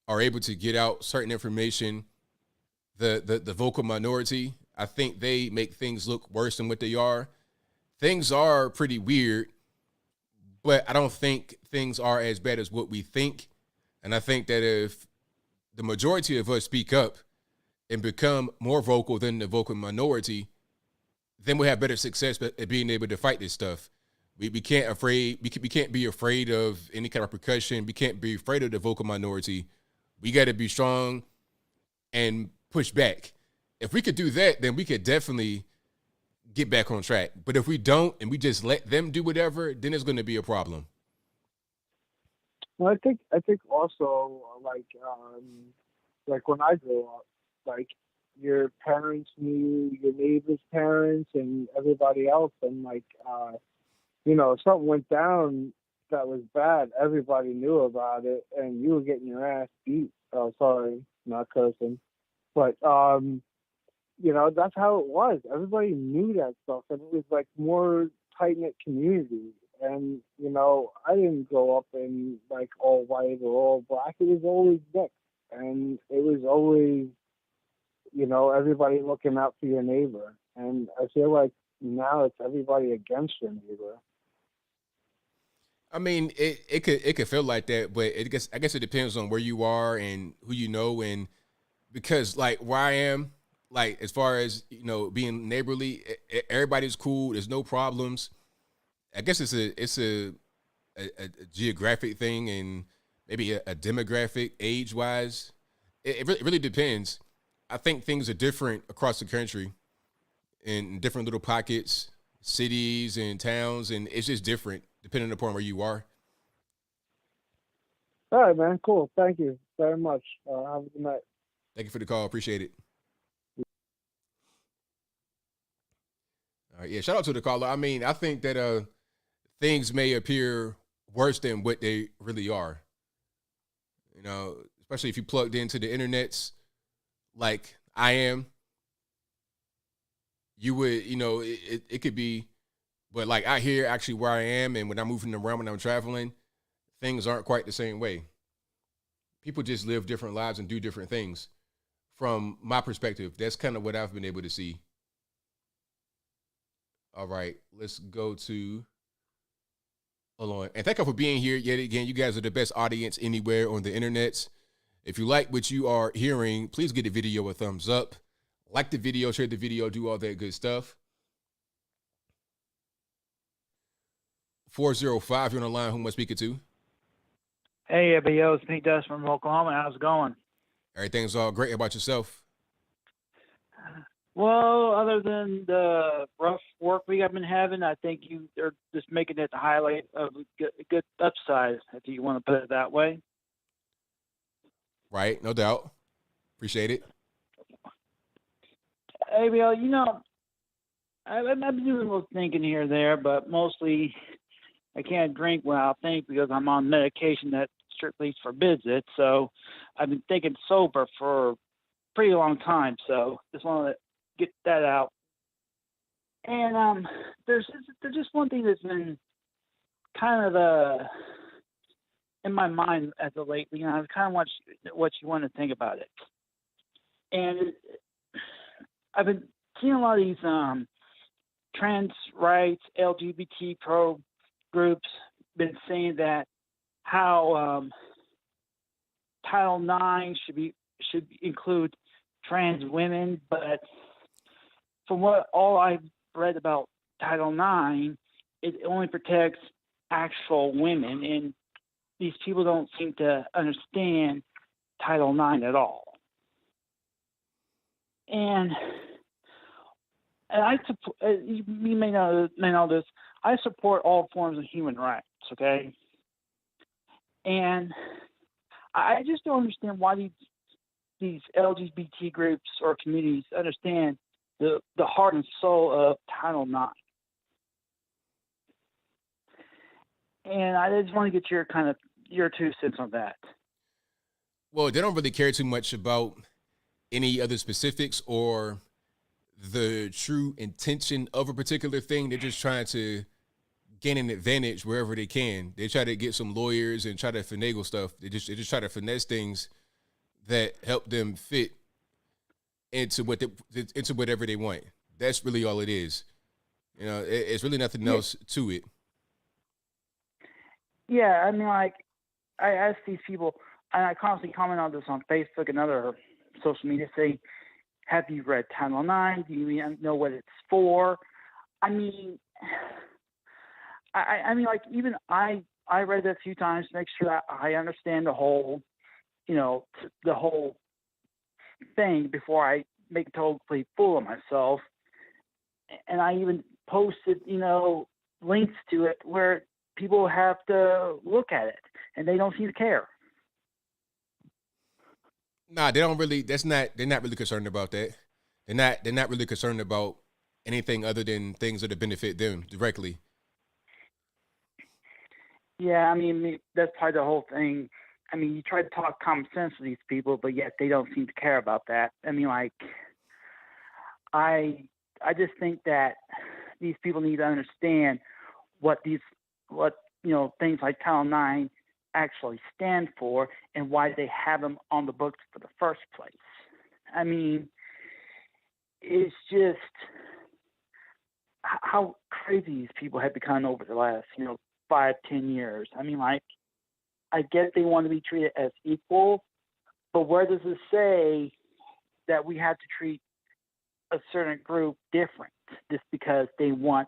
are able to get out certain information, the vocal minority, I think they make things look worse than what they are. Things are pretty weird, but I don't think things are as bad as what we think. And I think that if the majority of us speak up and become more vocal than the vocal minority, then we'll have better success at being able to fight this stuff. We can't be afraid of any kind of repercussion. We can't be afraid of the vocal minority. We got to be strong and push back. If we could do that, then we could definitely get back on track. But if we don't and we just let them do whatever, then it's going to be a problem. Well, I think also like when I grew up, like your parents knew your neighbor's parents and everybody else, and like if something went down that was bad, everybody knew about it, and you were getting your ass beat. Oh, sorry, not cursing, but that's how it was. Everybody knew that stuff, and it was like more tight-knit community. And I didn't grow up in like all white or all black. It was always mixed, and it was always everybody looking out for your neighbor. And I feel like now it's everybody against your neighbor. I mean, it could feel like that, but I guess it depends on where you are and who you know, and because like where I am, like as far as being neighborly, everybody's cool. There's no problems. I guess it's a geographic thing and maybe a demographic, age wise. It really depends. I think things are different across the country in different little pockets, cities and towns, and it's just different depending upon where you are. All right, man. Cool. Thank you very much. Have a good night. Thank you for the call. Appreciate it. All right. Yeah. Shout out to the caller. I mean, I think that things may appear worse than what they really are. Especially if you plugged into the internets like I am, you would, it could be, but like I hear actually where I am, and when I'm moving around, when I'm traveling, things aren't quite the same way. People just live different lives and do different things. from my perspective. That's kind of what I've been able to see. All right, let's go to. Hold on. And thank you for being here yet again. You guys are the best audience anywhere on the internet. If you like what you are hearing, please give the video a thumbs up. Like the video, share the video, do all that good stuff. 405, you're on the line. Who am I speaking to? Hey, ABL, it's Pete Dust from Oklahoma. How's it going? Everything's all great. How about yourself? Well, other than the rough work week I've been having, I think they're just making it the highlight of a good upside, if you want to put it that way. Right, no doubt. Appreciate it. ABL, you know, I've been doing a little thinking here and there, but mostly I can't drink when I think because I'm on medication that strictly forbids it. So I've been thinking sober for a pretty long time. So just wanted to get that out. And there's just one thing that's been kind of in my mind as of lately, and I kind of want what you want to think about it. And I've been seeing a lot of these trans rights, LGBT pro groups been saying that how Title IX should include trans women, but from what all I've read about Title IX, it only protects actual women, and these people don't seem to understand Title IX at all. And I support, you may know this, I support all forms of human rights, okay? And I just don't understand why these LGBT groups or communities understand the heart and soul of Title IX. And I just want to get your 2 cents on that. Well, they don't really care too much about any other specifics or the true intention of a particular thing. They're just trying to gain an advantage wherever they can. They try to get some lawyers and try to finagle stuff. They just try to finesse things that help them fit into whatever they want. That's really all it is. You know, it's really nothing else to it. Yeah, I mean, like, I ask these people, and I constantly comment on this on Facebook and other social media, say, have you read Title IX? Do you know what it's for? I mean, I mean, like, even I read it a few times to make sure that I understand the whole, the whole thing before I make a total complete fool of myself. And I even posted, links to it where people have to look at it, and they don't seem to care. Nah, they don't really. They're not really concerned about that. They're not really concerned about anything other than things that benefit them directly. Yeah, I mean, that's part of the whole thing. I mean, you try to talk common sense to these people, but yet they don't seem to care about that. I mean, like, I just think that these people need to understand what things like Title IX actually stand for and why they have them on the books for the first place. I mean, it's just how crazy these people have become over the last, 5-10 years. I mean, like, I get they want to be treated as equal, but where does it say that we have to treat a certain group different just because they want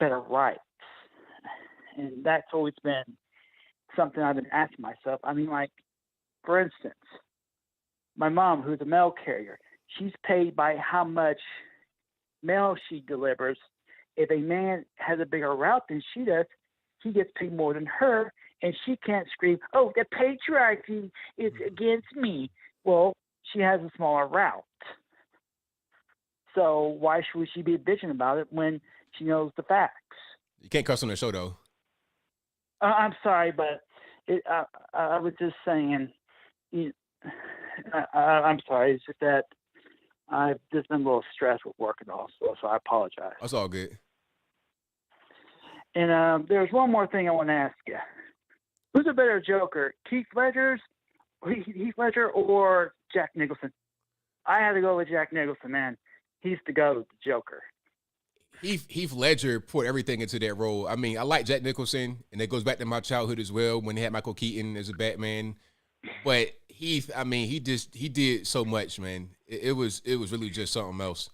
better rights? And that's always been something I've been asking myself. I mean, like, for instance, my mom, who's a mail carrier, she's paid by how much mail she delivers. If a man has a bigger route than she does, he gets paid more than her, and she can't scream, oh, the patriarchy is against me. Well, she has a smaller route. So why should she be bitching about it when she knows the facts? You can't cuss on the show, though. I'm sorry, but I was just saying, I'm sorry. It's just that I've just been a little stressed with work and all, so I apologize. That's all good. And there's one more thing I want to ask you. Who's a better Joker, Heath Ledger or Jack Nicholson? I had to go with Jack Nicholson, man. He's the GOAT, the Joker. Heath Ledger put everything into that role. I mean, I like Jack Nicholson, and it goes back to my childhood as well when they had Michael Keaton as a Batman. But Heath, I mean, he did so much, man. It was really just something else.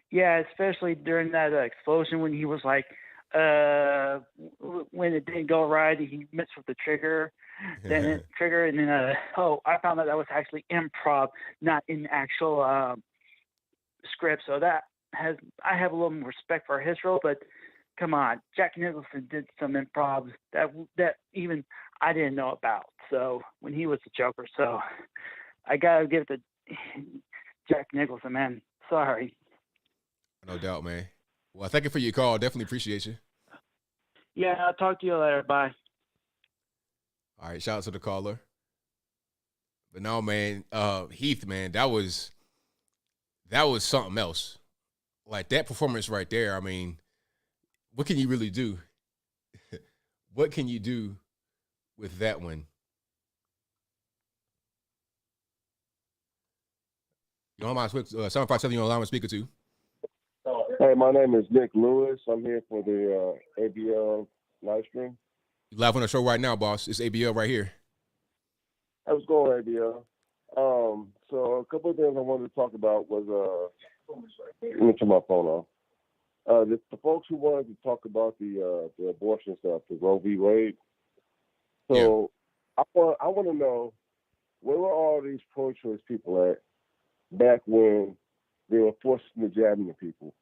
Yeah, especially during that explosion when he was like, when it didn't go right, he messed with the trigger, and then I found out that was actually improv, not in actual script. So I have a little more respect for his role, but come on, Jack Nicholson did some improv that even I didn't know about. So when he was the Joker, so I gotta give it to Jack Nicholson, man. Sorry. No doubt, man. Well, thank you for your call. Definitely appreciate you. Yeah, I'll talk to you later. Bye. All right, shout out to the caller. But no, man, Heath, man, that was something else. Like that performance right there. I mean, what can you really do? What can you do with that one? You know, I'm 757 you on line with speaker 2. Hey, my name is Nick Lewis. I'm here for the ABL live stream. You live on the show right now, boss. It's ABL right here. How's it going, ABL? So a couple of things I wanted to talk about was let me turn my phone off. The folks who wanted to talk about the abortion stuff, the Roe v. Wade. So yeah. I want to know, where were all these pro-choice people at back when they were forcing the jabbing of people?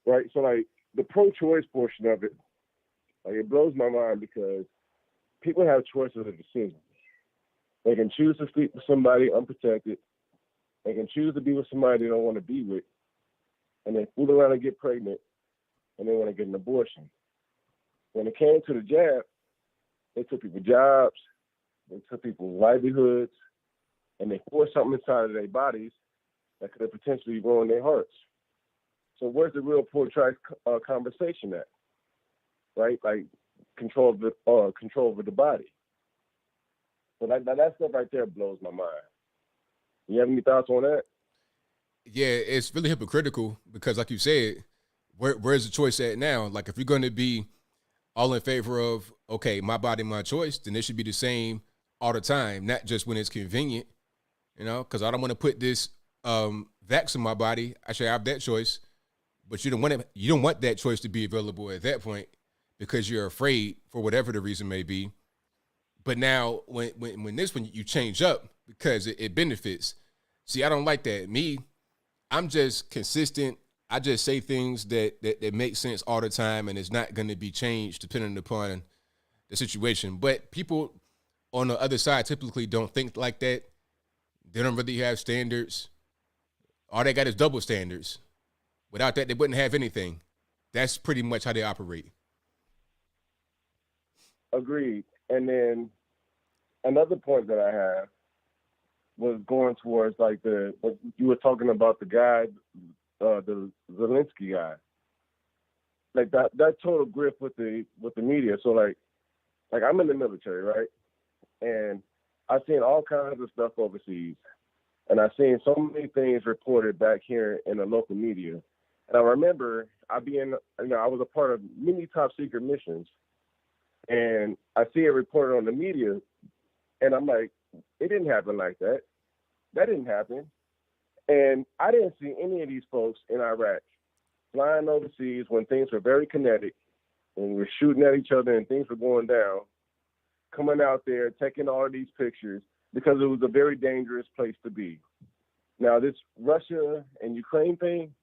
Right? So, like, the pro-choice portion of it, like, it blows my mind because people have choices of decisions. They can choose to sleep with somebody unprotected. They can choose to be with somebody they don't want to be with. And they fool around and get pregnant, and they want to get an abortion. When it came to the jab, they took people's jobs, they took people's livelihoods, and they forced something inside of their bodies that could have potentially ruined their hearts. So where's the real pro-choice conversation at? Right? Like control over the body. So that stuff right there blows my mind. You have any thoughts on that? Yeah, it's really hypocritical because, like you said, where's the choice at now? Like, if you're going to be all in favor of, okay, my body, my choice, then it should be the same all the time, not just when it's convenient, you know, because I don't want to put this vax in my body. I should have that choice, but you don't want that choice to be available at that point because you're afraid for whatever the reason may be. But now when this one, you change up because it benefits. See, I don't like that. I'm just consistent. I just say things that make sense all the time, and it's not going to be changed depending upon the situation. But people on the other side typically don't think like that. They don't really have standards. All they got is double standards. Without that, they wouldn't have anything. That's pretty much how they operate. Agreed. And then another point that I have was going towards like what you were talking about, the guy, the Zelensky guy, like that total grift with the media. So like I'm in the military, right? And I've seen all kinds of stuff overseas, and I've seen so many things reported back here in the local media. And I remember I was a part of many top secret missions, and I see it reported on the media, and I'm like, it didn't happen like that. That didn't happen. And I didn't see any of these folks in Iraq flying overseas when things were very kinetic and we were shooting at each other and things were going down, coming out there, taking all of these pictures because it was a very dangerous place to be. Now, this Russia and Ukraine thing,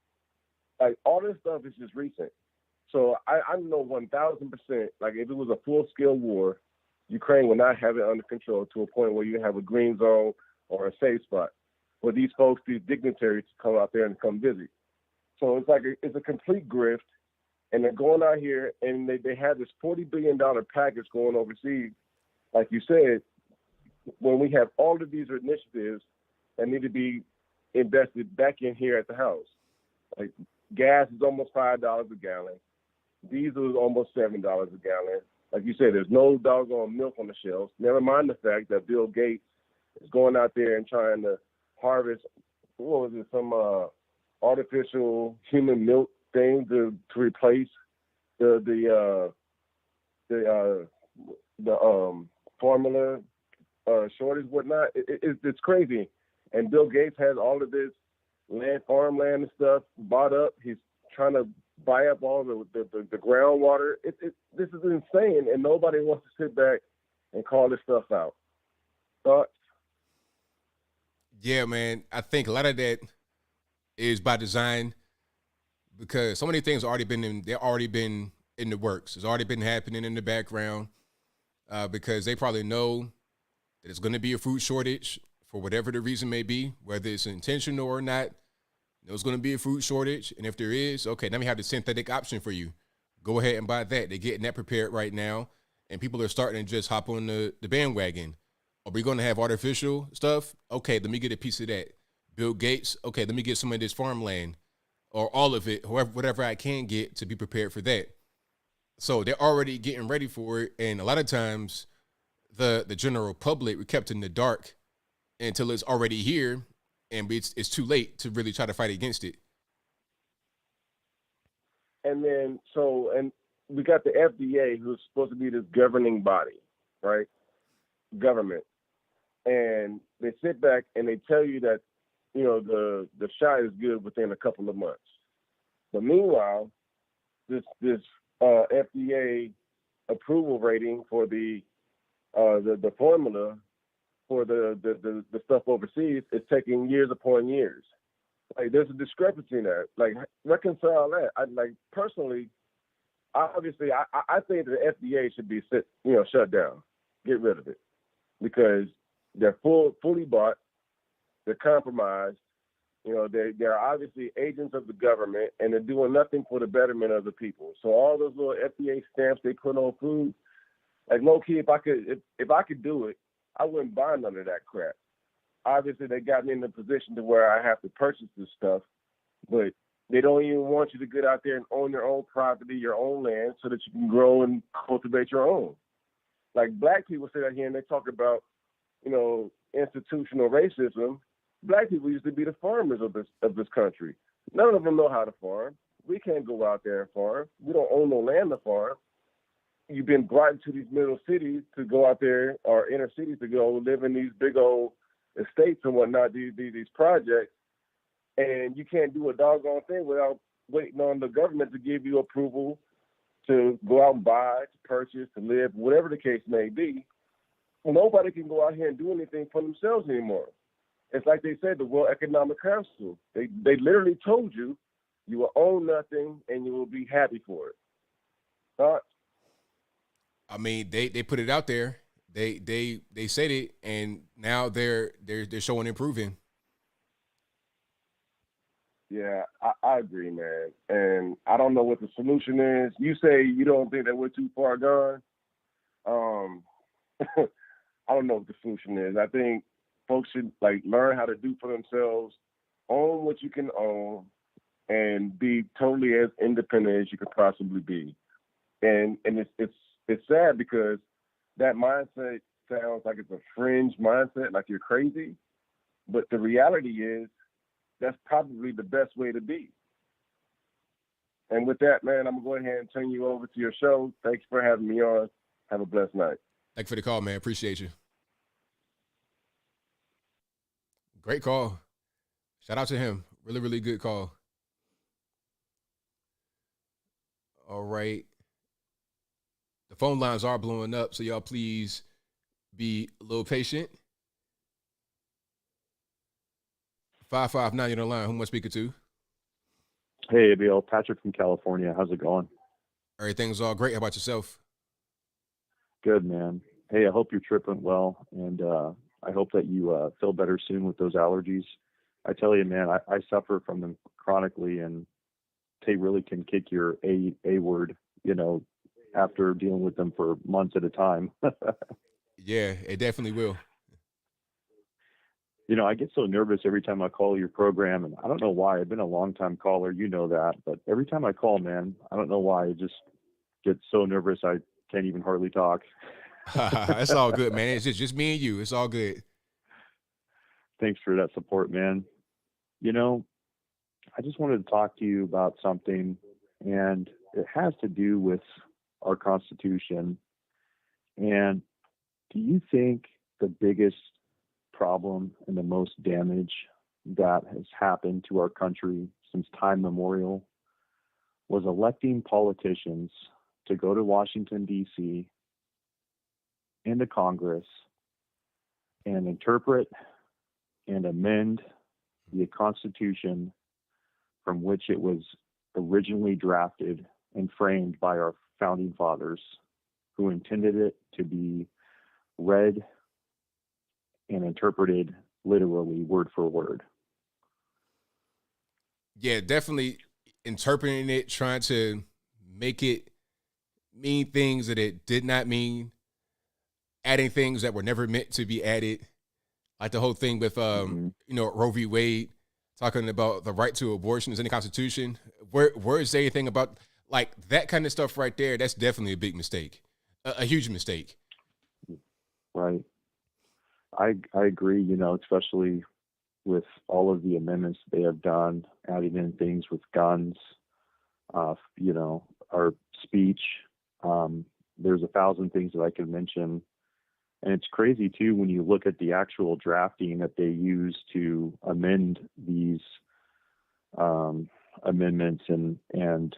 like all this stuff is just recent. So I know 1,000%, like if it was a full-scale war, Ukraine would not have it under control to a point where you have a green zone or a safe spot for these folks, these dignitaries, to come out there and come visit. So it's like it's a complete grift, and they're going out here and they have this $40 billion package going overseas. Like you said, when we have all of these initiatives that need to be invested back in here at the house. Like gas is almost $5 a gallon. Diesel is almost $7 a gallon. Like you said, there's no doggone milk on the shelves. Never mind the fact that Bill Gates is going out there and trying to harvest, what was it, some artificial human milk thing to replace the formula shortage, whatnot. It's crazy. And Bill Gates has all of this farmland and stuff bought up. He's trying to buy up all the groundwater. This is insane, and nobody wants to sit back and call this stuff out. Thoughts? Yeah, man. I think a lot of that is by design because so many things they've already been in the works. It's already been happening in the background because they probably know that it's going to be a fruit shortage for whatever the reason may be, whether it's intentional or not. There's going to be a fruit shortage, and if there is, okay, now we have the synthetic option for you. Go ahead and buy that. They're getting that prepared right now, and people are starting to just hop on the bandwagon. Are we going to have artificial stuff? Okay, let me get a piece of that. Bill Gates, okay, let me get some of this farmland or all of it, whatever I can get to be prepared for that. So they're already getting ready for it, and a lot of times the general public, we're kept in the dark until it's already here, and it's too late to really try to fight against it. And then, and we got the FDA, who's supposed to be this governing body, right? Government. And they sit back and they tell you that, the shot is good within a couple of months. But meanwhile, this FDA approval rating for the formula for the stuff overseas is taking years upon years. Like, there's a discrepancy in that. Like, reconcile that. Personally, obviously, I think the FDA should be shut down. Get rid of it. Because they're fully bought, they're compromised, they're obviously agents of the government, and they're doing nothing for the betterment of the people. So all those little FDA stamps they put on food, like low key, if I could do it, I wouldn't buy none of that crap. Obviously, they got me in the position to where I have to purchase this stuff, but they don't even want you to get out there and own your own property, your own land, so that you can grow and cultivate your own. Like, black people sit out here and they talk about, institutional racism. Black people used to be the farmers of this country. None of them know how to farm. We can't go out there and farm. We don't own no land to farm. You've been brought into these middle cities to go out there, or inner cities to go live in these big old estates and whatnot, these projects, and you can't do a doggone thing without waiting on the government to give you approval to go out and buy, to purchase, to live, whatever the case may be. Nobody can go out here and do anything for themselves anymore. It's like they said, the World Economic Council. They literally told you you will own nothing and you will be happy for it. Thoughts? I mean, they put it out there. They said it, and now they're showing improving. Yeah, I agree, man. And I don't know what the solution is. You say you don't think that we're too far gone. I don't know what the solution is. I think folks should learn how to do for themselves, own what you can own, and be totally as independent as you could possibly be. And it's sad because that mindset sounds like it's a fringe mindset, like you're crazy. But the reality is that's probably the best way to be. And with that, man, I'm going to go ahead and turn you over to your show. Thanks for having me on. Have a blessed night. Thanks for the call, man. Appreciate you. Great call. Shout out to him. Really, really good call. All right. The phone lines are blowing up, so y'all please be a little patient. 559, you're on the line. Who am I speaking to? Hey, ABL. Patrick from California. How's it going? Everything's all great. How about yourself? Good, man. Hey, I hope your trip went well, and I hope that you feel better soon with those allergies. I tell you, man, I suffer from them chronically, and they really can kick your A word, after dealing with them for months at a time. Yeah, it definitely will. I get so nervous every time I call your program, and I don't know why. I've been a long time caller, that, but every time I call, man, I don't know why. I just get so nervous I can't even hardly talk. It's all good, man. It's just me and you. It's all good. Thanks for that support, man. You know, I just wanted to talk to you about something, and it has to do with our Constitution. And do you think the biggest problem and the most damage that has happened to our country since time memorial was electing politicians to go to Washington, D.C., into Congress, and interpret and amend the Constitution from which it was originally drafted and framed by our founding fathers, who intended it to be read and interpreted literally word for word? Yeah, definitely interpreting it, trying to make it mean things that it did not mean, adding things that were never meant to be added. Like the whole thing with, Roe v. Wade, talking about the right to abortion is in the Constitution. Where is there anything about like that kind of stuff right there? That's definitely a big mistake, a huge mistake. Right. I agree, especially with all of the amendments they have done, adding in things with guns, our speech. There's 1,000 things that I could mention. And it's crazy, too, when you look at the actual drafting that they use to amend these amendments and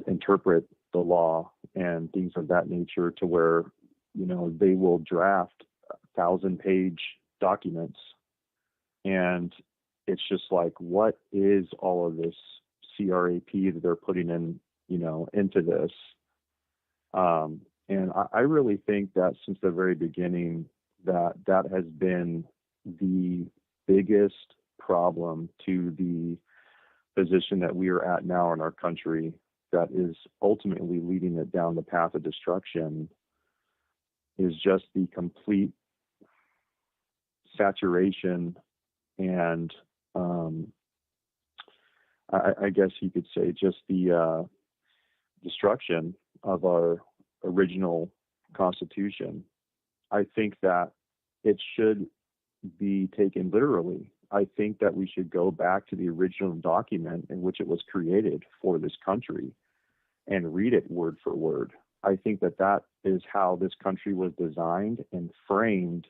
interpret the law and things of that nature, to where, they will draft 1,000-page documents. And it's just like, what is all of this CRAP that they're putting in, into this? And I really think that since the very beginning, that has been the biggest problem to the position that we are at now in our country, that is ultimately leading it down the path of destruction, is just the complete saturation and I guess you could say just the destruction of our original Constitution. I think that it should be taken literally. I think that we should go back to the original document in which it was created for this country and read it word for word. I think that is how this country was designed and framed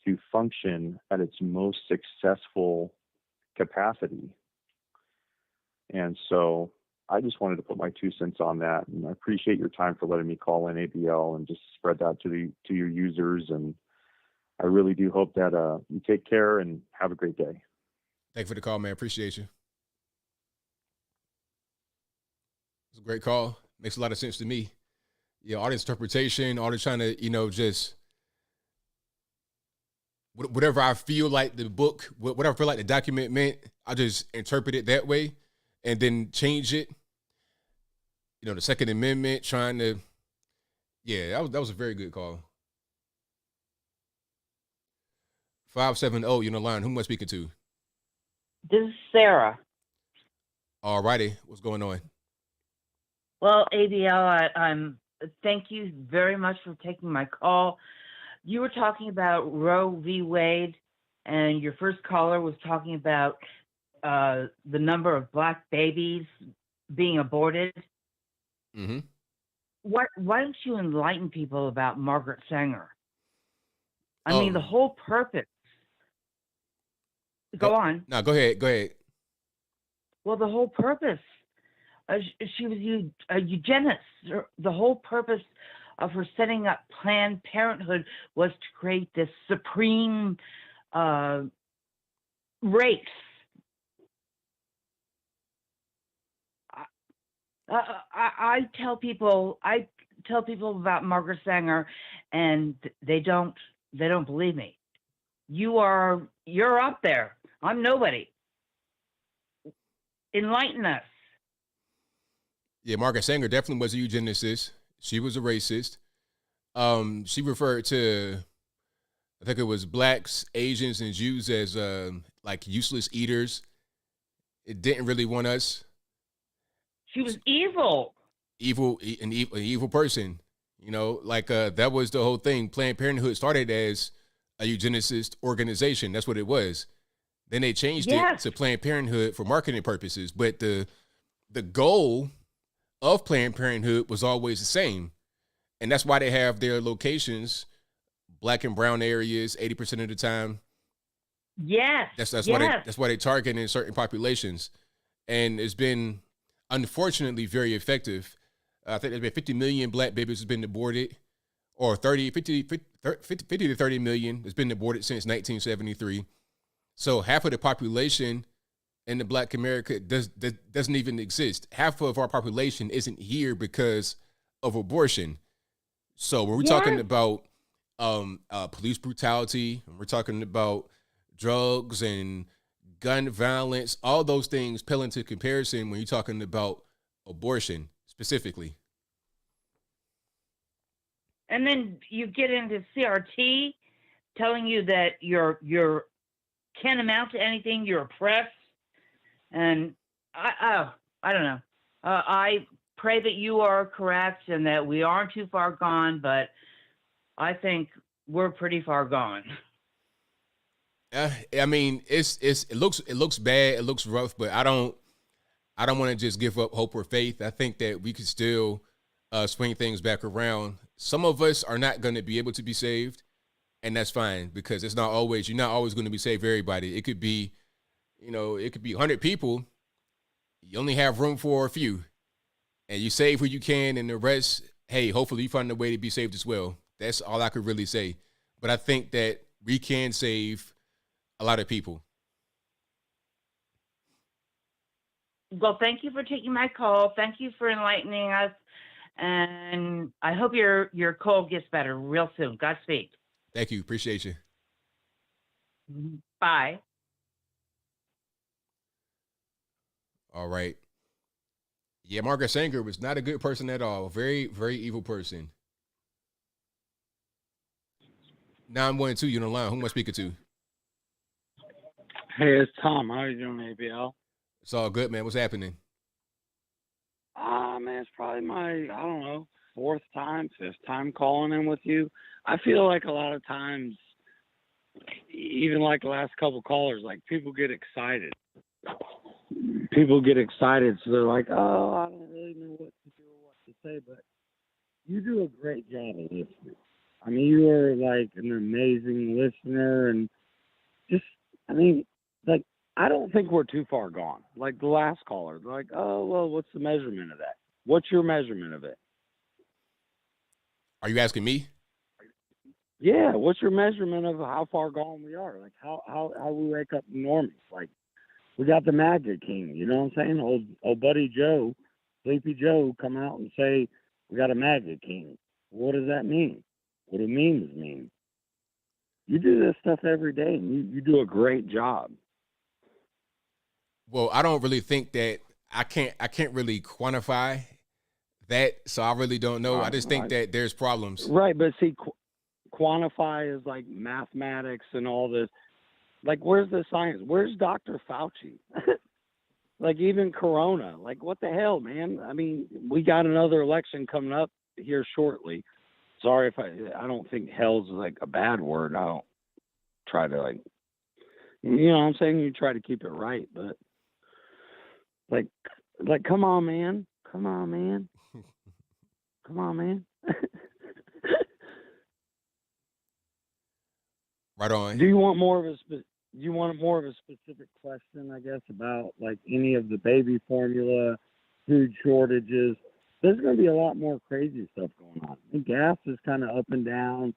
to function at its most successful capacity. And so I just wanted to put my 2 cents on that, and I appreciate your time for letting me call in, ABL, and just spread that to your users. And I really do hope that you take care and have a great day. Thank you for the call, man. Appreciate you. It's a great call. Makes a lot of sense to me. Yeah, all this interpretation, all this trying to, just whatever I feel like the book, whatever I feel like the document meant, I just interpret it that way and then change it. The Second Amendment, trying to, that was a very good call. 570, you're on the line. Who am I speaking to? This is Sarah. All righty. What's going on? Well, ABL, I'm thank you very much for taking my call. You were talking about Roe v. Wade, and your first caller was talking about the number of black babies being aborted. Mm-hmm. Why don't you enlighten people about Margaret Sanger? I mean, the whole purpose. Go on. No, go ahead. Well, the whole purpose, she was a eugenist. The whole purpose of her setting up Planned Parenthood was to create this supreme race. I tell people about Margaret Sanger, and they don't believe me. You're up there. I'm nobody. Enlighten us. Yeah, Margaret Sanger definitely was a eugenicist. She was a racist. She referred to, I think it was blacks, Asians, and Jews as like useless eaters. It didn't really want us. She was evil. An evil person. That was the whole thing. Planned Parenthood started as a eugenicist organization. That's what it was. Then they changed Yes. it to Planned Parenthood for marketing purposes. But the goal of Planned Parenthood was always the same. And that's why they have their locations, black and brown areas, 80% of the time. Yes. That's yes. why they target in certain populations. And it's been unfortunately very effective. I think there's been 50 million black babies has been aborted, or 50 to 30 million has been aborted since 1973. So half of the population in the black America doesn't even exist. Half of our population isn't here because of abortion. So when we're talking about police brutality, and we're talking about drugs and gun violence, all those things pale into comparison when you're talking about abortion specifically. And then you get into CRT telling you that you're can't amount to anything, you're oppressed. And I don't know. I pray that you are correct and that we aren't too far gone, but I think we're pretty far gone. I mean, it looks bad, it looks rough, but I don't want to just give up hope or faith. I think that we could still swing things back around. Some of us are not going to be able to be saved, and that's fine because you're not always going to be saved for everybody. It could be, it could be 100 people. You only have room for a few, and you save who you can, and the rest, hey, hopefully you find a way to be saved as well. That's all I could really say. But I think that we can save a lot of people. Well, thank you for taking my call. Thank you for enlightening us. And I hope your cold gets better real soon. Godspeed. Thank you. Appreciate you. Bye. All right. Yeah, Margaret Sanger was not a good person at all. Very, very evil person. 912, you're on the line. Who am I speaking to? Hey, it's Tom. How are you doing, ABL? It's all good, man. What's happening? Man, it's probably my, I don't know, fifth time calling in with you. I feel like a lot of times, even like the last couple callers, like people get excited. So they're like, oh, I don't really know what to do or what to say, but you do a great job of listening. I mean, you are like an amazing listener, and just, I mean, like, I don't think we're too far gone. Like the last caller, they're like, oh, well, what's the measurement of that? What's your measurement of it? Are you asking me? Yeah, what's your measurement of how far gone we are? Like how we wake up normies? Like we got the Magic King, you know what I'm saying? Old buddy Joe, Sleepy Joe, come out and say we got a Magic King. What does that mean? What do memes mean? You do this stuff every day, and you do a great job. Well, I don't really think that I can't really quantify that, so I really don't know. I just think that there's problems. Right, but see, quantify is like mathematics and all this. Like, where's the science? Where's Dr. Fauci? Like, even Corona. Like, what the hell, man? I mean, we got another election coming up here shortly. Sorry if I don't think hell's like a bad word. I don't try to, like, you know what I'm saying? You try to keep it right, but like, come on, man. Come on, man. Come on, man. Right on. Do you want more of a specific question, I guess, about like any of the baby formula, food shortages? There's going to be a lot more crazy stuff going on. And gas is kind of up and down,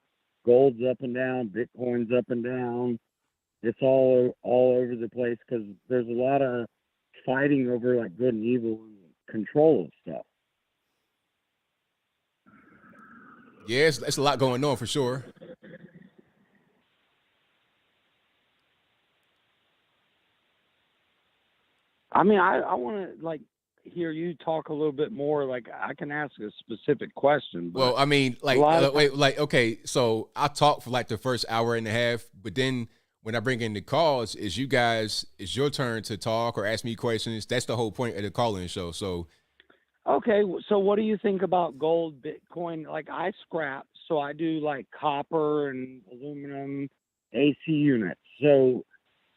gold's up and down, Bitcoin's up and down. It's all over the place because there's a lot of fighting over like good and evil and control of stuff. Yeah, it's a lot going on for sure. I mean, I want to like hear you talk a little bit more. Like I can ask a specific question. But well, I mean, like, okay, so I talk for like the first hour and a half, but then when I bring in the calls, it's your turn to talk or ask me questions. That's the whole point of the call-in show. So, okay, so what do you think about gold, Bitcoin? Like I scrap, so I do like copper and aluminum AC units. So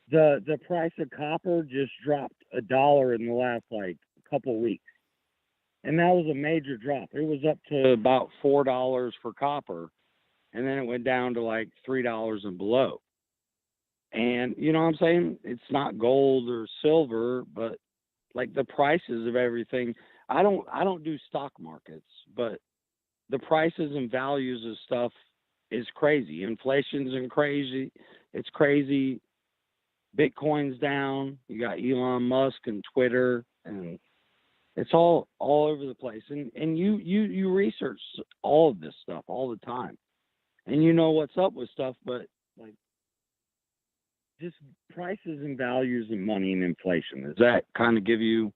the price of copper just dropped $1 in the last like couple of weeks, and that was a major drop. It was up to about $4 for copper, and then it went down to like $3 and below. And you know what I'm saying? It's not gold or silver, but like the prices of everything. I don't do stock markets, but the prices and values of stuff is crazy. Inflation's crazy. It's crazy. Bitcoin's down. You got Elon Musk and Twitter, and it's all over the place. And you research all of this stuff all the time, and you know what's up with stuff, but like just prices and values and money and inflation. Does that kind of give you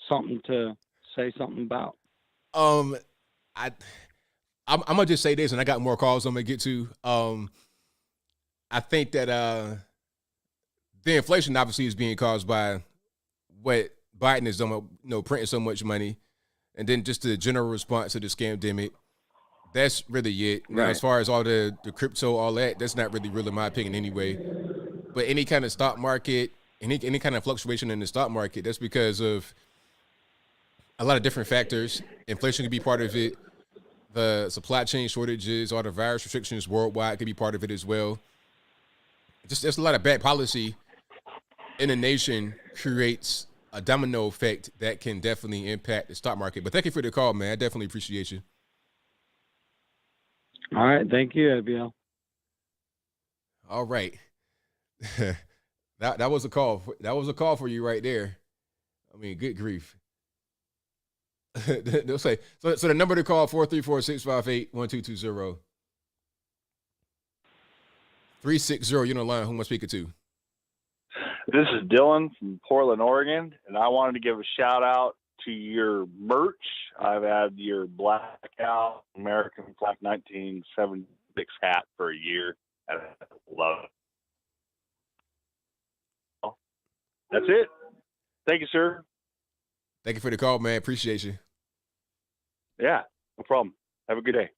something to say something about? I'm gonna just say this, and I got more calls I'm gonna get to. I think that the inflation obviously is being caused by what Biden is doing, printing so much money, and then just the general response to the scamdemic. That's really it. Now, as far as all the crypto, all that, that's not really in my opinion anyway. But any kind of stock market, any kind of fluctuation in the stock market, that's because of a lot of different factors. Inflation could be part of it. The supply chain shortages, all the virus restrictions worldwide could be part of it as well. Just there's a lot of bad policy in a nation creates a domino effect that can definitely impact the stock market. But thank you for the call, man. I definitely appreciate you. All right, thank you, ABL. All right. that was a call. That was a call for you right there. I mean, good grief. They'll say so the number to call 434-658-1220. 360, you're on the line. Who am I speaking to? This is Dylan from Portland, Oregon, and I wanted to give a shout out to your merch. I've had your Blackout American Flag 1976 hat for a year, and I love it. That's it. Thank you, sir. Thank you for the call, man. Appreciate you. Yeah, no problem. Have a good day.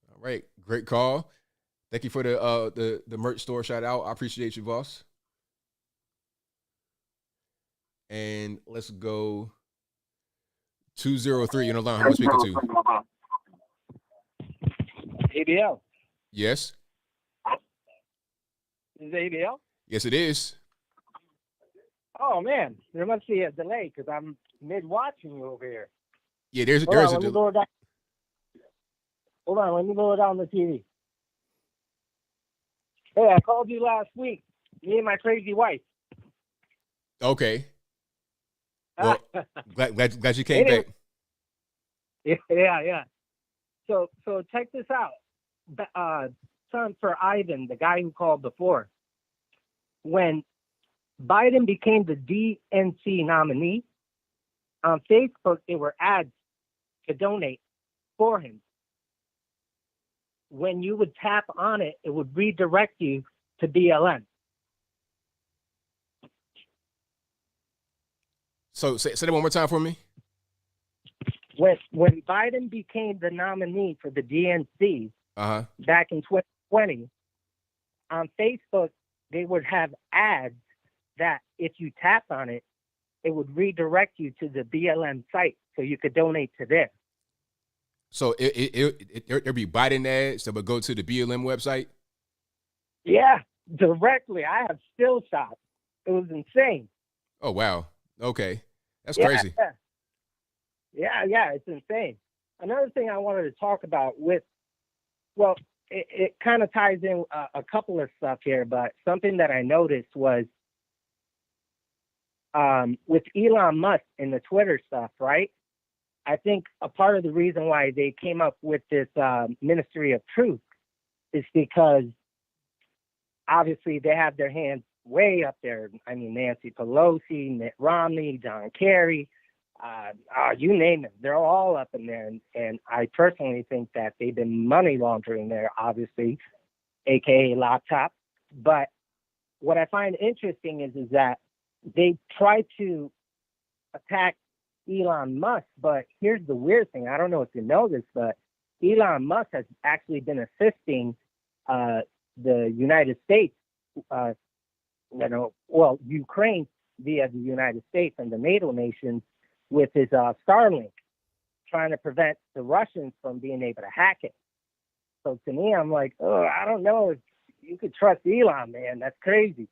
All right, great call. Thank you for the merch store shout out. I appreciate you, boss. And let's go 203. You're on the line. Who am I speaking to? ABL. Yes. Is it ABL? Yes, it is. Oh man, there must be a delay because I'm mid watching you over here. Yeah, there's a delay. Hold on, let me lower down the TV. Hey, I called you last week. Me and my crazy wife. Okay. Well, glad you came back. Yeah. So check this out. Son for Ivan, the guy who called before. When Biden became the DNC nominee, on Facebook, there were ads to donate for him. When you would tap on it, it would redirect you to BLM. So say that one more time for me. When Biden became the nominee for the DNC back in 2020, on Facebook, they would have ads that if you tapped on it, it would redirect you to the BLM site so you could donate to there. So it'd be Biden ads that would go to the BLM website? Yeah, directly. I have still shots. It was insane. Oh, wow. Okay. That's crazy. Yeah, it's insane. Another thing I wanted to talk about it kind of ties in a couple of stuff here, but something that I noticed was with Elon Musk and the Twitter stuff, right? I think a part of the reason why they came up with this Ministry of Truth is because obviously they have their hands way up there. I mean, Nancy Pelosi, Mitt Romney, John Kerry, you name it. They're all up in there. And I personally think that they've been money laundering there, obviously, AKA laptop. But what I find interesting is that they try to attack Elon Musk, but here's the weird thing. I don't know if you know this, but Elon Musk has actually been assisting the United States, Ukraine via the United States and the NATO nations with his Starlink, trying to prevent the Russians from being able to hack it. So to me, I'm like, oh, I don't know if you could trust Elon, man. That's crazy.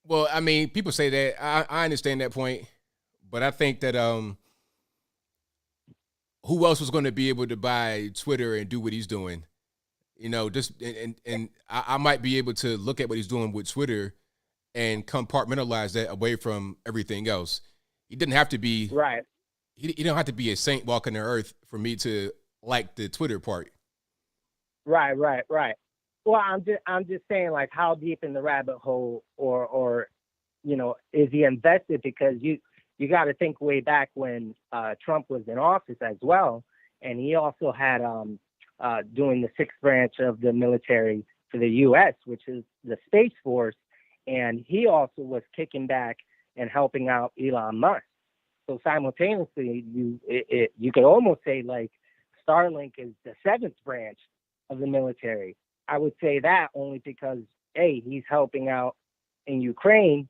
Well, I mean, people say that. I understand that point, but I think that who else was going to be able to buy Twitter and do what he's doing? You know, just and I might be able to look at what he's doing with Twitter and compartmentalize that away from everything else. He didn't have to be right. He don't have to be a saint walking the earth for me to like the Twitter part. Right. Well, I'm just saying, like, how deep in the rabbit hole, or is he invested? Because you got to think way back when Trump was in office as well, and he also had doing the sixth branch of the military for the U.S., which is the Space Force, and he also was kicking back and helping out Elon Musk. So simultaneously, you could almost say like Starlink is the seventh branch of the military. I would say that only because, A, he's helping out in Ukraine,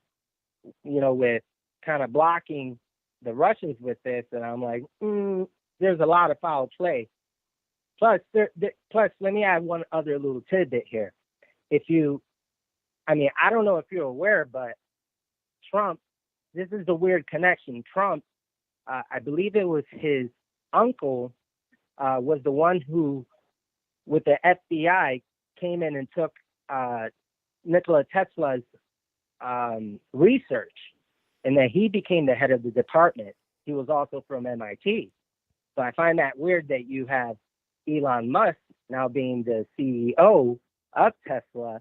with kind of blocking the Russians with this. And I'm like, there's a lot of foul play. Plus, let me add one other little tidbit here. I don't know if you're aware, but Trump, this is the weird connection. Trump, I believe it was his uncle, was the one who, with the FBI, came in and took Nikola Tesla's research, and then he became the head of the department. He was also from MIT. So I find that weird that you have Elon Musk now being the CEO of Tesla,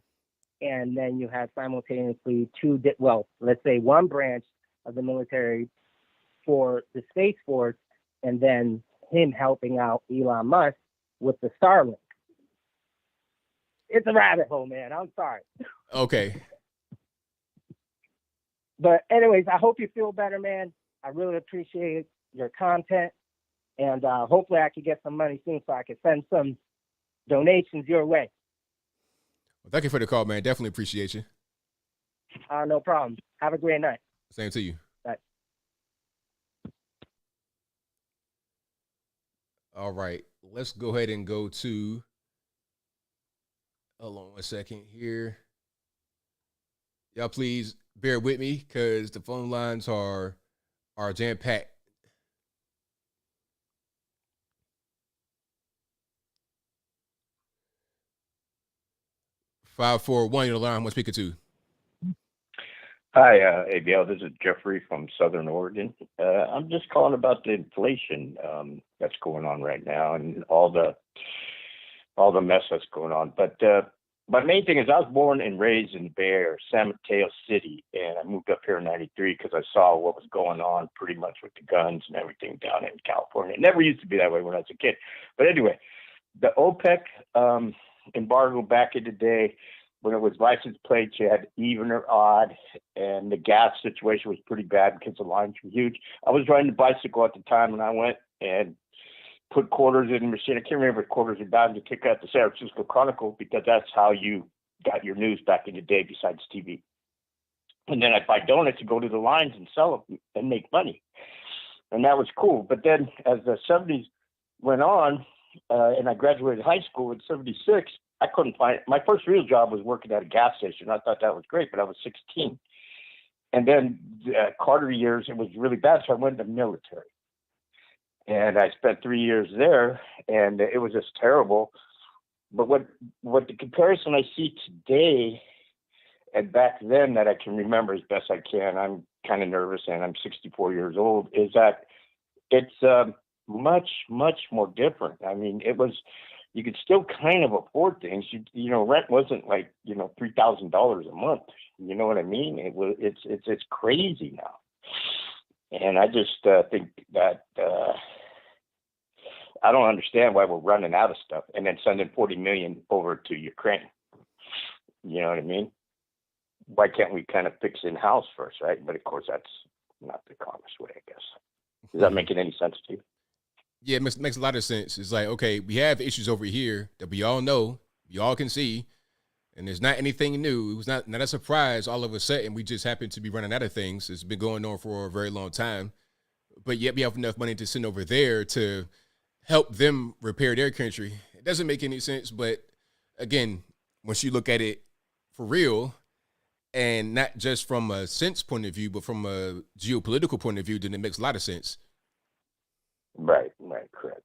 and then you have simultaneously let's say one branch of the military for the Space Force, and then him helping out Elon Musk with the Starlink. It's a rabbit hole, man. I'm sorry. Okay. But anyways, I hope you feel better, man. I really appreciate your content. And hopefully I can get some money soon so I can send some donations your way. Well, thank you for the call, man. Definitely appreciate you. No problem. Have a great night. Same to you. Bye. All right. Let's go ahead and go to... Hold on 1 second here. Y'all please bear with me because the phone lines are jam-packed. 541, you're the line. I'm speaking to. Hi, ABL. This is Jeffrey from Southern Oregon. I'm just calling about the inflation that's going on right now and all the mess that's going on. But my main thing is I was born and raised in the Bay Area, San Mateo City, and I moved up here in '93 because I saw what was going on pretty much with the guns and everything down in California. It never used to be that way when I was a kid. But anyway, the OPEC embargo back in the day, when it was license plates, you had even or odd, and the gas situation was pretty bad because the lines were huge. I was riding a bicycle at the time, and I went and put quarters in the machine. I can't remember if quarters or dimes to kick out the San Francisco Chronicle because that's how you got your news back in the day besides TV. And then I'd buy donuts and go to the lines and sell them and make money. And that was cool. But then as the 70s went on, and I graduated high school in '76, I couldn't find my first real job was working at a gas station. I thought that was great, but I was 16. And then Carter years, it was really bad, so I went to the military. And I spent 3 years there, and it was just terrible. But what the comparison I see today and back then that I can remember as best I can, I'm kind of nervous, and I'm 64 years old, is that it's much, much more different. I mean, it was, you could still kind of afford things. You know, rent wasn't like, $3,000 a month. You know what I mean? It's crazy now. And I just think that I don't understand why we're running out of stuff and then sending 40 million over to Ukraine. You know what I mean? Why can't we kind of fix in-house first, right? But of course, that's not the calmest way, I guess. Is that making any sense to you? Yeah, it makes a lot of sense. It's like, okay, we have issues over here that we all know, we all can see, and there's not anything new. It was not a surprise. All of a sudden, we just happen to be running out of things. It's been going on for a very long time, but yet we have enough money to send over there to help them repair their country. It doesn't make any sense, but again, once you look at it for real, and not just from a sense point of view, but from a geopolitical point of view, then it makes a lot of sense. Right, correct.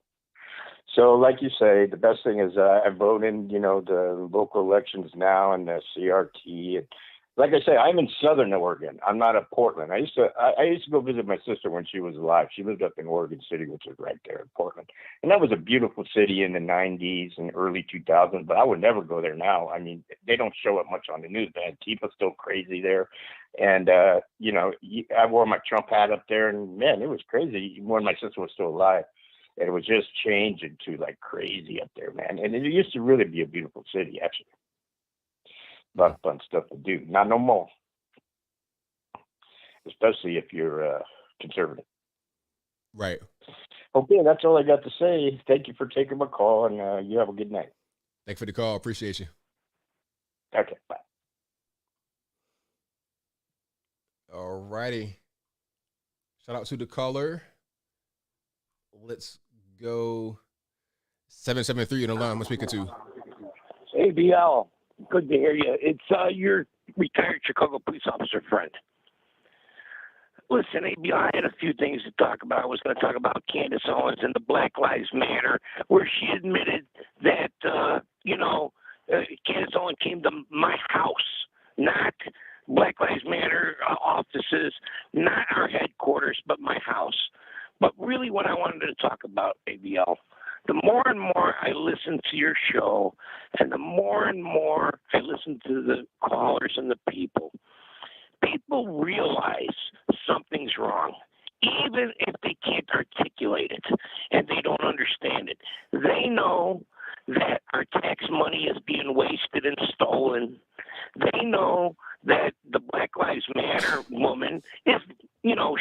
So, like you say, the best thing is I vote in, the local elections now and the CRT. And like I say, I'm in Southern Oregon. I'm not at Portland. I used to go visit my sister when she was alive. She lived up in Oregon City, which is right there in Portland. And that was a beautiful city in the 90s and early 2000s, but I would never go there now. I mean, they don't show it much on the news. Man, Antifa's still crazy there. And, I wore my Trump hat up there, and, man, it was crazy when my sister was still alive. And it was just changing to, like, crazy up there, man. And it used to really be a beautiful city, actually. A lot of fun stuff to do. Not no more. Especially if you're conservative. Right. Okay, that's all I got to say. Thank you for taking my call, and you have a good night. Thanks for the call. Appreciate you. Okay, bye. All righty. Shout out to the caller. Let's go. 773 on the line. I'm speaking to. ABL, good to hear you. It's your retired Chicago police officer friend. Listen, ABL, I had a few things to talk about. I was going to talk about Candace Owens and the Black Lives Matter, where she admitted that, Candace Owens came to my house, not Black Lives Matter offices, not our headquarters, but my house. But really what I wanted to talk about, ABL, the more and more I listen to your show and the more and more I listen to the callers and the people realize something's wrong, even if they can't articulate it and they don't understand it. They know that our tax money is being wasted and stolen. They know that the Black Lives Matter woman is,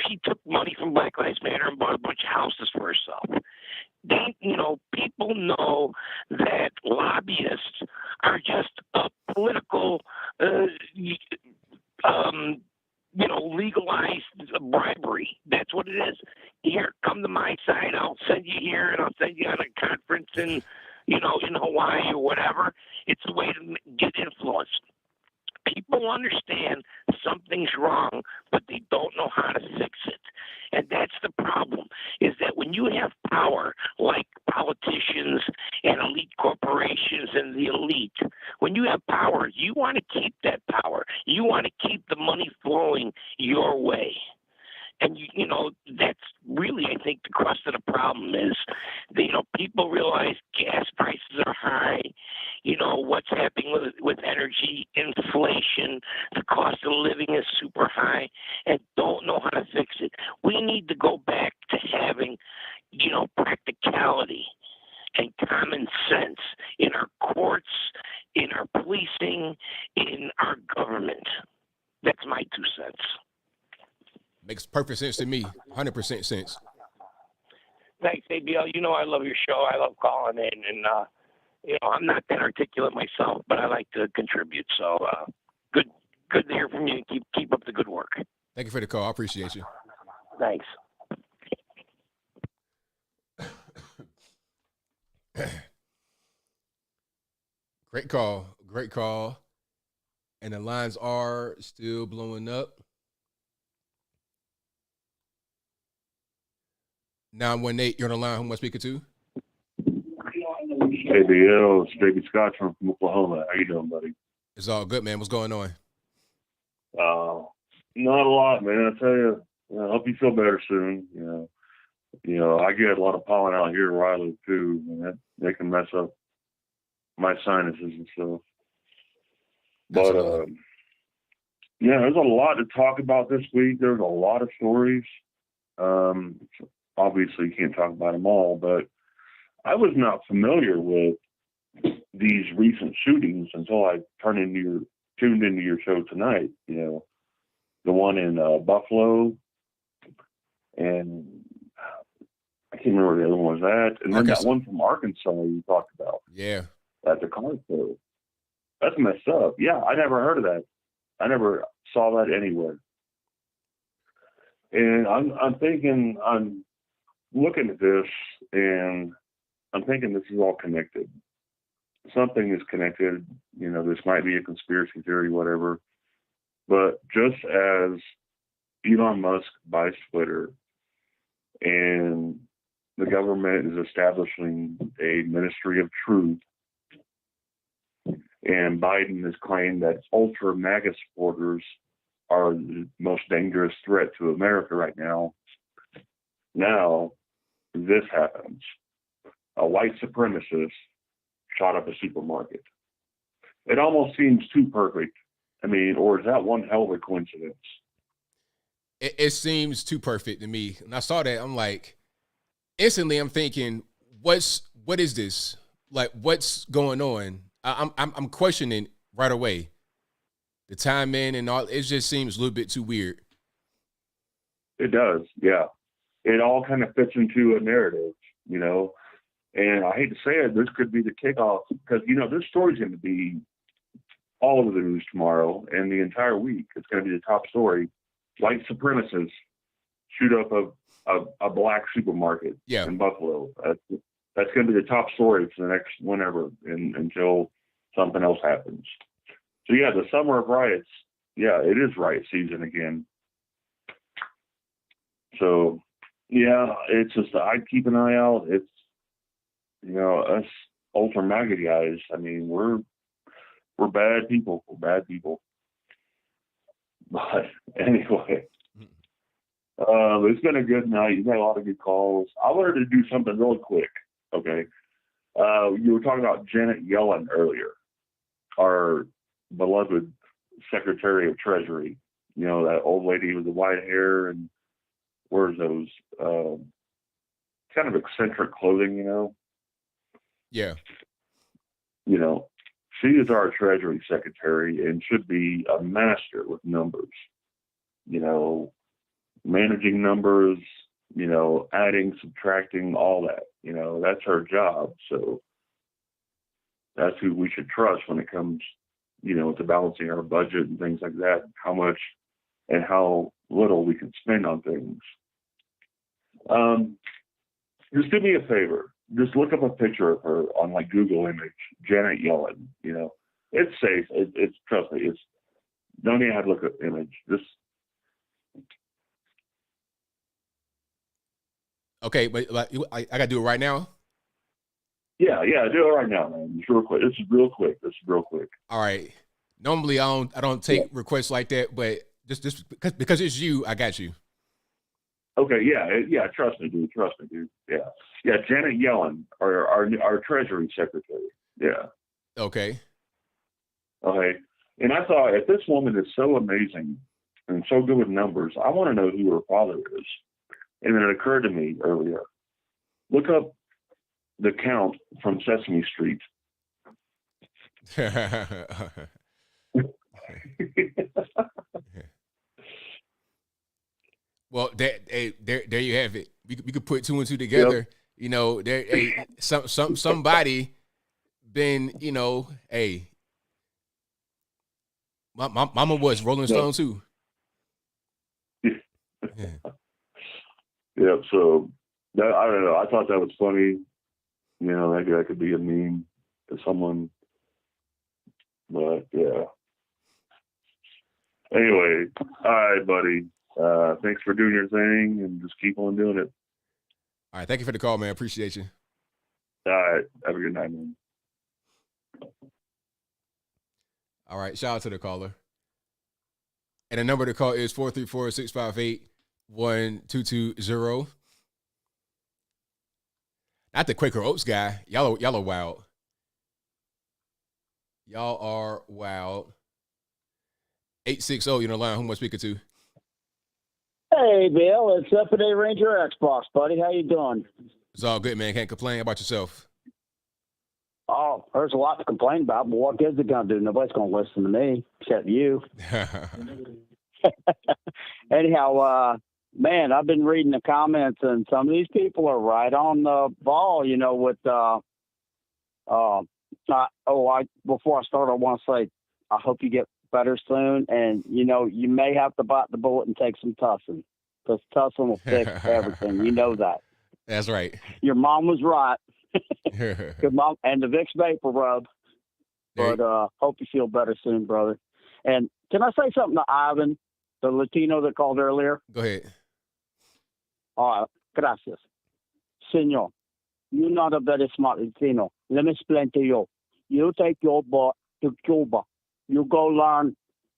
she took money from Black Lives Matter and bought a bunch of houses for herself. They, people know that lobbyists are just a political, legalized bribery. That's what it is. Here, come to my side. I'll send you here, and I'll send you on a conference in Hawaii or whatever. It's a way to get influence. People understand something's wrong, but they don't know how to fix it. And that's the problem, is that when you have power, like politicians and elite corporations and the elite, when you have power, you want to keep that power. You want to keep the money flowing your way. And, that's really, I think, the crux of the problem is, people realize gas prices are high, what's happening with energy, inflation, the cost of living is super high, and don't know how to fix it. We need to go back to having, practicality and common sense in our courts, in our policing, in our government. That's my 2 cents. Makes perfect sense to me. 100% sense. Thanks, ABL. I love your show. I love calling in, and I'm not that articulate myself, but I like to contribute. So good to hear from you. Keep up the good work. Thank you for the call. I appreciate you. Thanks. Great call. And the lines are still blowing up. 918, you're on the line. Who am I speaking to? ABL, it's Baby Scott from Oklahoma. How you doing, buddy? It's all good, man. What's going on? Not a lot, man. I tell you, I hope you feel better soon. I get a lot of pollen out here where I live too, and they can mess up my sinuses and stuff. But there's a lot to talk about this week. There's a lot of stories. Obviously, you can't talk about them all, but I was not familiar with these recent shootings until I tuned into your show tonight. The one in Buffalo, and I can't remember the other one was at. And then Arkansas. that one from Arkansas you talked about Yeah. at the car show. That's messed up. Yeah, I never heard of that. I never saw that anywhere. And I'm thinking, I'm looking at this, and I'm thinking this is all connected. Something is connected. You know, this might be a conspiracy theory, whatever. But just as Elon Musk buys Twitter, and the government is establishing a ministry of truth, and Biden has claimed that ultra MAGA supporters are the most dangerous threat to America right now. Now, this happens. A white supremacist shot up a supermarket. It almost seems too perfect. I mean, or is that one hell of a coincidence? It seems too perfect to me. And I saw that, I'm like, instantly I'm thinking, what is this? Like, what's going on? I'm questioning right away. The timing and all, it just seems a little bit too weird. It does, yeah. It all kind of fits into a narrative, you know. And I hate to say it, this could be the kickoff because, you know, this story's going to be all over the news tomorrow and the entire week. It's going to be the top story. White supremacists shoot up a black supermarket in Buffalo. That's going to be the top story for the next whenever until something else happens. So, yeah, the summer of riots, yeah, it is riot season again. So, yeah, it's just, I'd keep an eye out. It's, you know, us ultra MAGA guys, I mean, we're bad people. We're bad people. But anyway, it's been a good night. You've had a lot of good calls. I wanted to do something really quick, okay? You were talking about Janet Yellen earlier, our beloved Secretary of Treasury. You know, that old lady with the white hair and wears those kind of eccentric clothing, you know? Yeah. You know, she is our Treasury Secretary and should be a master with numbers. You know, managing numbers, you know, adding, subtracting, all that. You know, that's her job. So that's who we should trust when it comes, you know, to balancing our budget and things like that, how much and how little we can spend on things. Just do me a favor. Just look up a picture of her on like Google image, Janet Yellen, you know. It's safe. It's trust me, don't even have to look at image. Just Okay, but like, I gotta do it right now. yeah, do it right now, man. Just real quick. This is real quick. All right. Normally I don't take requests like that, but just because it's you, I got you. Okay, yeah. Trust me, dude. Yeah. Janet Yellen, our Treasury Secretary. Yeah. Okay. Okay. And I thought, if this woman is so amazing and so good with numbers, I want to know who her father is. And then it occurred to me earlier. Look up the Count from Sesame Street. Well, there you have it. We could put two and two together. Yep. You know, somebody been, you know, hey, my mama was Rolling Stone too. Yeah. So that, I don't know. I thought that was funny. You know, maybe that could be a meme to someone. But yeah. Anyway, all right, buddy. Thanks for doing your thing and just keep on doing it. All right. Thank you for the call, man. Appreciate you. All right. Have a good night, man. All right. Shout out to the caller. And the number to call is 434-658-1220. Not the Quaker Oats guy. Y'all are wild. Y'all are wild. 860, you know, line. Who am I speaking to? Hey, Bill, it's Uppity Ranger Xbox, buddy. How you doing? It's all good, man. Can't complain. How about yourself? Oh, there's a lot to complain about, but what good is it going to do? Nobody's going to listen to me except you. Anyhow, man, I've been reading the comments, and some of these people are right on the ball. You know, with before I start, I want to say I hope you get better soon, and you know, you may have to bite the bullet and take some tussin, because tussin will fix everything. You know that. That's right. Your mom was right. Good mom, and the Vicks Vapor Rub. But hope you feel better soon, brother. And can I say something to Ivan, the Latino that called earlier? Go ahead. Gracias. Senor, you're not a very smart Latino. Let me explain to you. You take your butt to Cuba. You go learn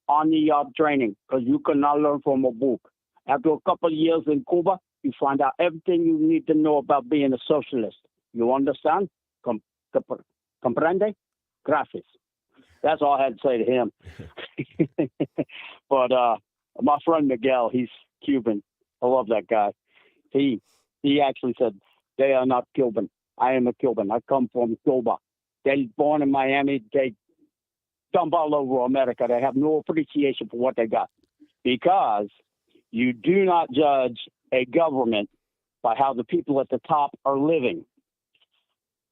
on-the-job training, because you cannot learn from a book. After a couple of years in Cuba, you find out everything you need to know about being a socialist. You understand? Comprende? Gracias. That's all I had to say to him. But my friend Miguel, he's Cuban. I love that guy. He actually said, they are not Cuban. I am a Cuban. I come from Cuba. They're born in Miami. They dump all over America. They have no appreciation for what they got. Because you do not judge a government by how the people at the top are living.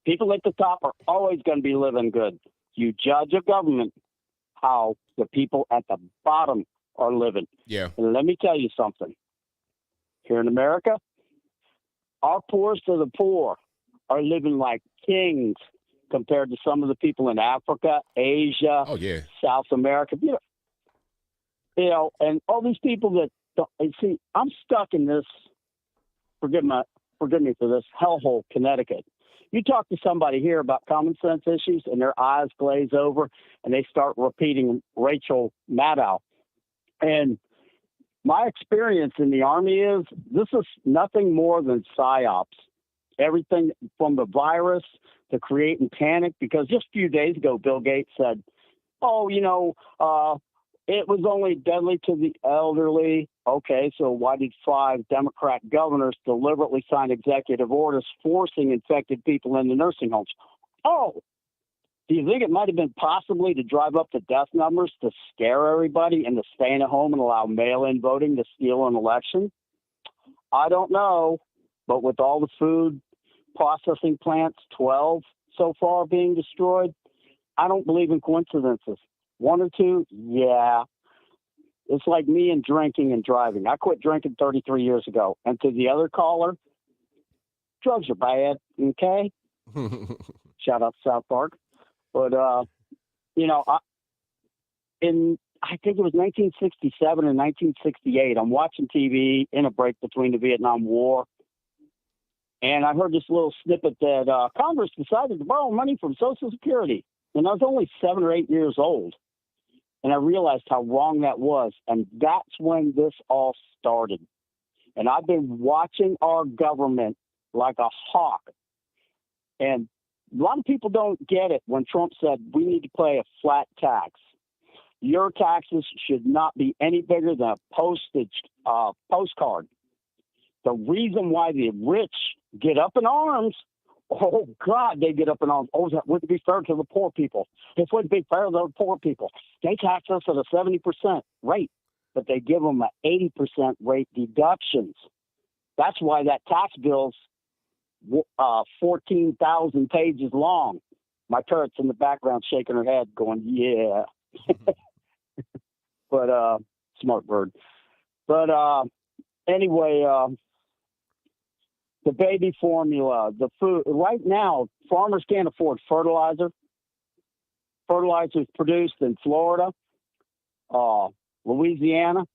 People at the top are always going to be living good. You judge a government how the people at the bottom are living. Yeah. And let me tell you something. Here in America, our poorest of the poor are living like kings compared to some of the people in Africa, Asia, South America. You know, and all these people that don't, see, I'm stuck in this. Forgive me for this hellhole, Connecticut. You talk to somebody here about common sense issues, and their eyes glaze over, and they start repeating Rachel Maddow. And my experience in the Army is this is nothing more than psyops. Everything from the virus to creating panic, because just a few days ago, Bill Gates said, oh, you know, it was only deadly to the elderly. Okay, so why did 5 Democrat governors deliberately sign executive orders forcing infected people into nursing homes? Oh, do you think it might have been possibly to drive up the death numbers to scare everybody into staying at home and allow mail-in voting to steal an election? I don't know, but with all the food processing plants, 12 so far being destroyed, I don't believe in coincidences. 1 or 2, yeah. It's like me and drinking and driving. I quit drinking 33 years ago. And to the other caller, drugs are bad, okay? Shout out to South Park. But, you know, I think it was 1967 and 1968. I'm watching TV in a break between the Vietnam War. And I heard this little snippet that Congress decided to borrow money from Social Security. And I was only 7 or 8 years old. And I realized how wrong that was. And that's when this all started. And I've been watching our government like a hawk. And a lot of people don't get it when Trump said we need to pay a flat tax. Your taxes should not be any bigger than a postcard. The reason why the rich get up in arms, oh, God, they get up in arms. Oh, that wouldn't be fair to the poor people. It wouldn't be fair to the poor people. They tax us at a 70% rate, but they give them an 80% rate deductions. That's why that tax bill's 14,000 pages long. My parrot's in the background shaking her head going, yeah. But smart bird. But anyway, the baby formula, the food. Right now, farmers can't afford fertilizer. Fertilizer is produced in Florida, Louisiana,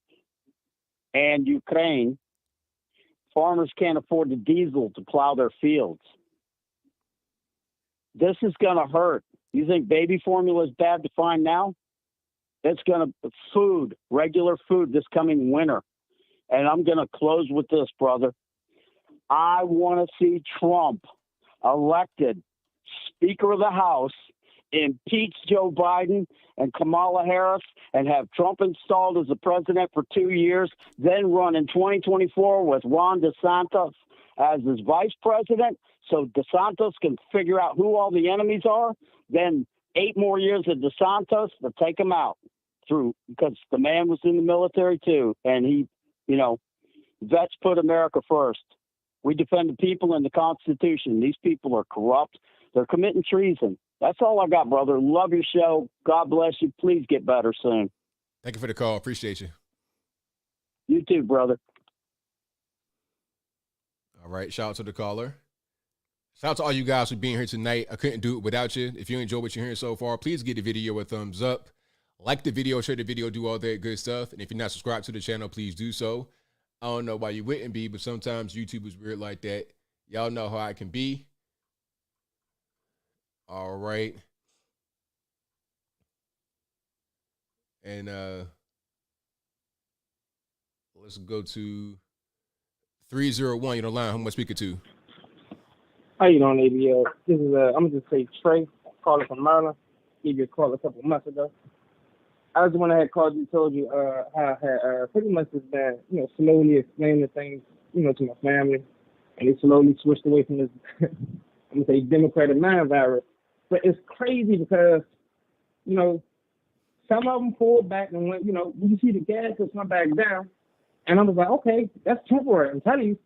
and Ukraine. Farmers can't afford the diesel to plow their fields. This is going to hurt. You think baby formula is bad to find now? It's going to food, regular food this coming winter. And I'm going to close with this, brother. I want to see Trump elected Speaker of the House, impeach Joe Biden and Kamala Harris, and have Trump installed as the president for 2 years, then run in 2024 with Ron DeSantis as his vice president, so DeSantis can figure out who all the enemies are, then 8 more years of DeSantis to take him out through, because the man was in the military too, and he, you know, Vets put America first. We defend the people and the Constitution. These people are corrupt. They're committing treason. That's all I got, brother. Love your show. God bless you. Please get better soon. Thank you for the call. Appreciate you. You too, brother. All right. Shout out to the caller. Shout out to all you guys for being here tonight. I couldn't do it without you. If you enjoy what you're hearing so far, please give the video a thumbs up. Like the video, share the video, do all that good stuff. And if you're not subscribed to the channel, please do so. I don't know why you wouldn't be, but sometimes YouTube is weird like that. Y'all know how I can be. All right. And let's go to 301. You're on the line. Who am I speaking to? How you doing, ABL? This is I'm gonna just say Trey, calling from Maryland. Gave you a call a couple of months ago. I was the one that had called you, told you how I had pretty much just been, slowly explaining things, to my family, and they slowly switched away from this, I'm gonna say Democratic mind virus. But it's crazy because, some of them pulled back and went, you see the gas just went back down, and I was like, okay, that's temporary. I'm telling you,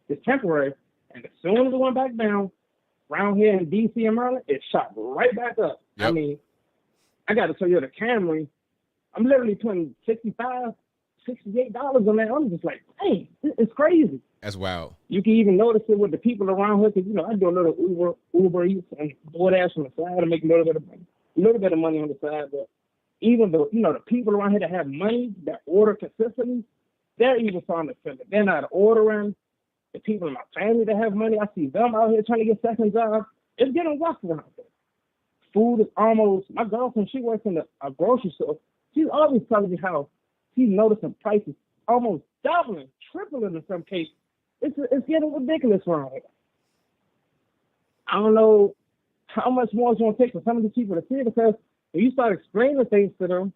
it's temporary. And as soon as it went back down, around here in D.C. and Maryland, it shot right back up. Yep. I mean, I got to tell you, the Camry, I'm literally putting $65, $68 on that. I'm just like, hey, it's crazy. That's wild. You can even notice it with the people around here because, I do a little Uber Eats and DoorDash on the side to make a little bit of money on the side. But even the people around here that have money, that order consistently, they're even starting to feel it. They're not ordering. The people in my family that have money, I see them out here trying to get second jobs. It's getting rough around there. Food is almost, my girlfriend, she works in a grocery store. She's always telling me how she's noticing prices almost doubling, tripling in some cases. It's getting ridiculous around here. I don't know how much more it's going to take for some of these people to see it because when you start explaining things to them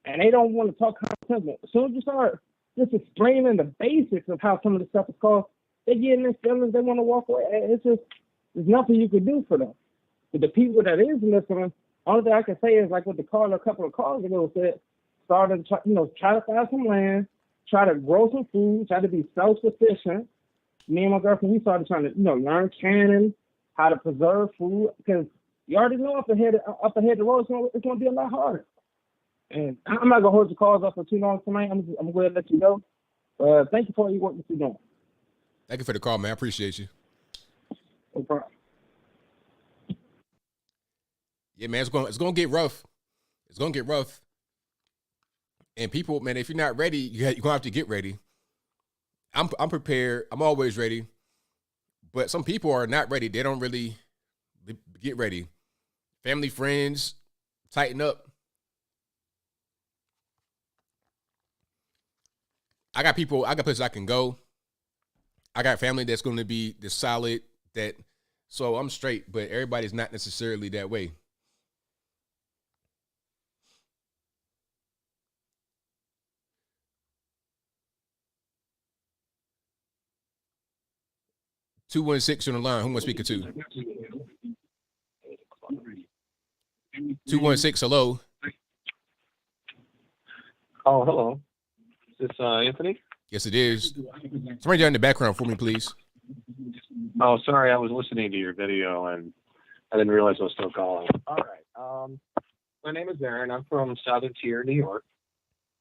and they don't want to talk common sense, as soon as you start just explaining the basics of how some of the stuff is called, they get in their feelings, they want to walk away. It's just, there's nothing you can do for them. But the people that is listening, only thing I can say is like what the caller a couple of calls ago said, started to try to find some land, try to grow some food, try to be self-sufficient. Me and my girlfriend, we started trying to, learn canning, how to preserve food, because you already know up ahead the road, it's going to be a lot harder. And I'm not going to hold your calls up for too long tonight. I'm going to let you go. Thank you for your work that you're doing. Thank you for the call, man. I appreciate you. No problem. Yeah, man, it's going to get rough. It's going to get rough. And people, man, if you're not ready, you're going to have to get ready. I'm prepared. I'm always ready. But some people are not ready. They don't really get ready. Family, friends, tighten up. I got places I can go. I got family that's going to be the solid that, so I'm straight, but everybody's not necessarily that way. (216) on the line. Who am I speaking to? 216. Hello. Oh, hello. Is this Anthony? Yes, it is. Somebody down in the background for me, please. Oh, sorry. I was listening to your video and I didn't realize I was still calling. All right. My name is Aaron. I'm from Southern Tier, New York.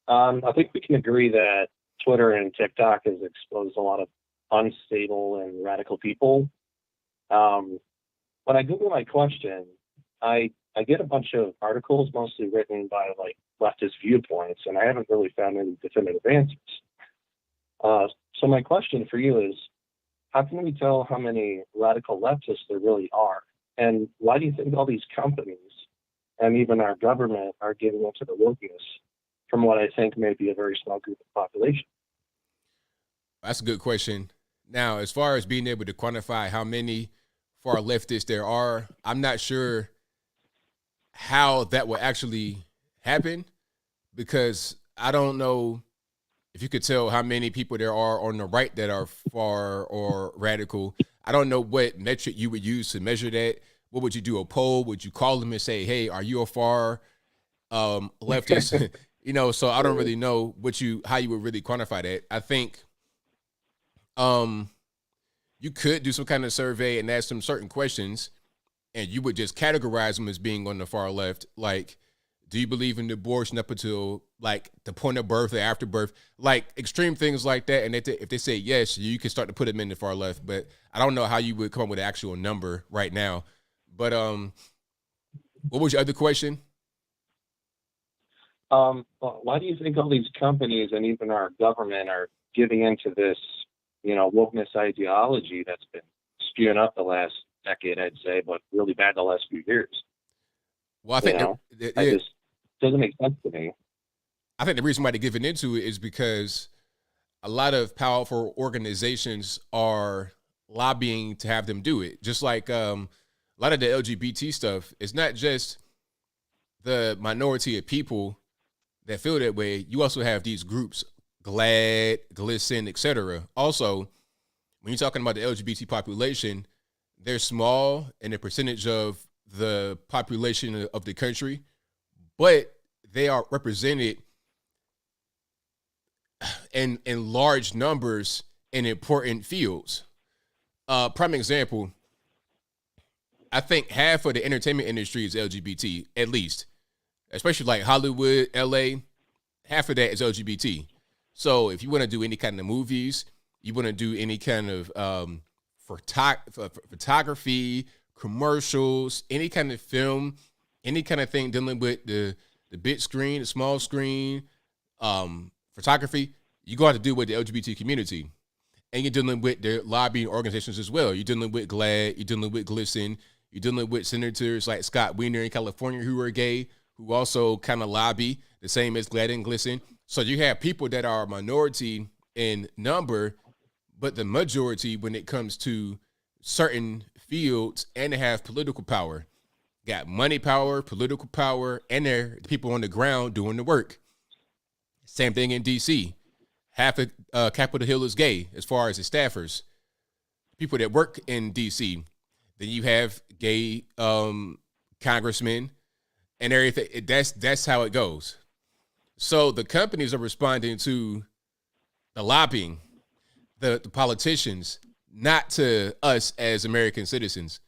I think we can agree that Twitter and TikTok has exposed a lot of unstable and radical people. When I Google my question, I get a bunch of articles mostly written by like leftist viewpoints, and I haven't really found any definitive answers. So my question for you is, how can we tell how many radical leftists there really are? And why do you think all these companies and even our government are giving into the wokeness from what I think may be a very small group of population? That's a good question. Now, as far as being able to quantify how many far leftists there are, I'm not sure how that will actually happen, because I don't know if you could tell how many people there are on the right that are far or radical. I don't know what metric you would use to measure that. What would you do, a poll? Would you call them and say, hey, are you a far leftist? So I don't really know how you would really quantify that. I think You could do some kind of survey and ask them certain questions, and you would just categorize them as being on the far left. Like, do you believe in abortion up until like the point of birth or after birth? Like extreme things like that. And if they say yes, you can start to put them in the far left. But I don't know how you would come up with an actual number right now. But what was your other question? Why do you think all these companies and even our government are giving into this, wokeness ideology that's been spewing up the last decade, I'd say, but really bad the last few years? Well, I think it just doesn't make sense to me. I think the reason why they're giving into it is because a lot of powerful organizations are lobbying to have them do it. Just like a lot of the LGBT stuff, it's not just the minority of people that feel that way. You also have these groups, GLAAD, GLSEN, etc. Also, when you're talking about the LGBT population, they're small in the percentage of the population of the country, but they are represented in large numbers in important fields. Prime example, I think half of the entertainment industry is LGBT, at least, especially like Hollywood, LA. Half of that is LGBT. So if you want to do any kind of movies, you want to do any kind of photography, commercials, any kind of film, any kind of thing dealing with the big screen, the small screen, photography, you got to do with the LGBT community. And you're dealing with their lobbying organizations as well. You're dealing with GLAAD, you're dealing with GLSEN, you're dealing with senators like Scott Wiener in California who are gay, who also kind of lobby the same as GLAAD and GLSEN. So you have people that are a minority in number, but the majority when it comes to certain fields, and they have political power. Got money power, political power, and they're the people on the ground doing the work. Same thing in DC. Half of Capitol Hill is gay as far as the staffers. People that work in DC. Then you have gay congressmen and everything. That's how it goes. So the companies are responding to the lobbying, the politicians, not to us as American citizens.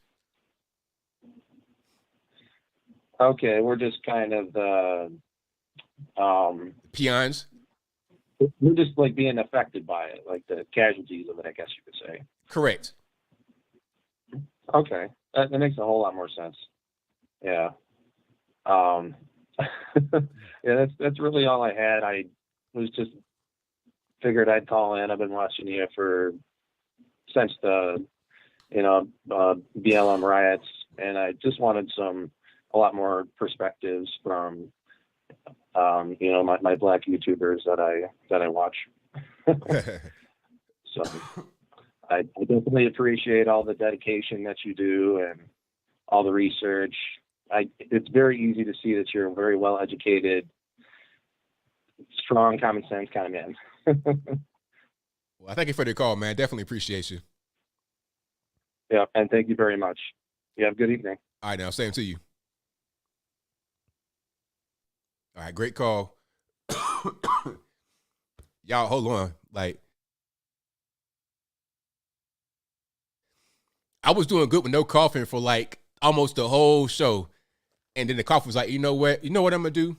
Okay, we're just kind of the peons. We're just like being affected by it, like the casualties of it, I guess you could say. Correct. Okay, that makes a whole lot more sense. Yeah. Yeah, that's really all I had. I was just figured I'd call in. I've been watching you since the BLM riots, and I just wanted a lot more perspectives from my black YouTubers that I watch. So I definitely appreciate all the dedication that you do and all the research. It's very easy to see that you're a very well educated, strong, common sense kind of man. Well, thank you for the call, man. Definitely appreciate you. Yeah, and thank you very much. You have a good evening. All right, now, same to you. All right, great call. Y'all, hold on. Like, I was doing good with no coughing for like almost the whole show. And then the cough was like, you know what I'm going to do?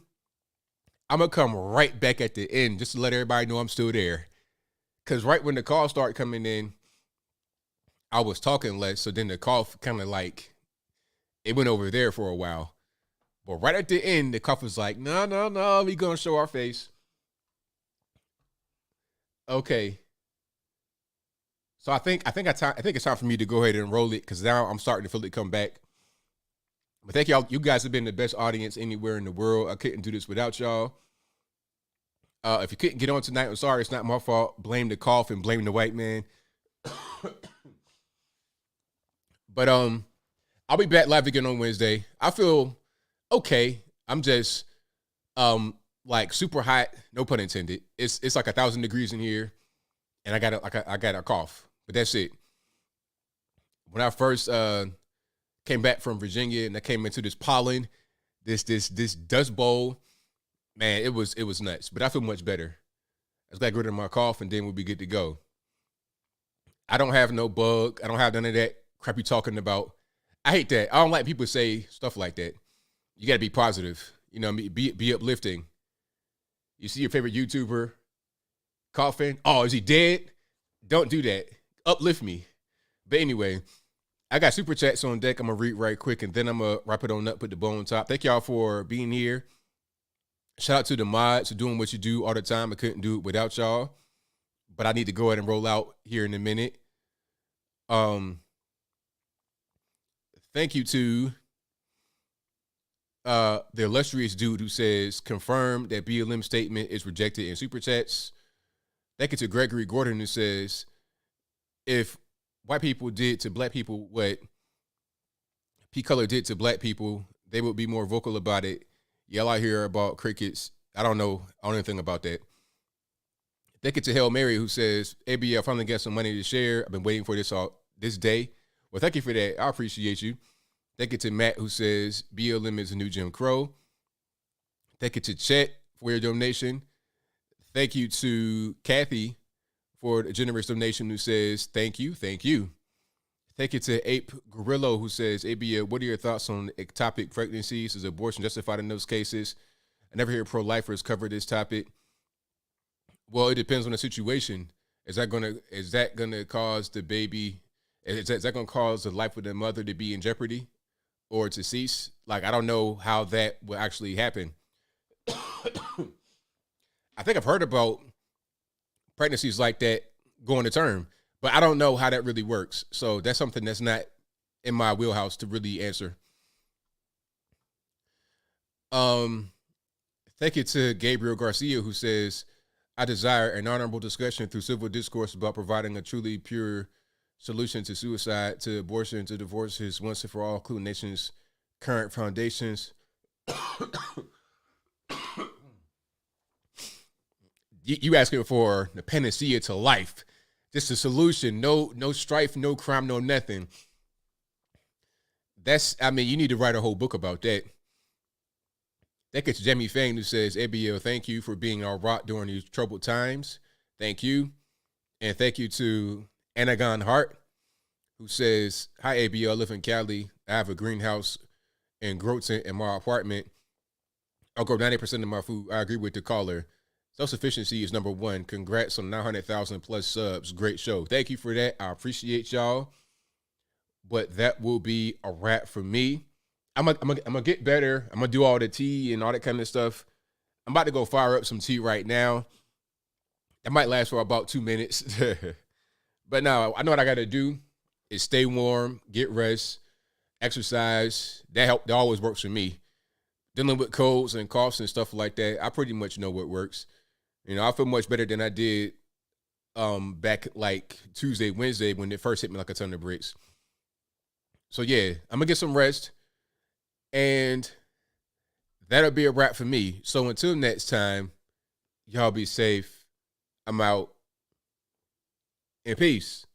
I'm going to come right back at the end just to let everybody know I'm still there. Because right when the calls started coming in, I was talking less. So then the cough kind of like, it went over there for a while. But right at the end, the cough was like, no, we going to show our face. Okay. So I think it's time for me to go ahead and roll it because now I'm starting to feel it come back. But thank y'all. You guys have been the best audience anywhere in the world. I couldn't do this without y'all. If you couldn't get on tonight, I'm sorry. It's not my fault. Blame the cough and blame the white man. But I'll be back live again on Wednesday. I feel okay. I'm just like super hot. No pun intended. It's like 1,000 degrees in here, and I got a cough. But that's it. When I first came back from Virginia and I came into this pollen, this dust bowl, man, it was nuts. But I feel much better. I just got rid of my cough and then we'll be good to go. I don't have no bug. I don't have none of that crap you talking about. I hate that. I don't like people say stuff like that. You got to be positive. You know, be uplifting. You see your favorite YouTuber coughing. Oh, is he dead? Don't do that. Uplift me. But anyway, I got super chats on deck. I'm going to read right quick, and then I'm going to wrap it on up, put the bow on top. Thank y'all for being here. Shout out to the mods for doing what you do all the time. I couldn't do it without y'all. But I need to go ahead and roll out here in a minute. Thank you to the illustrious dude who says, confirm that BLM statement is rejected in super chats. Thank you to Gregory Gordon who says, if white people did to black people what P-Color did to black people, they would be more vocal about it. Y'all out here about crickets. I don't know anything about that. Thank you to Hail Mary who says, ABL finally got some money to share. I've been waiting for this day. Well, thank you for that. I appreciate you. Thank you to Matt who says, BLM is a new Jim Crow. Thank you to Chet for your donation. Thank you to Kathy for the generous donation who says, thank you. Thank you. Thank you to Ape Gorillo who says, ABL, what are your thoughts on ectopic pregnancies? Is abortion justified in those cases? I never hear pro-lifers cover this topic. Well, it depends on the situation. Is that gonna cause the baby? Is that gonna cause the life of the mother to be in jeopardy or to cease? Like, I don't know how that will actually happen. I think I've heard about pregnancies like that going to term, but I don't know how that really works. So that's something that's not in my wheelhouse to really answer. Thank you to Gabriel Garcia who says, I desire an honorable discussion through civil discourse about providing a truly pure solution to suicide, to abortion, to divorces once and for all, including nation's current foundations. You asking for the panacea to life, just a solution, no strife, no crime, no nothing. You need to write a whole book about that. That gets Jamie Fain who says, ABL, thank you for being our rock during these troubled times. Thank you. And thank you to Anagon Hart who says, hi, ABL, I live in Cali. I have a greenhouse and grow tent in my apartment. I'll grow 90% of my food. I agree with the caller. Self-sufficiency is number one. Congrats on 900,000 plus subs. Great show. Thank you for that. I appreciate y'all. But that will be a wrap for me. I'm gonna get better. I'm gonna do all the tea and all that kind of stuff. I'm about to go fire up some tea right now. It might last for about 2 minutes. But now I know what I gotta do is stay warm, get rest, exercise. That always works for me. Dealing with colds and coughs and stuff like that, I pretty much know what works. You know, I feel much better than I did back like Tuesday, Wednesday when it first hit me like a ton of bricks. So yeah, I'm gonna get some rest. And that'll be a wrap for me. So until next time, y'all be safe. I'm out. In peace.